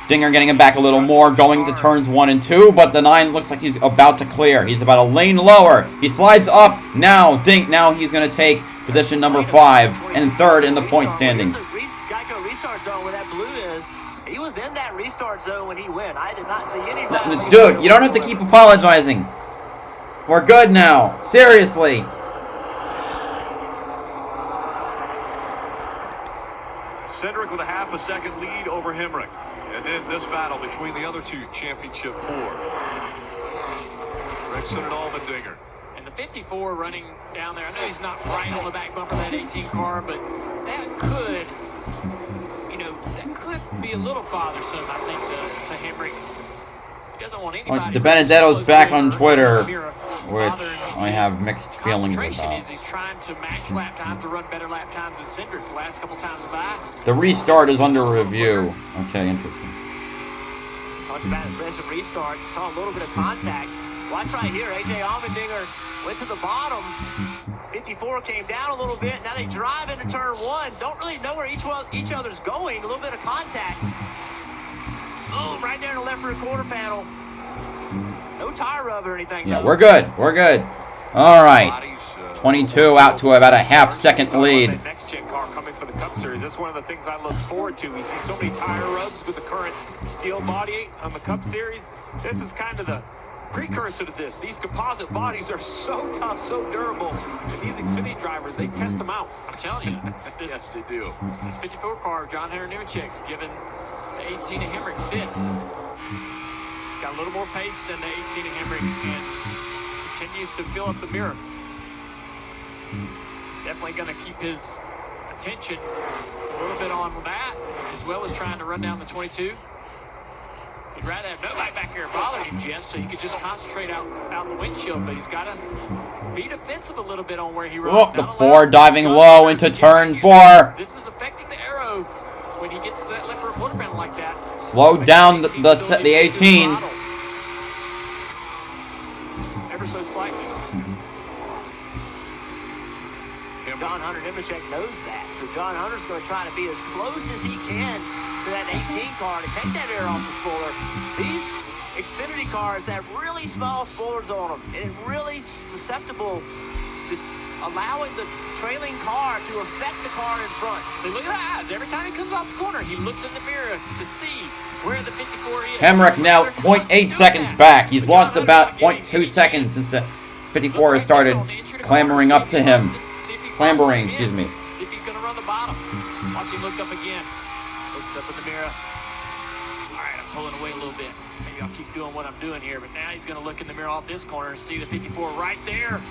[SPEAKER 21] Dinger getting him back a little more, going to turns 1 and 2, but the 9 looks like he's about to clear. He's about a lane lower. He slides up now. Now he's going to take position number 5 and 3rd in the point standings.
[SPEAKER 6] Geico restart zone where that blue is. He was in that restart zone when he went. I did not see anybody.
[SPEAKER 21] Dude, you don't have to keep apologizing. We're good now. Seriously.
[SPEAKER 4] Cindric with a half a second lead over Hemrick. And then this battle between the other 2 championship 4. Gragson and Allmendinger.
[SPEAKER 5] And the 54 running down there. I know he's not right on the back bumper of that 18 car, but that could, be a little bothersome, I think, to Hemrick. He doesn't want anybody.
[SPEAKER 21] De Benedetto's back on Twitter, which I have mixed feelings about.
[SPEAKER 5] He's trying to match lap times or run better lap times than Cindric the last couple times by.
[SPEAKER 21] The restart is under review. Okay, interesting.
[SPEAKER 6] Talking about aggressive restarts, saw a little bit of contact Watch right here. A.J. Allmendinger went to the bottom. 54 came down a little bit. Now they drive into turn 1. Don't really know where each other's going. A little bit of contact. Boom, right there in the left rear quarter panel. No tire rub or anything.
[SPEAKER 21] Yeah, we're good. We're good. All right. 22 out to about a half-second lead.
[SPEAKER 11] Next gen car coming for the Cup Series. That's one of the things I look forward to. We see so many tire rubs with the current steel body on the Cup Series. This is kind of the precursor to this. These composite bodies are so tough, so durable. And these Xfinity drivers, they test them out. I'm telling you.
[SPEAKER 4] Yes, they do.
[SPEAKER 5] This 54 car, John Hunter Nemechek's given the 18 of Hemrick fits. He's got a little more pace than the 18 of Hemrick and continues to fill up the mirror. He's definitely going to keep his attention a little bit on that, as well as trying to run down the 22. He'd rather have nobody back there bothering him, Jeff, so he could just concentrate out the windshield, but he's got to be defensive a little bit on where he runs.
[SPEAKER 21] Oh, the 4 diving low into turn 4.
[SPEAKER 5] This is affecting the arrow when he gets to that left rear quarter panel like that.
[SPEAKER 21] Slow down the 18.
[SPEAKER 5] Ever so slightly.
[SPEAKER 6] John Hunter Nemechek knows that. So John Hunter's going to try to be as close as he can to that 18 car to take that air off the spoiler. These Xfinity cars have really small spoilers on them, and it's really susceptible to allowing the trailing car to affect the car in front.
[SPEAKER 5] So look at the eyes. Every time he comes off the corner, he looks in the mirror to see where the 54 is.
[SPEAKER 21] Hemrick now 0.8 seconds back. He's lost about 0.2 seconds since the 54 has started clambering up to him. Clambering, excuse me.
[SPEAKER 5] See if he's going to run the bottom. Watch him look up again. Looks up in the mirror. All right, I'm pulling away a little bit. Maybe I'll keep doing what I'm doing here, but now he's going to look in the mirror off this corner and see the 54 right there.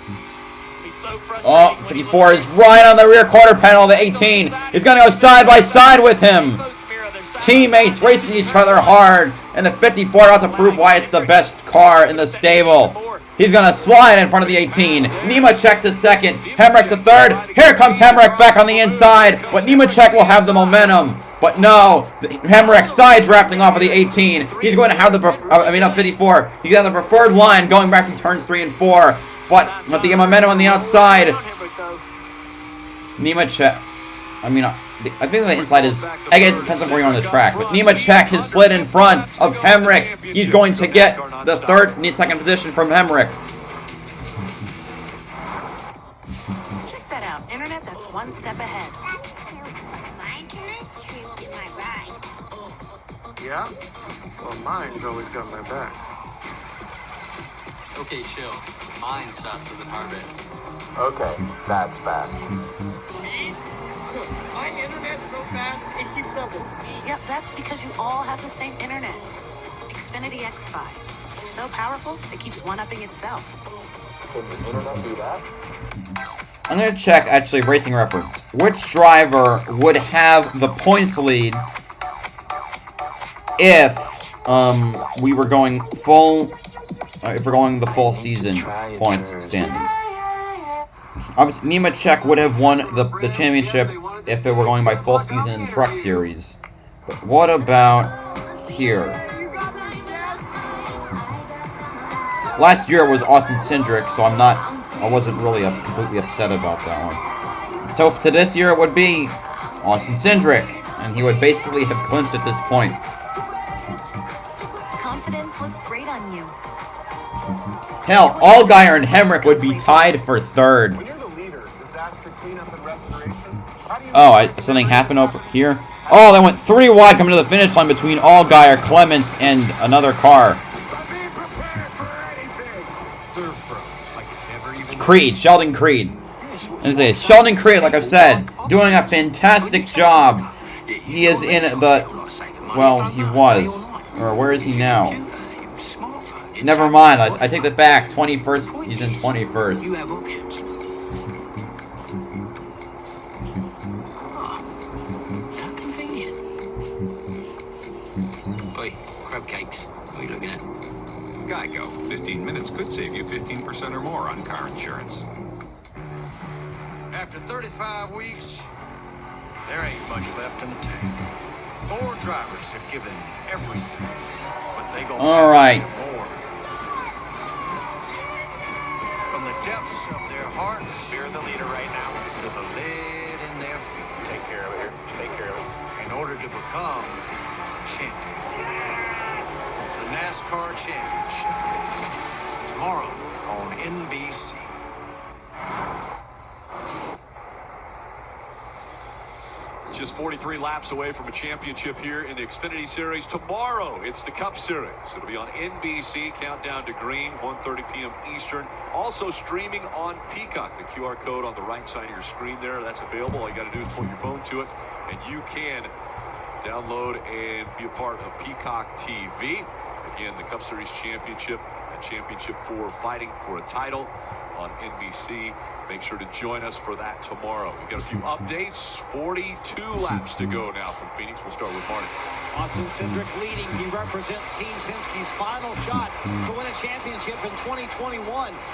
[SPEAKER 5] It's so frustrating.
[SPEAKER 21] Oh, 54 is right on the rear quarter panel of the 18. He's going to go side by side with him. Teammates racing each other hard, and the 54 out to prove why it's the best car in the stable. He's going to slide in front of the 18. Nemechek to second. Hemrick to third. Here comes Hemrick back on the inside. But Nemechek will have the momentum. But no, Hemrick side drafting off of the 18. He's going to have the, 54. He's got the preferred line going back to turns 3 and 4. But with the momentum on the outside, Nemechek, I think the inside is, again, it depends on where you're on the track. But Nemechek has slid in front of Hemrick. He's going to get the second position from Hemrick.
[SPEAKER 9] Check that out. Internet that's one step ahead.
[SPEAKER 7] That's cute. My internet streams to my ride.
[SPEAKER 10] Yeah? Well, mine's always got my back.
[SPEAKER 8] Okay, chill. Mine's faster than heart rate.
[SPEAKER 19] Okay, that's fast.
[SPEAKER 6] My internet's so fast, it keeps up with me.
[SPEAKER 9] Yep, that's because you all have the same internet. Xfinity X5. So powerful, it keeps one-upping itself.
[SPEAKER 19] Can the internet do that?
[SPEAKER 21] I'm going to check, actually, Racing Reference. Which driver would have the points lead if we were going full... if we're going the full season points standings? Obviously, Nemechek would have won the championship if it were going by full season truck series. But what about here? Last year it was Austin Cindric, so I wasn't really completely upset about that one. So to this year it would be Austin Cindric, and he would basically have clinched at this point.
[SPEAKER 1] Confidence looks great on you.
[SPEAKER 21] Hell, Allgaier and Hemrick would be tied for third. Oh, something happened over here? Oh, they went 3 wide coming to the finish line between Allgaier, Clements, and another car. Creed, Sheldon Creed. And Sheldon Creed, like I've said, doing a fantastic job. He is in the... Well, he was. Or where is he now? Never mind, I take that back. 21st, he's in 21st.
[SPEAKER 13] You have options. How convenient. Oi, crab cakes. What are you looking at?
[SPEAKER 15] Geico. 15 minutes could save you 15% or more on car insurance.
[SPEAKER 10] After 35 weeks, there ain't much left in the tank. 4 drivers have given everything, but they go
[SPEAKER 21] all right.
[SPEAKER 10] depths of their hearts
[SPEAKER 11] You're the leader right now.
[SPEAKER 10] to the lead in their feet.
[SPEAKER 11] Take care of it here. Take care of it.
[SPEAKER 10] In order to become champion. The NASCAR Championship. Tomorrow on NBC.
[SPEAKER 4] Just 43 laps away from a championship here in the Xfinity Series. Tomorrow, it's the Cup Series. It'll be on NBC, countdown to green, 1:30 p.m. Eastern. Also streaming on Peacock. The QR code on the right side of your screen there, that's available. All you got to do is put your phone to it, and you can download and be a part of Peacock TV. Again, the Cup Series Championship and Championship 4 fighting for a title on NBC. Make sure to join us for that tomorrow. We've got a few updates. 42 laps to go now from Phoenix. We'll start with Marty.
[SPEAKER 2] Austin Cindric leading. He represents Team Penske's final shot to win a championship in 2021.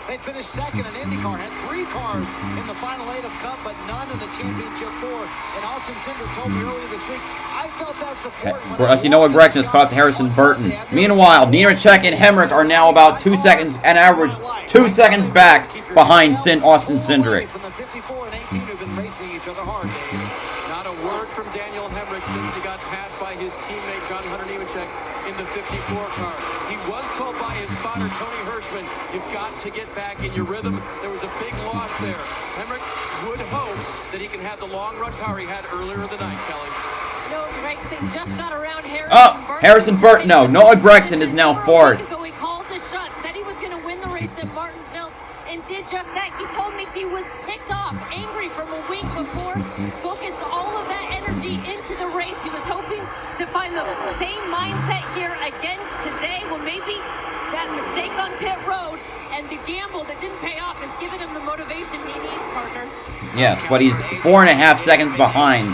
[SPEAKER 2] They finished second in IndyCar, had 3 cars in the final 8 of Cup, but none in the championship 4. And Austin Cindric told me earlier this week, I felt that support.
[SPEAKER 21] As you know, Gregson has caught up to Harrison Burton. Meanwhile, Nemechek and Hemrick are now about 2 seconds, an average 2 seconds back behind Austin Cindric.
[SPEAKER 2] From the 54 and 18 who've been racing each other hard, Dave.
[SPEAKER 12] Not a word from Daniel Hemrick since he got passed by his teammate John Hunter Nemechek in the 54 car. He was told by his spotter Tony Hirschman, you've got to get back in your rhythm. There was a big loss there. Hemrick would hope that he can have the long run car he had earlier in the night, Kelly.
[SPEAKER 1] No, Gregson just got around Harrison Burton.
[SPEAKER 21] Harrison Burton, no. Noah Gregson is now 4th.
[SPEAKER 1] He called his shot, said he was going to win the race at Martinsville, and did just that. He told me he was ticked off, angry from a week before, focused all of that energy into the race. He was hoping to find the same mindset here again today. Well, maybe that mistake on pit road and the gamble that didn't pay off has given him the motivation he needs, Parker.
[SPEAKER 21] Yes, but he's 4.5 seconds behind.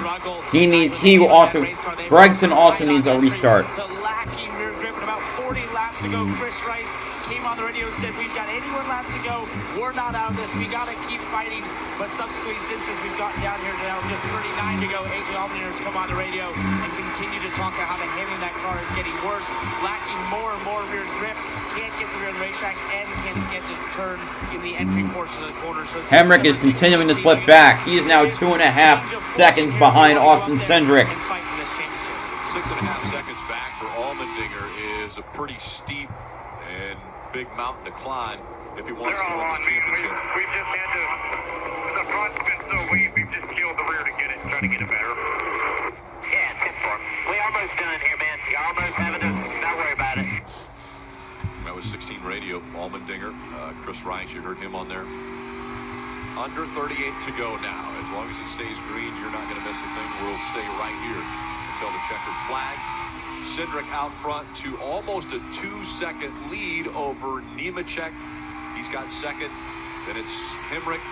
[SPEAKER 21] Gregson also needs a restart.
[SPEAKER 6] Lacking rear grip at about 40 laps ago. Chris Rice came on the radio and said, we've got 81 laps to go. We're not out of this. We got to keep fighting. But subsequently, since we've gotten down here now, just 39 to go, AJ Allmendinger has come on the radio and continue to talk about how the handling of that car is getting worse, lacking more and more rear grip. Can't get the rear of the racetrack and can't get the turn in the entry portion of the corner. So
[SPEAKER 21] Hemrick is continuing to slip back. He is now 2.5 seconds behind Austin Cindric.
[SPEAKER 4] 6.5 seconds back for Allmendinger is a pretty steep and big mountain to climb if he wants to win the championship.
[SPEAKER 14] We just had to, the front's been so weak, we've just killed the rear to get it, try to get it better. Yeah, it's good for him. We almost done here, man. You almost having to, don't worry about it.
[SPEAKER 4] That was 16 radio, Allmendinger, Chris Rice, you heard him on there. Under 38 to go now. As long as it stays green, you're not going to miss a thing. We'll stay right here until the checkered flag. Cindric out front to almost a 2-second lead over Nemechek. He's got second. Then it's Hemrick,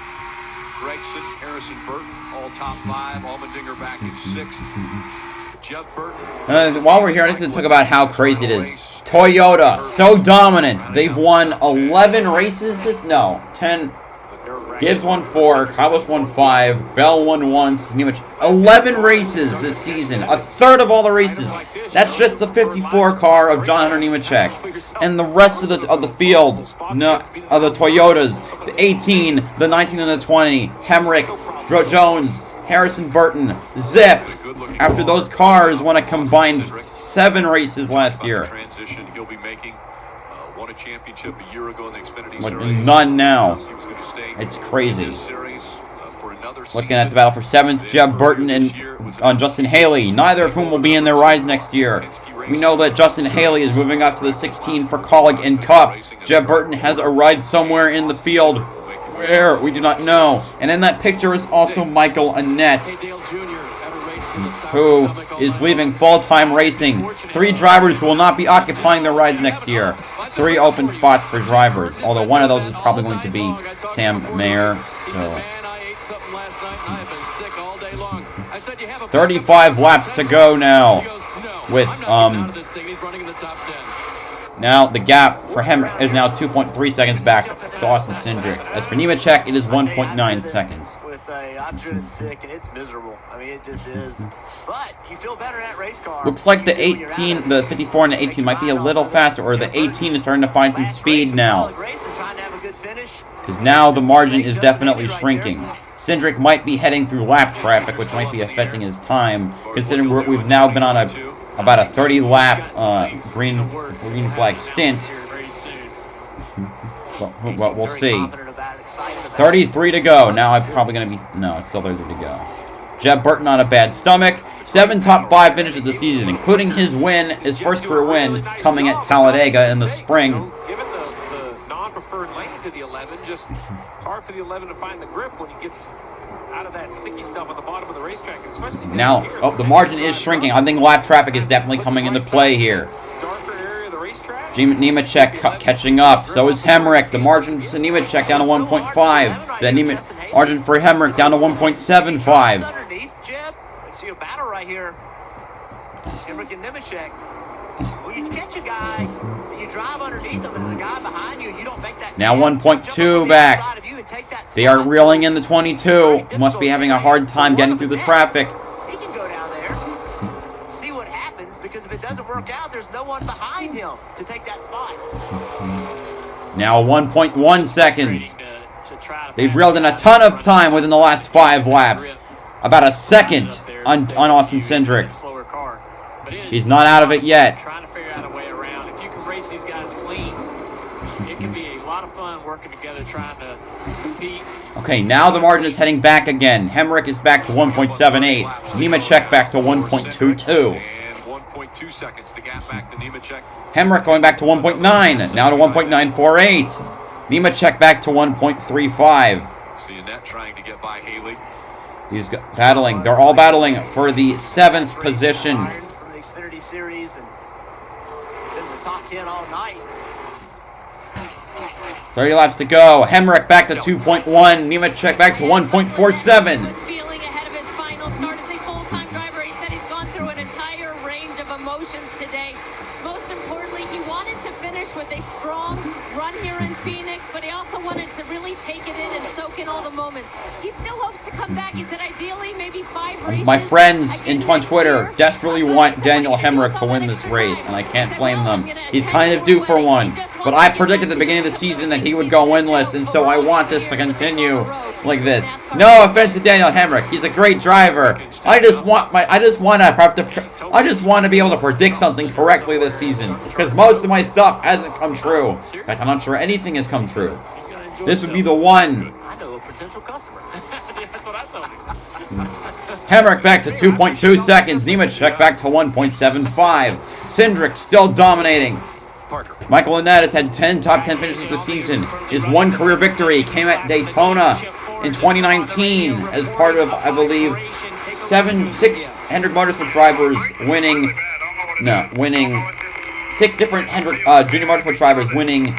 [SPEAKER 4] Gregson, Harrison Burton, all top 5. Allmendinger back in 6th. Jeff Burton.
[SPEAKER 21] While we're here, I need to talk about how crazy it is. Toyota, so dominant. They've won 11 races 10. Gibbs won 4, Carlos won 5, Bell won 1, 11 races this season. A third of all the races. That's just the 54 car of John Hunter Nemechek. And the rest of the field, of the Toyotas, the 18, the 19, and the 20, Hemrick, Jones, Harrison Burton, Zip. After those cars won a combined 7 races last year.
[SPEAKER 4] Transition he'll be making. Won a championship a year ago in the Xfinity Series.
[SPEAKER 21] None now. It's crazy. Looking at the battle for 7th, Jeb Burton and Justin Haley, neither of whom will be in their rides next year. We know that Justin Haley is moving up to the 16 for Colleague and Cup. Jeb Burton has a ride somewhere in the field. Where? We do not know. And in that picture is also Michael Annett, who is leaving full-time racing. 3 drivers will not be occupying their rides next year. 3 open spots for drivers, although one of those is probably going to be Sam Mayer. So 35 laps to go now, with now the gap for him is now 2.3 seconds back to Austin Cindric. As for Nemechek, it is 1.9 seconds.
[SPEAKER 16] I'm driven sick and it's miserable. I mean, it just is. But you feel better at race car.
[SPEAKER 21] Looks like the 18, the 54 and the 18 might be a little faster, or the 18 is starting to find some speed now.
[SPEAKER 6] finish.
[SPEAKER 21] Because now the margin is definitely shrinking. Cindric might be heading through lap traffic, which might be affecting his time, considering we've now been on about a 30-lap green flag stint. But we'll see. 33 to go. Now I'm probably going to be... No, it's still 33 to go. Jeb Burton on a bad stomach. 7 top 5 finishes of the season, including his win, his first career win, coming at Talladega in the spring.
[SPEAKER 11] Given the non-preferred lane to the 11, just hard for the 11 to find the grip when he gets out of that sticky stuff on the bottom of the racetrack. Especially
[SPEAKER 21] Now, the margin is shrinking. I think lap traffic is definitely coming into play here. Nemechek catching up. So is Hemrick. The margin to Nemechek down to 1.5. The margin for Hemrick down to 1.75.
[SPEAKER 6] Underneath, Jeb. See a battle right here. Hemrick and Nemechek. Well, you catch a guy, you drive underneath him, and there's a guy behind you, and you don't make that.
[SPEAKER 21] Now 1.2 back. They are reeling in the 22. Must be having a hard time getting through the traffic.
[SPEAKER 6] He can go down there, see what happens, because if it doesn't work out, there's no one behind him to take that spot.
[SPEAKER 21] Now 1.1 seconds. They've reeled in a ton of time within the last 5 laps. About a second on Austin Cindric. He's not out of it yet.
[SPEAKER 5] Trying to figure out a way around. If you can race these guys clean, it can be a lot of fun working together trying to compete.
[SPEAKER 21] Okay, now the margin is heading back again. Hemrick is back to 1.78. Nemechek back to 1.22.
[SPEAKER 4] And 1.2 seconds to gap back to Nemechek.
[SPEAKER 21] Hemrick going back to 1.9. Now to 1.948. Nemechek back to 1.35.
[SPEAKER 4] See Annette trying to get by Haley.
[SPEAKER 21] He's battling. They're all battling for the 7th position.
[SPEAKER 6] From the Xfinity Series and been in the top 10 all night.
[SPEAKER 21] 30 laps to go. Hemrick back to 2.1. Nemechek back to 1.47.
[SPEAKER 1] Was feeling ahead of his final start as a full-time driver. He said he's gone through an entire range of emotions today. Most importantly, he wanted to finish with a strong run here in Phoenix, but he also wanted to really take it in and soak in all the moments. He still hopes to come back. He said ideally maybe 5 races.
[SPEAKER 21] My friends on Twitter desperately want Daniel Hemrick to win this race, and I can't blame them. He's kind of due for one, but I predicted at the beginning of the season that he would go winless, and so I want this to continue like this. No offense to Daniel Hemrick, he's a great driver. I just want to be able to predict something correctly this season, because most of my stuff hasn't come true. In fact, I'm not sure anything has come true. This would be the one.
[SPEAKER 6] I know a potential customer.
[SPEAKER 5] That's what I told you.
[SPEAKER 21] Hemrick back to 2.2 seconds. Nemechek back to 1.75. Cindric still dominating. Michael Annett has had 10 top 10 finishes this season. His one career victory came at Daytona in 2019 as part of, I believe, 6 Hendrick Motorsport drivers winning 6 different Junior Motorsport drivers winning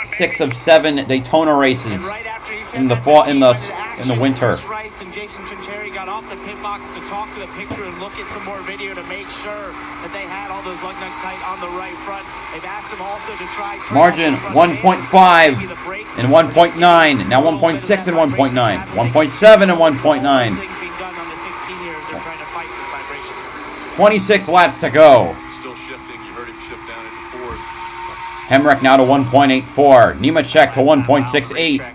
[SPEAKER 21] 6 of 7 Daytona races in the fall, in the winter.
[SPEAKER 6] Rice and Jason Trincheri got off the pit box to talk to the pit crew and look at some more video to make sure that they had all those lug nuts tight on the right front. They've asked them also to try
[SPEAKER 21] margin 1.5 and 1.9. Now 1.6 and 1.9. 1.7 and 1.9. 26 laps to go.
[SPEAKER 4] Still shifting. You heard him shift down into 4th.
[SPEAKER 21] Hemrick now to 1.84. Nemechek to 1.68.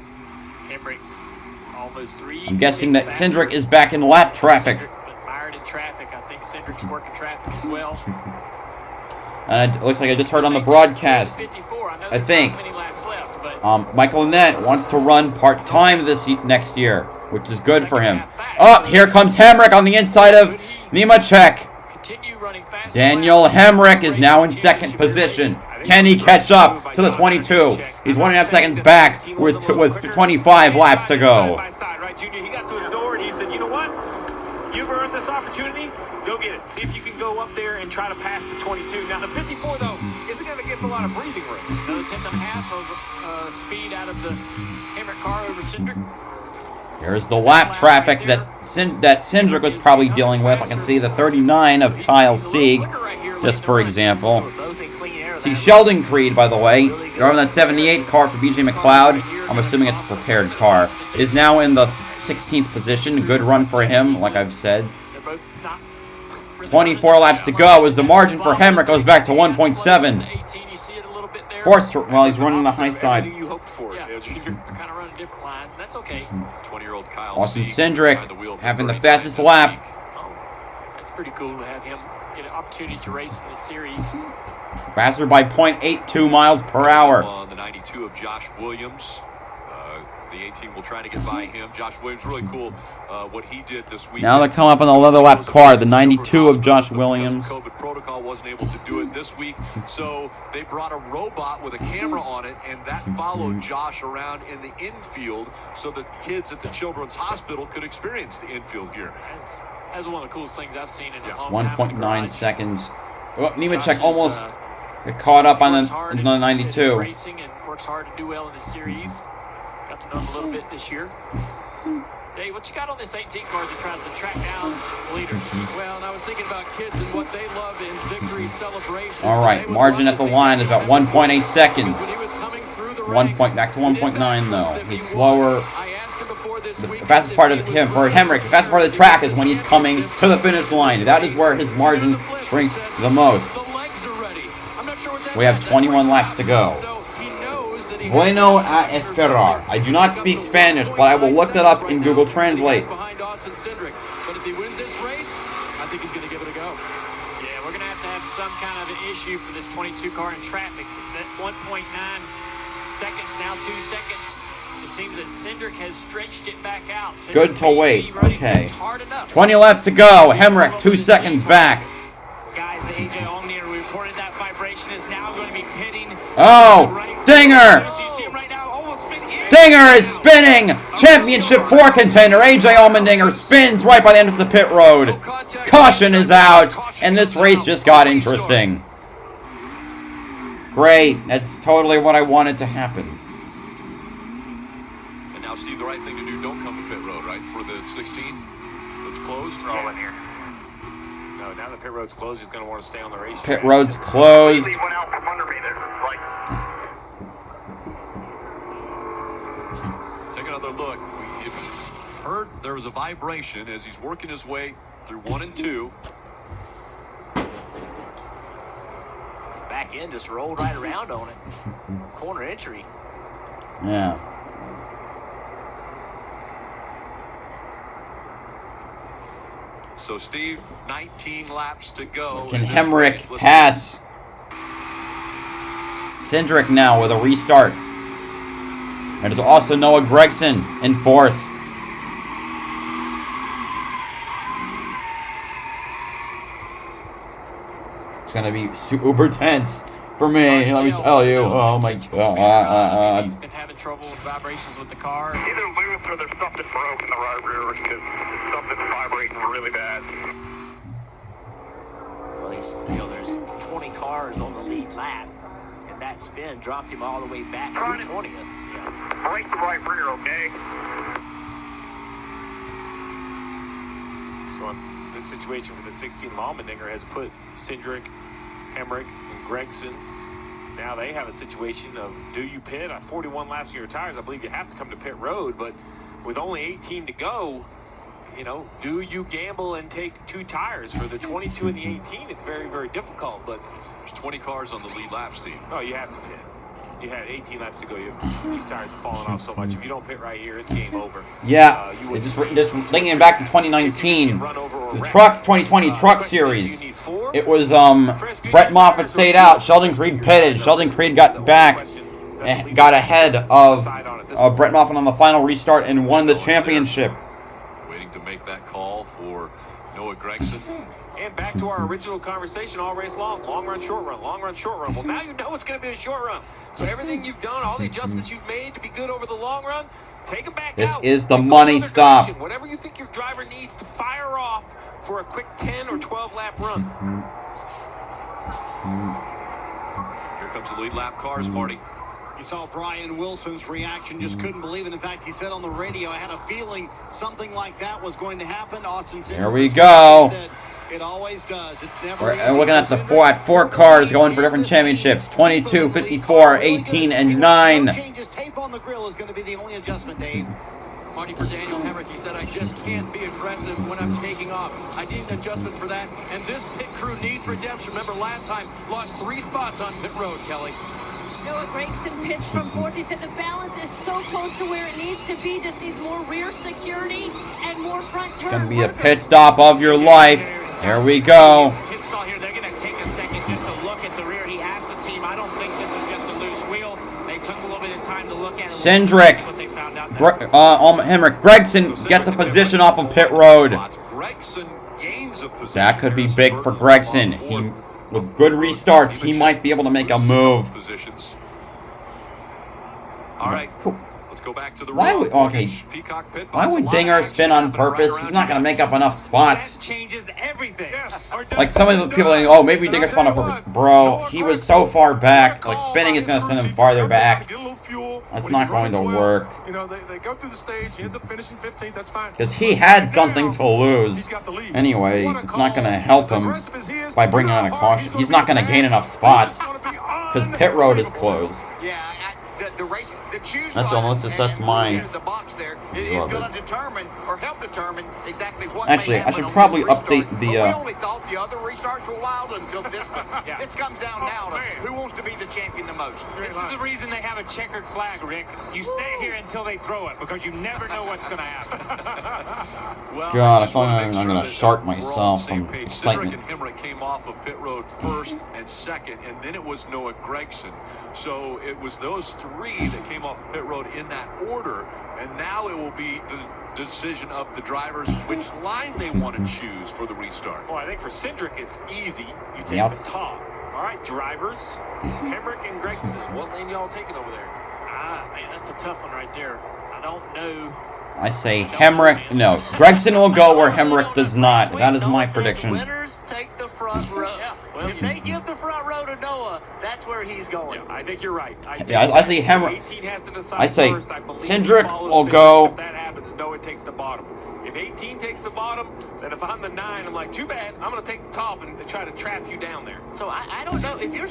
[SPEAKER 21] I'm guessing that Cindric is back in lap traffic.
[SPEAKER 5] Mired in traffic. I think Cindric's working traffic as well.
[SPEAKER 21] And it looks like I just heard on the broadcast, I think, Michael Annett wants to run part-time this next year, which is good for him. Oh, here comes Hemrick on the inside of Nemechek. Daniel Hemrick is now in 2nd position. Can he catch up to the 22? He's 1.5 seconds back with 25 laps to go.
[SPEAKER 11] Junior, he got to his door and he said, you know what? You've earned this opportunity. Go get it. See if you can go up there and try to pass the 22. Now, the 54, though, isn't going to give him a lot of breathing room.
[SPEAKER 5] Another 10.5 of speed out of the Hemrick car over Cindric.
[SPEAKER 21] There's the lap traffic that Cindric was probably dealing with. I can see the 39 of Kyle Sieg, just for example. See, Sheldon Creed, by the way, driving that 78 car for BJ McLeod, I'm assuming it's a prepared car, is now in the 16th position. Good run for him, like I've said. 24 laps to go as the margin for Hemrick goes back to 1.7. Well, he's running the high side.
[SPEAKER 4] You hoped for it.
[SPEAKER 5] They're kind of running different lines, and that's okay.
[SPEAKER 4] 20-year-old Kyle
[SPEAKER 21] Austin
[SPEAKER 4] Sieg
[SPEAKER 21] Cindric
[SPEAKER 4] behind the wheel for
[SPEAKER 21] having the
[SPEAKER 4] 39
[SPEAKER 21] fastest
[SPEAKER 4] this
[SPEAKER 21] lap.
[SPEAKER 4] week.
[SPEAKER 5] That's pretty cool to have him get an opportunity to race in this series.
[SPEAKER 21] Faster by 0.82 miles per hour.
[SPEAKER 4] On the 92 of Josh Williams. The 18 will try to get by him. Josh Williams, really cool what he did this week.
[SPEAKER 21] Now they're coming up on the leather lap car, the 92 of Josh Williams.
[SPEAKER 4] COVID protocol wasn't able to do it this week, so they brought a robot with a camera on it, and that followed Josh around in the infield so that kids at the Children's Hospital could experience the infield here.
[SPEAKER 5] That's one of the coolest things I've seen in a long time.
[SPEAKER 21] 1.9 seconds. Oh, Nemechek almost got caught up on the 92.
[SPEAKER 5] Racing and works hard to do well in this series. Got to know him a little bit this year. Dave, what you got on this 18 car as he tries to track down the leader?
[SPEAKER 12] Well, and I was thinking about kids and what they love in victory celebrations.
[SPEAKER 21] All right, margin at the line is about 1.8 seconds. Back to 1.9 though. He's slower. The fastest part of him, for Hemrick, the fastest part of the track is when he's coming to the finish line. That is where his margin shrinks the most. We have 21 laps to go. Bueno a esperar. I do not speak Spanish, but I will look that up in Google Translate.
[SPEAKER 12] Behind Austin Cindric. But if he wins this race, I think he's going to give it a go.
[SPEAKER 5] Yeah, we're going to have some kind of an issue for this 22 car in traffic. That 1.9 seconds, now 2 seconds. It seems that Cindric has stretched it back out. Cindric
[SPEAKER 21] Good to wait. Okay.
[SPEAKER 5] 20
[SPEAKER 21] laps to go. Hemrick 2 seconds back.
[SPEAKER 6] Guys, AJ Allmendinger reported that vibration is now going to be pitting.
[SPEAKER 21] Oh, Dinger! Dinger is spinning! Championship 4 contender AJ Allmendinger spins right by the end of the pit road. Caution is out, and this race just got interesting. Great, that's totally what I wanted to happen.
[SPEAKER 4] And now, Steve, the right thing to do, don't come to pit road, right, for the 16? It's closed? They're all in here.
[SPEAKER 11] No, now that pit road's closed, he's going to want to stay on the racetrack.
[SPEAKER 21] Pit road's closed.
[SPEAKER 14] He went out from under me there.
[SPEAKER 4] Take another look. If you heard there was a vibration as he's working his way through 1 and 2.
[SPEAKER 16] Back end just rolled right around on it. Corner entry.
[SPEAKER 21] Yeah.
[SPEAKER 4] So, Steve, 19 laps to go.
[SPEAKER 21] Can Hemrick pass Cindric now with a restart? And there's also Noah Gragson in 4th. It's going to be super tense for me, let me tell you. Oh my God.
[SPEAKER 5] He's been having trouble with vibrations with the car.
[SPEAKER 14] Either loose or there's something broke in the right rear because something's vibrating really bad.
[SPEAKER 16] Well, there's 20 cars on the lead lap, and that spin dropped him all the way back to 20th. Yeah.
[SPEAKER 14] Break the right rear, okay?
[SPEAKER 11] So this situation for the 16 Allmendinger has put Cindric, Hemrick, and Gragson. Now they have a situation of, do you pit? 41 laps of your tires, I believe you have to come to pit road, but with only 18 to go, you know, do you gamble and take 2 tires? For the 22 and the 18, it's very, very difficult, but
[SPEAKER 4] there's 20 cars on the lead lap, Steve.
[SPEAKER 11] No, you have to pit. You had 18 laps to go. These tires are falling off so much. If you don't pit right here, it's game over.
[SPEAKER 21] Yeah, just linking back to 2019, the truck 2020 truck series. It was Brett Moffitt stayed out. Sheldon Creed pitted. Sheldon Creed got back, and got ahead of Brett Moffitt on the final restart and won the championship.
[SPEAKER 4] Waiting to make that call for Noah Gragson.
[SPEAKER 11] And back to our original conversation all race long. Long run, short run. Long run, short run. Well, now you know it's going to be a short run. So everything you've done, all the adjustments you've made to be good over the long run, take them back out.
[SPEAKER 21] This is the money stop.
[SPEAKER 11] Direction. Whatever you think your driver needs to fire off for a quick 10 or 12 lap run.
[SPEAKER 4] Here comes the lead lap cars, Marty.
[SPEAKER 2] You saw Brian Wilson's reaction, just couldn't believe it. In fact, he said on the radio, I had a feeling something like that was going to happen. Austin Cindric,
[SPEAKER 21] here we go.
[SPEAKER 2] Said, it always does. It's never
[SPEAKER 21] We're looking at the four cars going for different championships. 22, 54, 18, and 9.
[SPEAKER 2] Changes. Tape on the grill is going to be the only adjustment, Dave.
[SPEAKER 12] Marty, for Daniel Hemrick, he said, I just can't be aggressive when I'm taking off. I need an adjustment for that, and this pit crew needs redemption. Remember, last time, lost 3 spots on pit road, Kelly.
[SPEAKER 1] Noah Gregson pits from fourth. He said the balance is so close to where it needs to be. Just needs more rear security and more front turn.
[SPEAKER 21] Gonna be a pit stop of your life. There we go.
[SPEAKER 6] Pit stall here. They're going to take a second just to look at the rear. He asked the team, I don't think this is just a loose wheel. They took a little bit of time to look at it.
[SPEAKER 21] Cindric. Hemrick. Gregson gets a position off of pit road. That could be big for Gregson. With good restarts, he might be able to make a move.
[SPEAKER 4] All right, let's go back to the
[SPEAKER 21] Why would Why would Dinger spin on purpose? He's not gonna make up enough spots.
[SPEAKER 6] That changes everything.
[SPEAKER 21] Like some of the people think, oh, maybe Dinger spun on purpose. Bro, he was so far back. Like spinning is gonna send him farther back. That's not going to work.
[SPEAKER 18] You know, they go through the stage. He ends up finishing 15th. That's fine.
[SPEAKER 21] Because he had something to lose. Anyway, it's not going to help him by bringing on a caution. He's not going to gain enough spots because pit road is closed. That's almost that's my. Actually, I should probably update the.
[SPEAKER 2] We only thought the other restarts were wild until this one. This comes down now to who wants to be the champion the most.
[SPEAKER 11] This is the reason they have a checkered flag, Rick. You stay here until they throw it because you never know what's going to happen.
[SPEAKER 21] God, I feel like I'm going to shart myself from excitement.
[SPEAKER 4] Cindric and Hemrick came off of pit road first and second, and then it was Noah Gregson. So it was those three that came off pit road in that order, and now it will be the decision of the drivers which line they want to choose for the restart.
[SPEAKER 11] Well, I think for Cindric it's easy. You take the top. All right, drivers, Hemrick and Gregson. What lane y'all taking over there? Man, that's a tough one right there. I don't know.
[SPEAKER 21] I say Hemrick. No, Gregson will go where Hemrick does not. That is my prediction.
[SPEAKER 16] Winners take the front row. Well, if they give the front row to Noah, that's where he's going.
[SPEAKER 11] I think you're right.
[SPEAKER 21] I say Hemrick.
[SPEAKER 11] 18 has to decide
[SPEAKER 21] I say
[SPEAKER 11] first. I believe
[SPEAKER 21] Cindric will go.
[SPEAKER 11] If that happens, Noah takes the bottom. If 18 takes the bottom, then if I'm the 9, I'm like, too bad. I'm going to take the top and try to trap you down there.
[SPEAKER 16] So I don't know if you're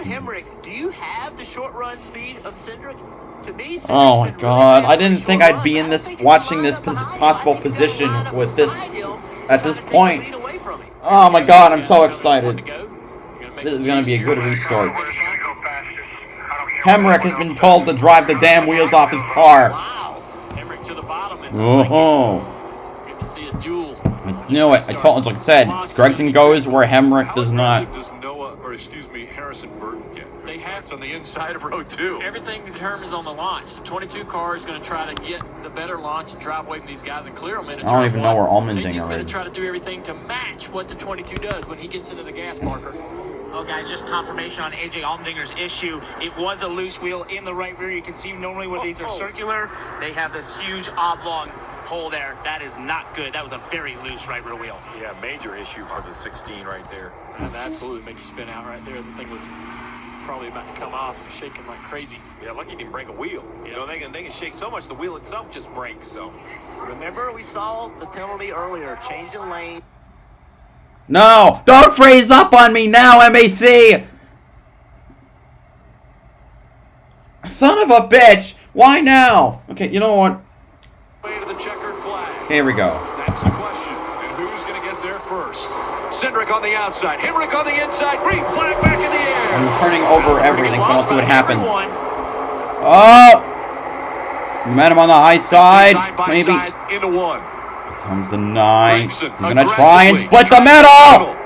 [SPEAKER 16] Hemrick, do you have the short run speed of Cindric? To me,
[SPEAKER 21] oh my God! I didn't think I'd be in this watching this possible position with this at this point. Oh my God! I'm so excited. This is gonna be a good restart. Hemrick has been told to drive the damn wheels off his car. Oh. I knew it. I told, like I said, Gregson goes where Hemrick does not.
[SPEAKER 4] Harrison Burton get?
[SPEAKER 5] They have
[SPEAKER 4] on the inside of row 2.
[SPEAKER 5] Everything determines on the launch. The 22 car is going to try to get the better launch and drive away from these guys and clear them in.
[SPEAKER 21] I don't even know where Allmendinger
[SPEAKER 5] is. Going to
[SPEAKER 21] is.
[SPEAKER 5] try to do everything to match what the 22 does when he gets into the gas marker.
[SPEAKER 6] Oh, guys, just confirmation on AJ Allmendinger's issue. It was a loose wheel in the right rear. You can see normally where these are circular, they have this huge oblong hole there. That is not good. That was a very loose right rear wheel.
[SPEAKER 11] Yeah, major issue for the 16 right there.
[SPEAKER 5] And absolutely make you spin out right there. The thing was probably about to come off, shaking like crazy.
[SPEAKER 11] Yeah, lucky he didn't break a wheel. You know, they can shake so much the wheel itself just breaks. So
[SPEAKER 16] remember, we saw the penalty earlier, change in lane.
[SPEAKER 21] No! Don't freeze up on me now, MAC! Son of a bitch! Why now? Okay, you know what? Here we go.
[SPEAKER 4] That's the question. And who's going to get there first? Cindric on the outside. Hemrick on the inside. Green flag back in the air.
[SPEAKER 21] I'm turning over everything, so I'll see what happens. Oh! Momentum on the high side. Maybe.
[SPEAKER 4] Into one.
[SPEAKER 21] Here comes the 9. He's going to try and split the middle!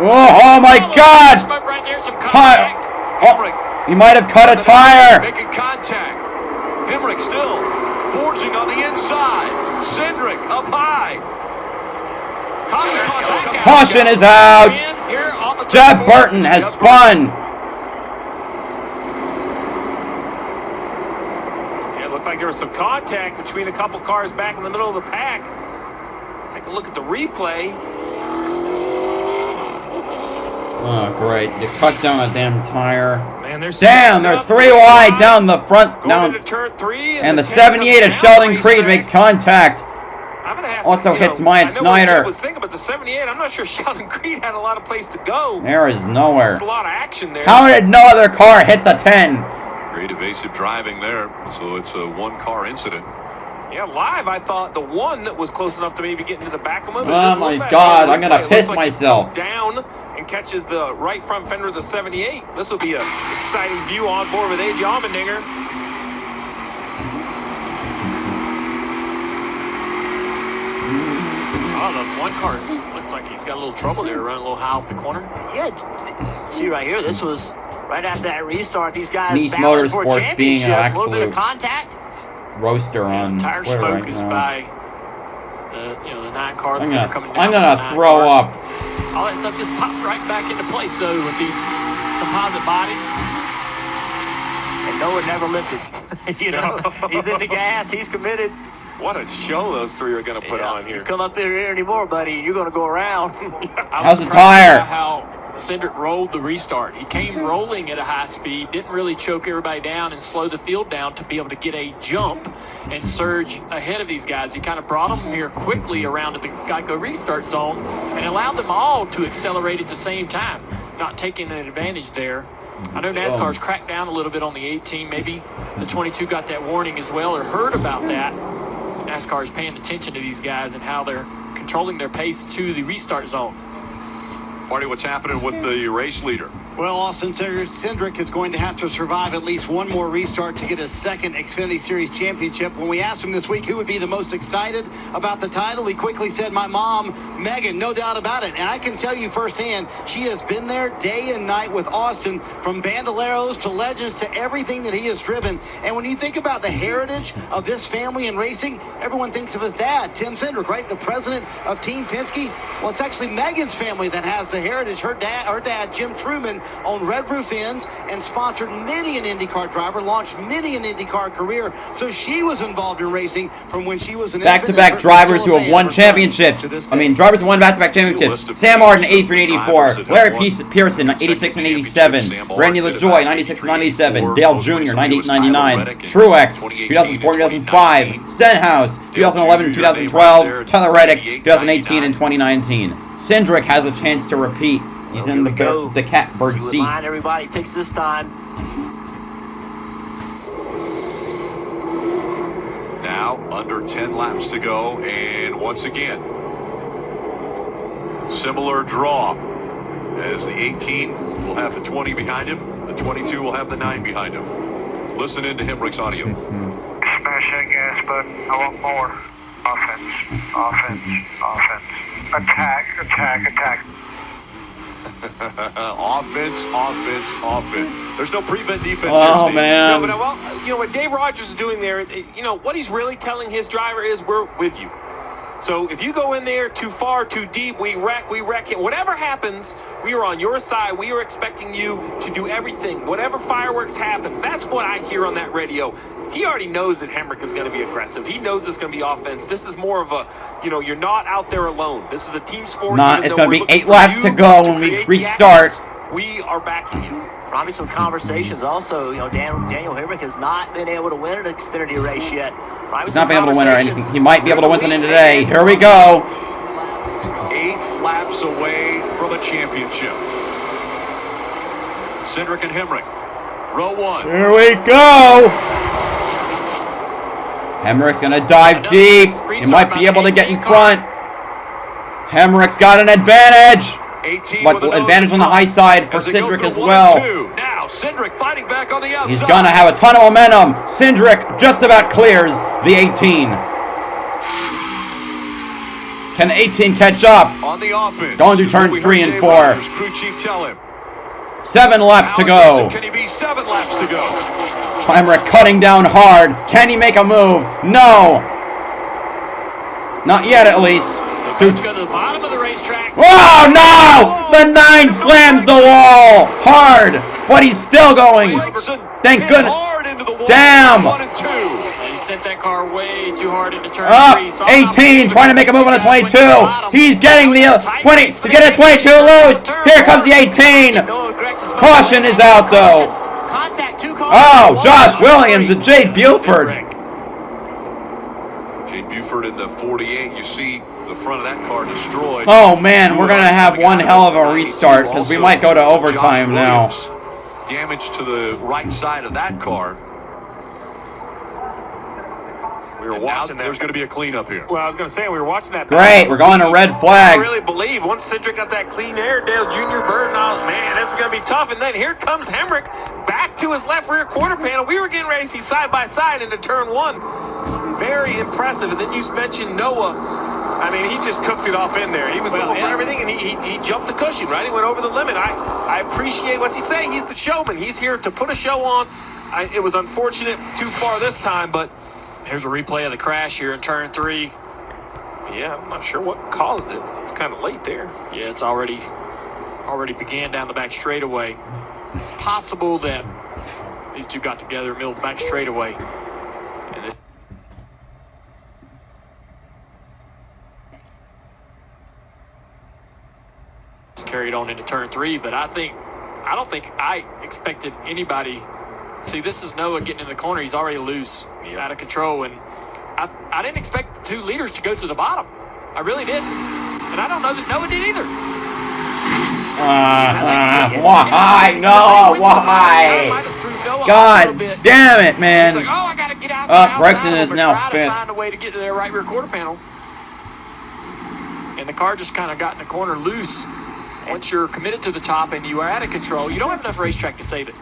[SPEAKER 21] Oh my God! He might have cut a tire.
[SPEAKER 4] Making contact. Hemrick still forging on the inside. Cindric up high.
[SPEAKER 21] Caution is out. Jeff Burton has spun.
[SPEAKER 11] Yeah, it looked like there was some contact between a couple cars back in the middle of the pack. Take a look at the replay.
[SPEAKER 21] Oh, great. You cut down a damn tire.
[SPEAKER 11] Man, they're
[SPEAKER 21] 3 wide down the front. Down.
[SPEAKER 11] Turn 3
[SPEAKER 21] and the 78 of Sheldon Creed makes contact. Also hits Myatt Snyder.
[SPEAKER 11] I was thinking about the 78. I'm not sure Sheldon Creed had a lot of place to go.
[SPEAKER 21] There is nowhere.
[SPEAKER 11] There's a lot of action there.
[SPEAKER 21] How did no other car hit the 10?
[SPEAKER 4] Great evasive driving there. So it's a one-car incident.
[SPEAKER 11] Yeah, live, I thought the one was close enough to maybe get into the back of him.
[SPEAKER 21] Oh my God, I'm gonna piss myself.
[SPEAKER 11] He comes down and catches the right front fender of the 78. This will be an exciting view on board with A.J. Allmendinger. Oh, the one car looks like he's got a little trouble there, running a little high off the corner.
[SPEAKER 16] Yeah, see right here, this was right after that restart. These guys
[SPEAKER 21] Nice
[SPEAKER 16] battling for a
[SPEAKER 21] Motorsports being an
[SPEAKER 16] championship. A little bit of
[SPEAKER 21] absolute
[SPEAKER 16] contact.
[SPEAKER 21] roaster on
[SPEAKER 5] Tire
[SPEAKER 21] Twitter
[SPEAKER 5] smoke
[SPEAKER 21] right
[SPEAKER 5] is
[SPEAKER 21] now.
[SPEAKER 5] by the 9 cars
[SPEAKER 21] I'm
[SPEAKER 5] that are coming
[SPEAKER 21] gonna,
[SPEAKER 5] down.
[SPEAKER 21] I'm gonna throw up.
[SPEAKER 5] All that stuff just popped right back into place, though, with these composite bodies.
[SPEAKER 16] And Noah never lifted. You know, he's in the gas. He's committed.
[SPEAKER 11] What a show those three are going to put on here.
[SPEAKER 16] You come up here anymore, buddy, and you're going to go around.
[SPEAKER 21] How's the tire?
[SPEAKER 5] How Cindric rolled the restart. He came rolling at a high speed, didn't really choke everybody down and slow the field down to be able to get a jump and surge ahead of these guys. He kind of brought them here quickly around to the Geico restart zone and allowed them all to accelerate at the same time, not taking an advantage there. I know NASCAR's cracked down a little bit on the 18. Maybe the 22 got that warning as well or heard about that. NASCAR is paying attention to these guys and how they're controlling their pace to the restart zone.
[SPEAKER 4] Marty, what's happening with the race leader?
[SPEAKER 2] Well, Austin Cindric is going to have to survive at least one more restart to get his second Xfinity Series championship. When we asked him this week who would be the most excited about the title, he quickly said, my mom, Megan, no doubt about it. And I can tell you firsthand, she has been there day and night with Austin, from Bandoleros to Legends to everything that he has driven. And when you think about the heritage of this family in racing, everyone thinks of his dad, Tim Cindric, right? The president of Team Penske. Well, it's actually Megan's family that has the heritage. Her dad, Jim Truman, owned Red Roof Inns and sponsored many an IndyCar driver, launched many an IndyCar career. So she was involved in racing from when she was an
[SPEAKER 21] Back-to-back drivers who have won championships. I mean, drivers who won back-to-back championships. Sam Martin, 83 and 84. Larry Pearson, 86 and 87. Randy LaJoy, 96 and 97. Dale Jr., 98 and 99. Truex, 2004 2005. Stenhouse, 2011 2012. Tyler Reddick, 2018 and 2019. Cindric has a chance to repeat. He's in the catbird seat.
[SPEAKER 16] Line everybody picks this time.
[SPEAKER 4] Now, under 10 laps to go, and once again, similar draw as the 18 will have the 20 behind him, the 22 will have the 9 behind him. Listen into Hemrick's audio.
[SPEAKER 20] Smash that gas button. I want more. Offense, offense, offense. Attack, attack, attack.
[SPEAKER 4] Offense, offense, offense. There's no prevent defense
[SPEAKER 21] Oh,
[SPEAKER 4] here,
[SPEAKER 21] man.
[SPEAKER 11] No, but what Dave Rogers is doing there, what he's really telling his driver is, we're with you. So if you go in there too far, too deep, we wreck it. Whatever happens, we are on your side. We are expecting you to do everything. Whatever fireworks happens, that's what I hear on that radio. He already knows that Hemrick is going to be aggressive. He knows it's going to be offense. This is more of a, you're not out there alone. This is a team sport.
[SPEAKER 21] It's going to be 8 laps to go when we restart.
[SPEAKER 11] We are backing you.
[SPEAKER 16] Probably some conversations also. Daniel Hemrick has not been able to win an Xfinity race yet.
[SPEAKER 21] He's not been able to win or anything. He might be able to win something today. Here we go.
[SPEAKER 4] 8 laps away from a championship. Cindric and Hemrick, row 1.
[SPEAKER 21] Here we go. Hemrick's going to dive deep. He might be able to get in front. Hemrick's got an advantage. But advantage on the high side for Cindric as well.
[SPEAKER 4] Now Cindric fighting back on the outside.
[SPEAKER 21] He's going to have a ton of momentum. Cindric just about clears the 18. Can the 18 catch up?
[SPEAKER 4] On the offense.
[SPEAKER 21] Going through turns 3 and 4.
[SPEAKER 4] Rogers, crew chief tell him.
[SPEAKER 21] 7 laps to go.
[SPEAKER 4] Can he be 7 laps to go?
[SPEAKER 21] Hemrick cutting down hard. Can he make a move? No. Not yet, at least.
[SPEAKER 5] Let's go to the bottom of the racetrack.
[SPEAKER 21] Oh, no! The 9 slams the wall hard, but he's still going. Thank goodness. Damn.
[SPEAKER 5] He sent that car way too hard into turn 3.
[SPEAKER 21] 18 trying to make a move on the 22. He's getting the 20. He's getting a 22 loose. Here comes the 18. Caution is out, though. Oh, Josh Williams and Jade Buford.
[SPEAKER 4] Jade Buford in the 48. You see the front of that car destroyed.
[SPEAKER 21] Oh, man, we're going to have one hell of a restart because we might go to overtime now.
[SPEAKER 4] Damage to the right side of that car.
[SPEAKER 11] We were
[SPEAKER 4] And now
[SPEAKER 11] watching that.
[SPEAKER 4] there's going to be a cleanup here.
[SPEAKER 11] Well, I was going to say, we were watching that.
[SPEAKER 21] Great, we're going to red
[SPEAKER 11] I
[SPEAKER 21] flag.
[SPEAKER 11] really believe once Cedric got that clean air, Dale Jr. Burton, man, this is going to be tough. And then here comes Hemrick back to his left rear quarter panel. We were getting ready to see side by side into turn 1. Very impressive. And then you mentioned Noah. I mean, he just cooked it off in there. He was going for everything, and he jumped the cushion, right? He went over the limit. I appreciate what's he saying. He's the showman. He's here to put a show on. It was unfortunate too far this time, but here's a replay of the crash here in turn 3. Yeah, I'm not sure what caused it. It's kind of late there. Yeah, it's already began down the back straightaway. It's possible that these two got together, middle back straightaway. And it's carried on into turn 3, but I don't think I expected anybody. See, this is Noah getting in the corner. He's already loose, out of control, and I didn't expect the two leaders to go to the bottom. I really didn't, and I don't know that Noah did either.
[SPEAKER 21] Why? No, why? God damn it, man.
[SPEAKER 5] He's like, oh, I got to get out there.
[SPEAKER 21] Brexton is now fifth.
[SPEAKER 5] Find a way to get to their right rear quarter panel. And the car just kind of got in the corner loose. Once you're committed to the top and you are out of control, you don't have enough racetrack to save it.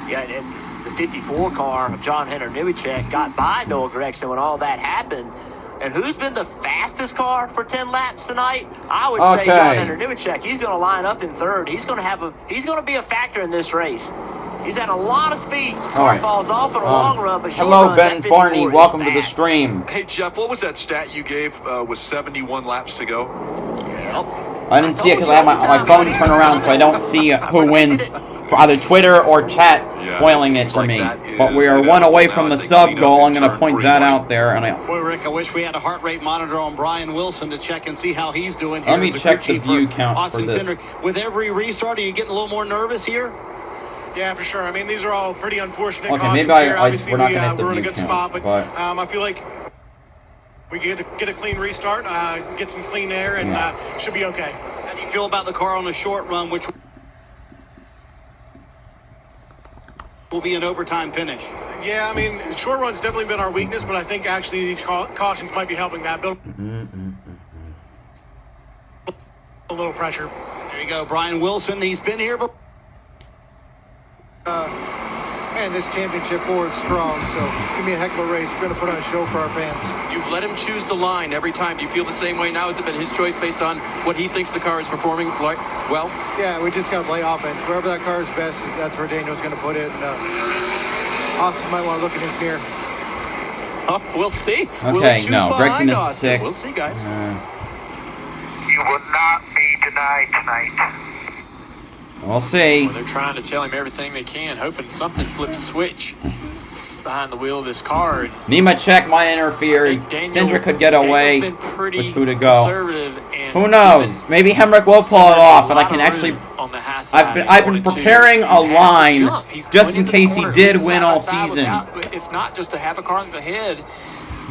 [SPEAKER 16] Yeah, and the 54 car of John Henry Nemechek got by Noah Gragson when all that happened. And who's been the fastest car for 10 laps tonight? I would say John Henry Nemechek. He's going to line up in third. He's going to be a factor in this race. He's had a lot of speed.
[SPEAKER 21] All right.
[SPEAKER 16] Falls off in a long run, but
[SPEAKER 21] hello, Ben Farney. Welcome to the stream.
[SPEAKER 4] Hey, Jeff, what was that stat you gave with 71 laps to go?
[SPEAKER 16] Yep.
[SPEAKER 21] I didn't see it because I have my phone turned around, so I don't see who wins for either Twitter or chat spoiling it for me. But we are one away from the sub goal. I'm going to point that out there. And
[SPEAKER 2] Boy, Rick, I wish we had a heart rate monitor on Brian Wilson to check and see how he's doing.
[SPEAKER 21] Let me check the view count for this.
[SPEAKER 2] With every restart, are you getting a little more nervous here?
[SPEAKER 18] Yeah, for sure. I mean, these are all pretty unfortunate
[SPEAKER 21] Okay,
[SPEAKER 18] cautions
[SPEAKER 21] maybe
[SPEAKER 18] here. Obviously,
[SPEAKER 21] we're not going to hit the
[SPEAKER 18] we're in a
[SPEAKER 21] view
[SPEAKER 18] good
[SPEAKER 21] count,
[SPEAKER 18] spot, but
[SPEAKER 21] but
[SPEAKER 18] I feel like we get a clean restart, get some clean air, and should be okay.
[SPEAKER 2] How do you feel about the car on the short run, which will be an overtime finish?
[SPEAKER 18] Yeah, I mean, short run's definitely been our weakness, but I think actually these cautions might be helping that. Build a little pressure.
[SPEAKER 2] There you go, Brian Wilson. He's been here before.
[SPEAKER 10] Man, this championship 4 is strong, so it's going to be a heck of a race. We're going to put on a show for our fans.
[SPEAKER 12] You've let him choose the line every time. Do you feel the same way now? Has it been his choice based on what he thinks the car is performing well?
[SPEAKER 10] Yeah, we just got to play offense. Wherever that car is best, that's where Daniel's going to put it. And Austin might want to look in his mirror.
[SPEAKER 12] Oh, we'll see.
[SPEAKER 21] okay, no, Gregson is 6th.
[SPEAKER 12] We'll see, guys.
[SPEAKER 20] You will not be denied tonight.
[SPEAKER 21] We'll see.
[SPEAKER 5] Well, they're trying to tell him everything they can, hoping something flips a switch behind the wheel of this car.
[SPEAKER 21] Nemechek might interfere. Cindric could get away with 2 to go. Who knows? Maybe Hemrick will pull it off, and I can actually. I've been preparing a line just in case he did win all season.
[SPEAKER 5] If not, just to have a car ahead,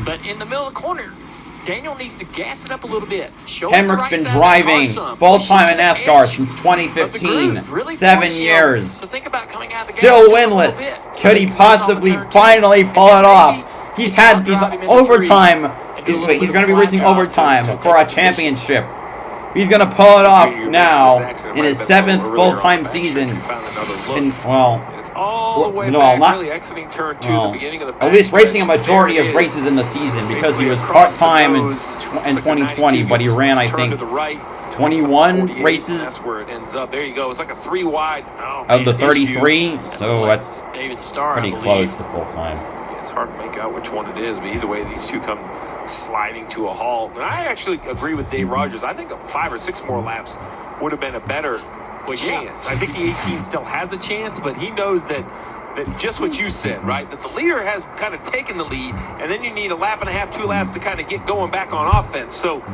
[SPEAKER 5] but in the middle of the corner. Daniel needs to gas it up a little bit.
[SPEAKER 21] Hemrick's been driving full-time in NASCAR since 2015. 7 years.
[SPEAKER 5] So think about coming out of the
[SPEAKER 21] Still winless. Could he possibly finally pull it off? He's overtime. He's going to be racing overtime for a championship. He's going to pull it off now in his 7th full-time season.
[SPEAKER 11] All the way back, really exiting turn 2, the beginning of the
[SPEAKER 21] at least racing a majority of races in the season because he was part-time in 2020, but he ran, I think, 21 races.
[SPEAKER 11] That's where it ends up. There you go. It's like a 3 wide.
[SPEAKER 21] Of the 33, so that's
[SPEAKER 5] David Starr,
[SPEAKER 21] pretty close to full-time.
[SPEAKER 11] It's hard to make out which one it is, but either way, these two come sliding to a halt. And I actually agree with Dave Rogers. I think 5 or 6 more laps would have been a better chance. I think the 18 still has a chance, but he knows that just what you said, right? That the leader has kind of taken the lead, and then you need a lap and a half, 2 laps to kind of get going back on offense. So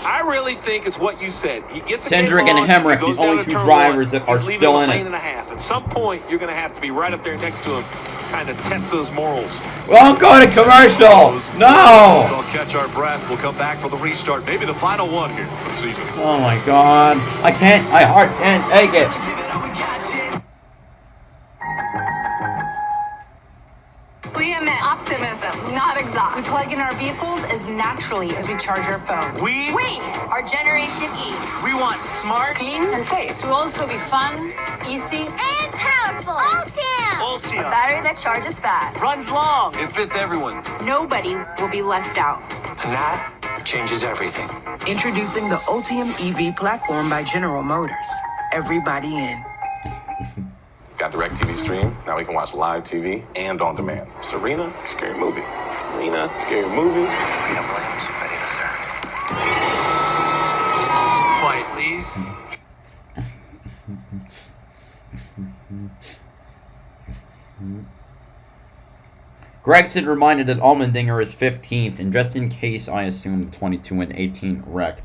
[SPEAKER 11] I really think it's what you said. He gets
[SPEAKER 21] Cindric and Hemrick, the only 2 drivers that are still in it.
[SPEAKER 5] At some point, you're going to have to be right up there next to him, kind of test those morals.
[SPEAKER 21] Well, go to commercial. No.
[SPEAKER 4] We'll catch our breath. We'll come back for the restart. Maybe the final one here for the season.
[SPEAKER 21] Oh my God! My heart can't take it.
[SPEAKER 17] We emit optimism, not
[SPEAKER 9] exhaust. We plug in our vehicles as naturally as we charge our phone.
[SPEAKER 6] We
[SPEAKER 9] are Generation E.
[SPEAKER 6] We want smart,
[SPEAKER 9] Clean and safe. To also be fun, easy,
[SPEAKER 7] And powerful. Ultium.
[SPEAKER 6] Ultium.
[SPEAKER 9] a battery that charges fast.
[SPEAKER 6] Runs long.
[SPEAKER 12] It fits everyone.
[SPEAKER 9] Nobody will be left out.
[SPEAKER 19] And that changes everything.
[SPEAKER 17] Introducing the Ultium EV platform by General Motors. Everybody in.
[SPEAKER 22] Got DirecTV Stream. Now we can watch live TV and on demand. Serena, scary movie. Serena, scary movie.
[SPEAKER 19] Freedom Williams, ready to serve.
[SPEAKER 6] Quiet, please.
[SPEAKER 21] Gregson reminded that Allmendinger is 15th, and just in case, I assume the 22 and 18 wrecked.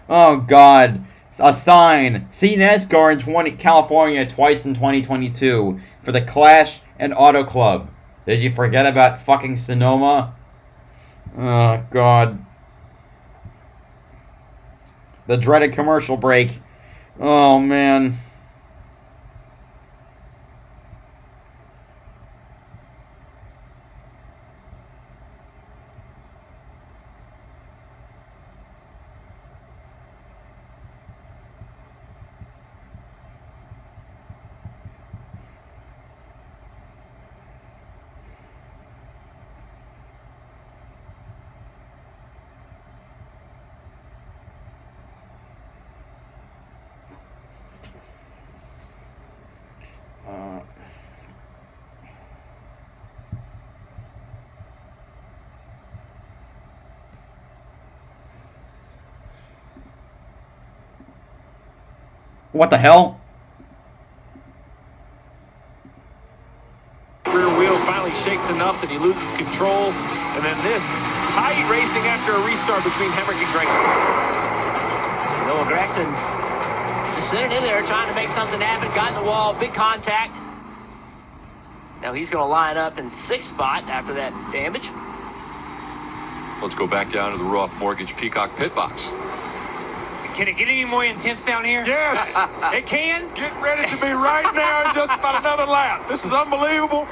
[SPEAKER 21] Oh God! A sign. See NASCAR in California twice in 2022 for the Clash and Auto Club. Did you forget about fucking Sonoma? Oh God! The dreaded commercial break. Oh man. What the hell?
[SPEAKER 11] Rear wheel finally shakes enough that he loses control. And then this tight racing after a restart between Hemrick and Gregson.
[SPEAKER 16] Noah Gregson just sitting in there trying to make something happen. Got in the wall, big contact. Now he's going to line up in 6th spot after that damage.
[SPEAKER 4] Let's go back down to the Roth Mortgage Peacock pit box.
[SPEAKER 5] Can it get any more intense down here?
[SPEAKER 18] Yes.
[SPEAKER 5] It can?
[SPEAKER 18] It's getting ready to be right now in just about another lap. This is unbelievable.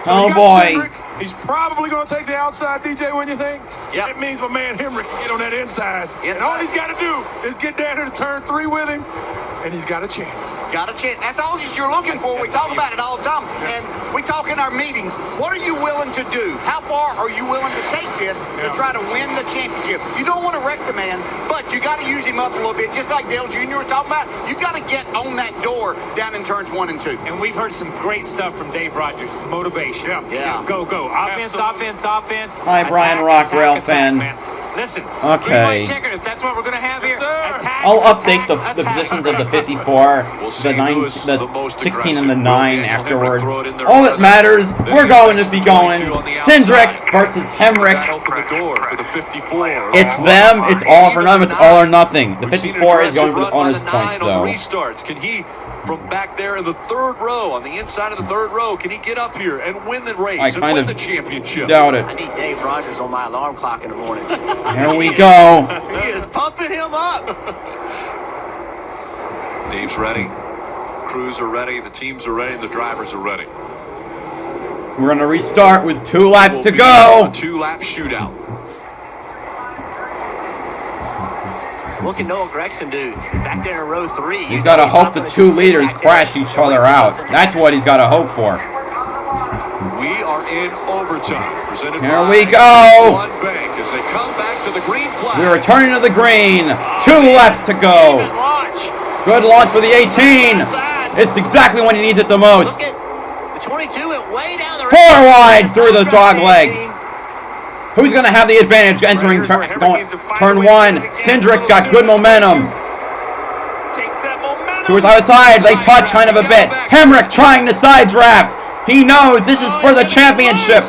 [SPEAKER 18] So
[SPEAKER 21] Oh,
[SPEAKER 18] you got
[SPEAKER 21] boy.
[SPEAKER 18] Cedric. He's probably going to take the outside, DJ, when you think? So that means my man Hemrick can get on that inside. And all he's got to do is get down here to turn 3 with him, and he's got a chance.
[SPEAKER 23] Got a chance. That's all you're looking for. We talk about it all the time. And we talk in our meetings. What are you willing to do? How far are you willing to take this to try to win the championship? You don't want to wreck the man, but you got to use him up a little bit, just like Dale Jr. was talking about. You got to get on that door down in turns 1 and 2.
[SPEAKER 5] And we've heard some great stuff from Dave Rogers. Motivation.
[SPEAKER 23] Yeah.
[SPEAKER 5] Go. Offense, offense.
[SPEAKER 21] Hi, Brian Rockwell fan.
[SPEAKER 5] Man. Listen.
[SPEAKER 21] Okay.
[SPEAKER 5] Checker, if that's what we're going to have here. Attack,
[SPEAKER 21] I'll update the positions of the 54, the 16 and the 9 afterwards. All that matters, we're going to be going Cindric versus Hemrick. It's them, it's all for them, it's all or nothing. The 54 is going for the honors points though.
[SPEAKER 4] Restarts. Can he, from back there in the 3rd row, on the inside of the 3rd row, can he get up here and win the race and win the championship?
[SPEAKER 21] Doubt it.
[SPEAKER 16] I need Dave Rogers on my alarm clock in the morning.
[SPEAKER 21] Here we go.
[SPEAKER 16] He is pumping him up.
[SPEAKER 4] Dave's ready. Crews are ready. The teams are ready. The drivers are ready.
[SPEAKER 21] We're going to restart with 2 laps to go.
[SPEAKER 4] A 2-lap shootout.
[SPEAKER 16] What can Noah Gregson do back there in row 3?
[SPEAKER 21] He's got to hope the 2 leaders crash each other out. That's what he's got to hope for.
[SPEAKER 4] We are in overtime. Presented
[SPEAKER 21] Here
[SPEAKER 4] by
[SPEAKER 21] we go.
[SPEAKER 4] One Bank as they come back to the green flag.
[SPEAKER 21] We're returning to the green. 2 laps to go. Good launch for the 18. It's exactly when he needs it the most.
[SPEAKER 16] The 22 went way down the
[SPEAKER 21] 4 wide through the dog leg. Who's going to have the advantage entering turn 1? Cindric's got good momentum. To his other side, they touch kind of a bit. Hemrick trying to side draft. He knows this is for the championship.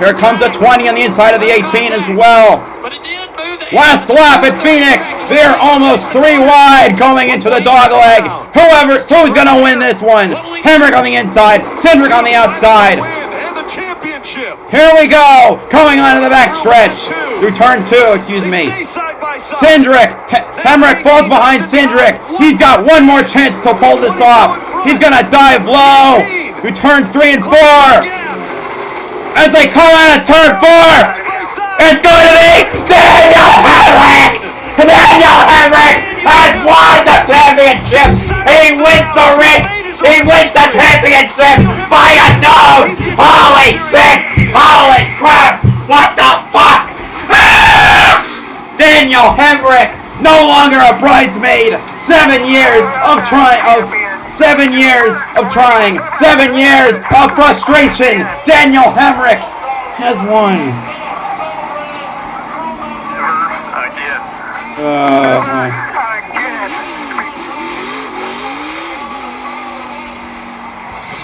[SPEAKER 21] Here comes the 20 on the inside of the 18 as well. Last lap at Phoenix. They're almost 3 wide going into the dog leg. Who's going to win this one? Hemrick on the inside, Cindric on the outside. Here we go, going on to the back stretch. Through turn 2, excuse me. Cindric, Hemrick falls behind Cindric. He's got one more chance to pull this off. He's going to dive low. Through turns 3 and 4. As they come out of turn 4, it's going to be Daniel Hemrick! Daniel Hemrick has won the championship! He wins the race! He wins the championship by a nose! Holy shit! Holy crap! What the fuck? Ah! Daniel Hemrick, no longer a bridesmaid! 7 years of trying, 7 years of trying, 7 years of frustration! Daniel Hemrick has won.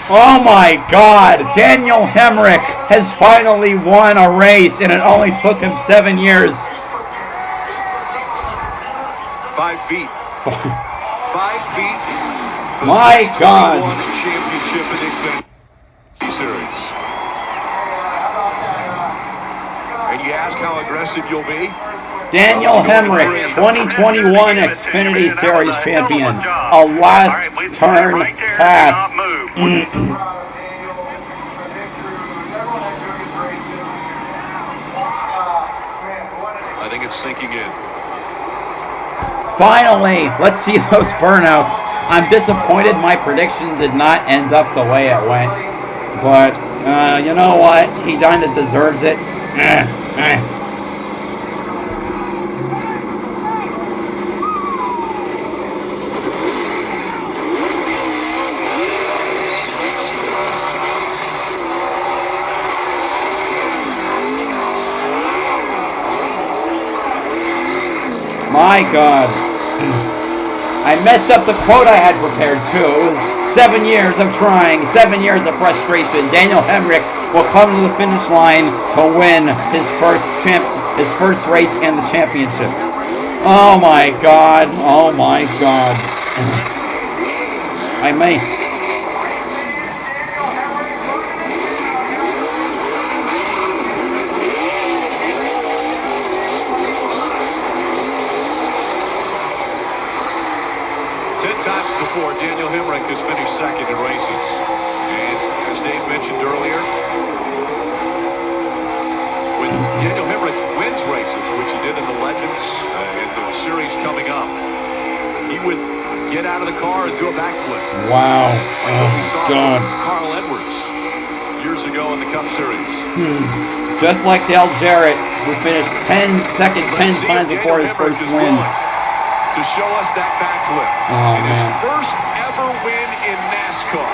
[SPEAKER 21] Oh my God! Daniel Hemrick has finally won a race, and it only took him 7 years.
[SPEAKER 4] 5 feet. 5 feet.
[SPEAKER 21] My God!
[SPEAKER 4] Championship in the Xfinity Series. And you ask how aggressive you'll be?
[SPEAKER 21] Daniel Hemrick, 2021 Xfinity Series champion. A last turn pass.
[SPEAKER 4] I think it's sinking in.
[SPEAKER 21] Finally, let's see those burnouts. I'm disappointed my prediction did not end up the way it went. But, you know what? He kind of deserves it. My God. I messed up the quote I had prepared too. It was 7 years of trying, 7 years of frustration. Daniel Hemrick will come to the finish line to win his first race and the championship. Oh my God. Oh my God. I may.
[SPEAKER 4] Daniel Hemrick has finished second in races. And as Dave mentioned earlier, when Daniel Hemrick wins races, which he did in the Legends and the series coming up, he would get out of the car and do a backflip.
[SPEAKER 21] Wow. Oh, God.
[SPEAKER 4] Carl Edwards years ago in the Cup Series.
[SPEAKER 21] Just like Dale Jarrett, who finished second 10 times before his first win.
[SPEAKER 4] To show us that backflip.
[SPEAKER 21] Oh,
[SPEAKER 4] in
[SPEAKER 21] man.
[SPEAKER 4] His first ever win in NASCAR.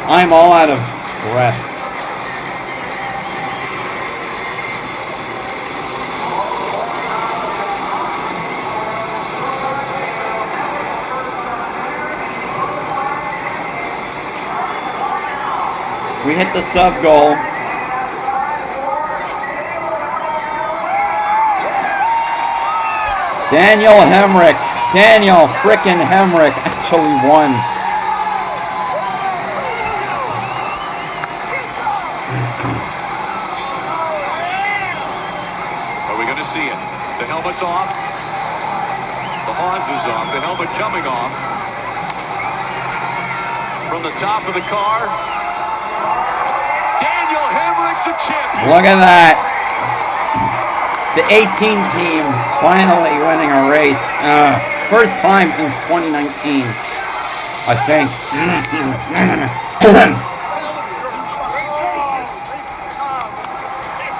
[SPEAKER 21] I'm all out of breath. We hit the sub goal. Daniel Hemrick, Daniel frickin' Hemrick actually won.
[SPEAKER 4] Are we going to see it? The helmet's off. The Hans is off. The helmet coming off. From the top of the car. Daniel Hemrick's a champion.
[SPEAKER 21] Look at that. The 18 team finally winning a race. First time since 2019, I think.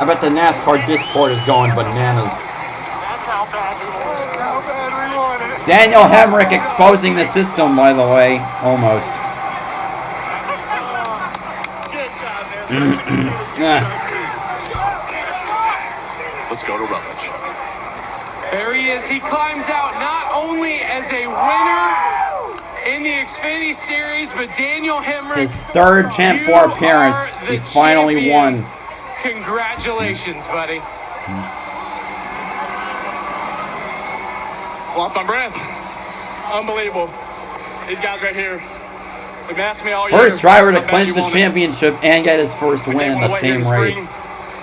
[SPEAKER 21] I bet the NASCAR Discord is going bananas. Daniel Hemrick exposing the system, by the way. Almost.
[SPEAKER 4] Let's go to Rutledge.
[SPEAKER 18] There he is. He climbs out not only as a winner in the Xfinity Series, but Daniel Hemrick.
[SPEAKER 21] His third Champ 4 appearance. He finally won.
[SPEAKER 18] Congratulations, buddy.
[SPEAKER 3] Lost my breath. Unbelievable. These guys right here. They've been asking me all year.
[SPEAKER 21] First driver to clinch the championship and get his first win in the same race.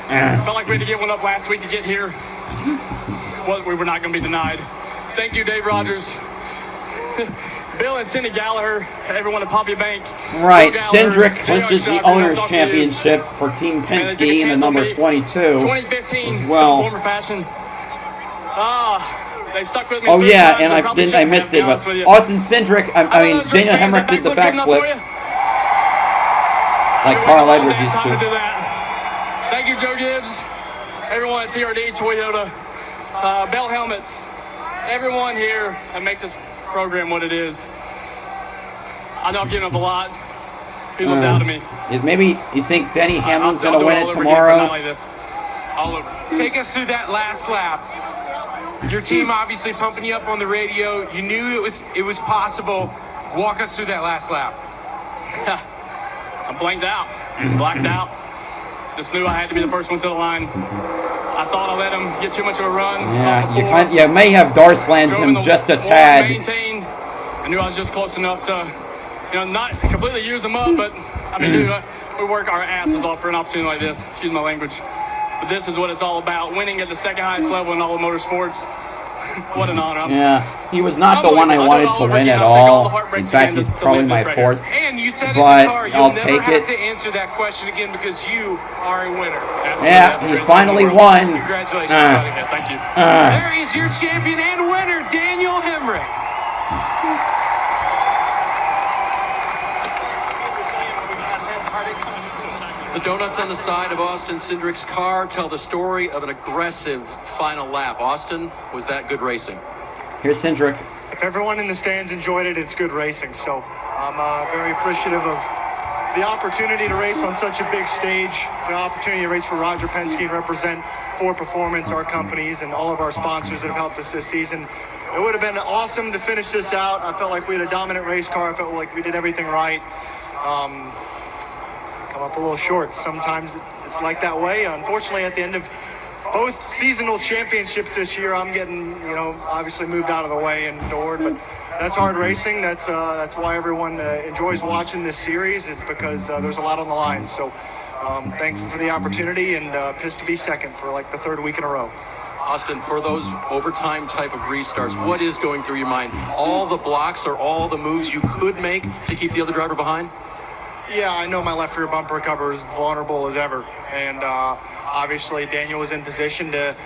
[SPEAKER 3] Felt like we had to get one up last week to get here. Well, we were not going to be denied. Thank you, Dave Rogers, Bill and Cindy Gallagher, everyone at Poppy Bank.
[SPEAKER 21] Right, Cindric clinches the Owners' Championship for Team Penske in the number 22
[SPEAKER 3] 2015,
[SPEAKER 21] as well.
[SPEAKER 3] some form or fashion. They stuck with me.
[SPEAKER 21] Oh
[SPEAKER 3] 3
[SPEAKER 21] yeah,
[SPEAKER 3] times.
[SPEAKER 21] and I missed it, but Austin Cindric, I mean Daniel Hemrick did the backflip, like Carl Edwards used to.
[SPEAKER 3] Thank you, Joe Gibbs, everyone at TRD, Toyota, Bell Helmets, everyone here that makes this program what it is. I know I've given up a lot. People doubted me.
[SPEAKER 21] Maybe you think Denny Hamlin's going to win it tomorrow?
[SPEAKER 18] Take us through that last lap. Your team obviously pumping you up on the radio. You knew it was possible. Walk us through that last lap.
[SPEAKER 3] I'm blanked out, blacked out. Just knew I had to be the first one to the line. I thought I let him get too much of a run.
[SPEAKER 21] Yeah, you may have Darsland him just a tad.
[SPEAKER 3] I knew I was just close enough to, not completely use him up, but I mean, dude, we work our asses off for an opportunity like this. Excuse my language. But this is what it's all about, winning at the second highest level in all of motorsports. What an honor.
[SPEAKER 21] Yeah, he was not the one I wanted to win at all. In fact, he's probably my fourth.
[SPEAKER 18] And you said
[SPEAKER 21] but
[SPEAKER 18] in the car,
[SPEAKER 21] I'll
[SPEAKER 18] never
[SPEAKER 21] take
[SPEAKER 18] have
[SPEAKER 21] it.
[SPEAKER 18] to answer that question again because you are a winner.
[SPEAKER 21] Yeah, he finally won.
[SPEAKER 18] Congratulations, buddy.
[SPEAKER 3] Thank you.
[SPEAKER 18] There is your champion and winner, Daniel Hemrick.
[SPEAKER 12] The donuts on the side of Austin Cindric's car tell the story of an aggressive final lap. Austin, was that good racing?
[SPEAKER 21] Here's Cindric.
[SPEAKER 20] If everyone in the stands enjoyed it, it's good racing. So I'm very appreciative of the opportunity to race on such a big stage, the opportunity to race for Roger Penske and represent For Performance, our companies, and all of our sponsors that have helped us this season. It would have been awesome to finish this out. I felt like we had a dominant race car. I felt like we did everything right. Come up a little short. Sometimes it's like that way. Unfortunately, at the end of both seasonal championships this year, I'm getting, obviously moved out of the way and adored, but that's hard racing. That's why everyone enjoys watching this series. It's because there's a lot on the line. So thankful for the opportunity and pissed to be second for like the third week in a row.
[SPEAKER 12] Austin, for those overtime type of restarts, what is going through your mind? All the blocks or all the moves you could make to keep the other driver behind?
[SPEAKER 20] Yeah, I know my left rear bumper cover is vulnerable as ever, and obviously Daniel was in position to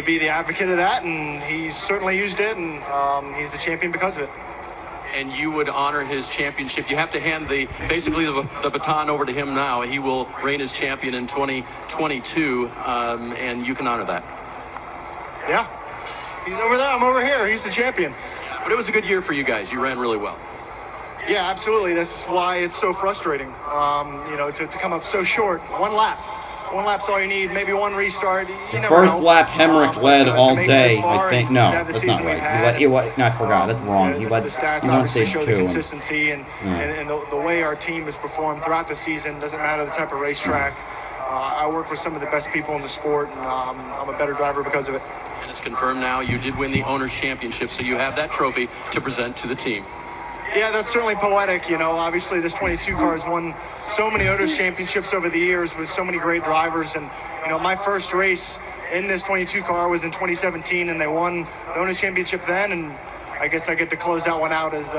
[SPEAKER 20] be the advocate of that, and he certainly used it, and he's the champion because of it.
[SPEAKER 12] And you would honor his championship. You have to hand basically the baton over to him now. He will reign as champion in 2022, and you can honor that.
[SPEAKER 20] Yeah, he's over there, I'm over here. He's the champion.
[SPEAKER 12] But it was a good year for you guys. You ran really well.
[SPEAKER 20] Yeah, absolutely. That's why it's so frustrating, to come up so short. One lap's all you need, maybe one restart.
[SPEAKER 21] The first lap, Hemrick led all day, I think. No, that's not right. No, I forgot. That's wrong. He led.
[SPEAKER 20] The stats
[SPEAKER 21] he won
[SPEAKER 20] obviously
[SPEAKER 21] stage
[SPEAKER 20] show
[SPEAKER 21] 2.
[SPEAKER 20] the consistency and the way our team has performed throughout the season. Doesn't matter the type of racetrack. I work with some of the best people in the sport, and I'm a better driver because of it.
[SPEAKER 12] And it's confirmed now you did win the Owners' Championship, so you have that trophy to present to the team.
[SPEAKER 20] Yeah, that's certainly poetic. Obviously this 22 car has won so many Owners' Championships over the years with so many great drivers. And, my first race in this 22 car was in 2017, and they won the Owners' Championship then. And I guess I get to close that one out as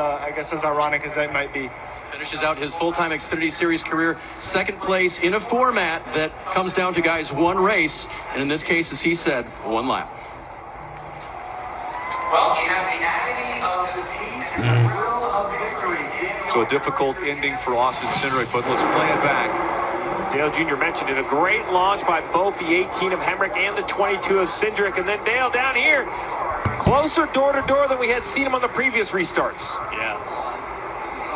[SPEAKER 20] ironic as that might be.
[SPEAKER 12] Finishes out his full-time Xfinity Series career, second place in a format that comes down to, guys, one race. And in this case, as he said, one lap.
[SPEAKER 8] Well, we have the agony of the team and the thrill of victory.
[SPEAKER 4] So a difficult ending for Austin Cindric, but let's play it back.
[SPEAKER 11] Dale Jr. mentioned it. A great launch by both the 18 of Hemrick and the 22 of Cindric. And then Dale down here, closer door to door than we had seen him on the previous restarts.
[SPEAKER 5] Yeah.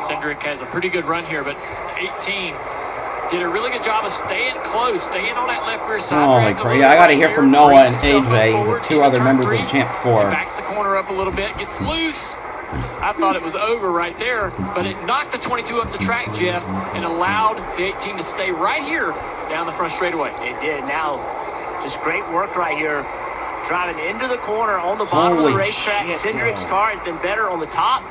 [SPEAKER 5] Cindric has a pretty good run here, but 18 did a really good job of staying close, staying on that left rear side.
[SPEAKER 21] Holy crap. Yeah, I got to hear from Noah and AJ, the 2 other members of the Champ 4.
[SPEAKER 5] Backs the corner up a little bit, gets loose. I thought it was over right there, but it knocked the 22 up the track, Jeff, and allowed the 18 to stay right here down the front straightaway.
[SPEAKER 16] It did. Now, Just great work right here. Driving into the corner on the bottom of the racetrack. Cindric's car has been better on the top.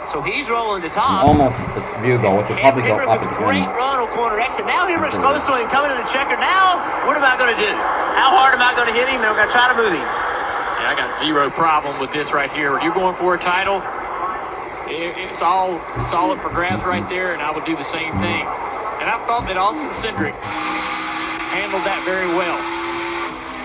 [SPEAKER 16] So he's rolling to top.
[SPEAKER 21] Almost at the view goal, which will probably go up again.
[SPEAKER 16] Great run on corner exit. Now Hemrick's close to him, coming to the checker. Now, what am I going to do? How hard am I going to hit him? I'm going to try to move him.
[SPEAKER 5] Yeah, I got zero problem with this right here. You're going for a title. It's all up for grabs right there, and I would do the same thing. And I thought that Austin Cindric handled that very well.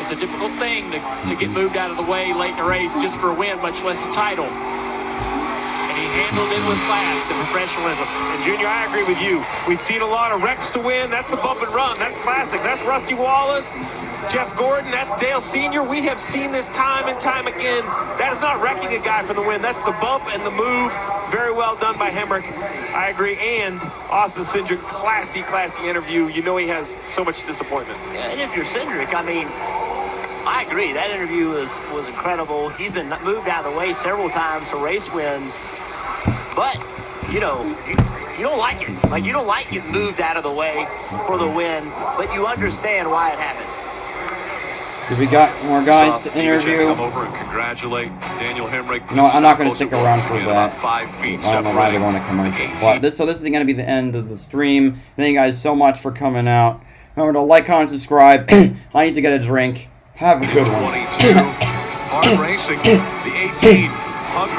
[SPEAKER 5] It's a difficult thing to get moved out of the way late in the race just for a win, much less a title. And he handled it with class and professionalism.
[SPEAKER 11] And Junior, I agree with you. We've seen a lot of wrecks to win. That's the bump and run. That's classic. That's Rusty Wallace, Jeff Gordon. That's Dale Sr. We have seen this time and time again. That is not wrecking a guy for the win. That's the bump and the move. Very well done by Hemrick. I agree. And Austin Cindric, classy interview. You know he has so much disappointment.
[SPEAKER 16] Yeah, and if you're Cindric, I mean, I agree. That interview was incredible. He's been moved out of the way several times for race wins. But, you know, you don't like it. Like, you don't like getting moved out of the way for the win, but you understand why it happens.
[SPEAKER 21] Do we got more guys to interview?
[SPEAKER 4] Come over and congratulate Daniel Hemrick.
[SPEAKER 21] No, I'm not going to stick around for that.
[SPEAKER 4] About 5 feet
[SPEAKER 21] I don't know why they want to commercial. But this is going to be the end of the stream. Thank you guys so much for coming out. Remember to like, comment, subscribe. I need to get a drink. Have a good one.
[SPEAKER 4] 22. Hard racing. The 18.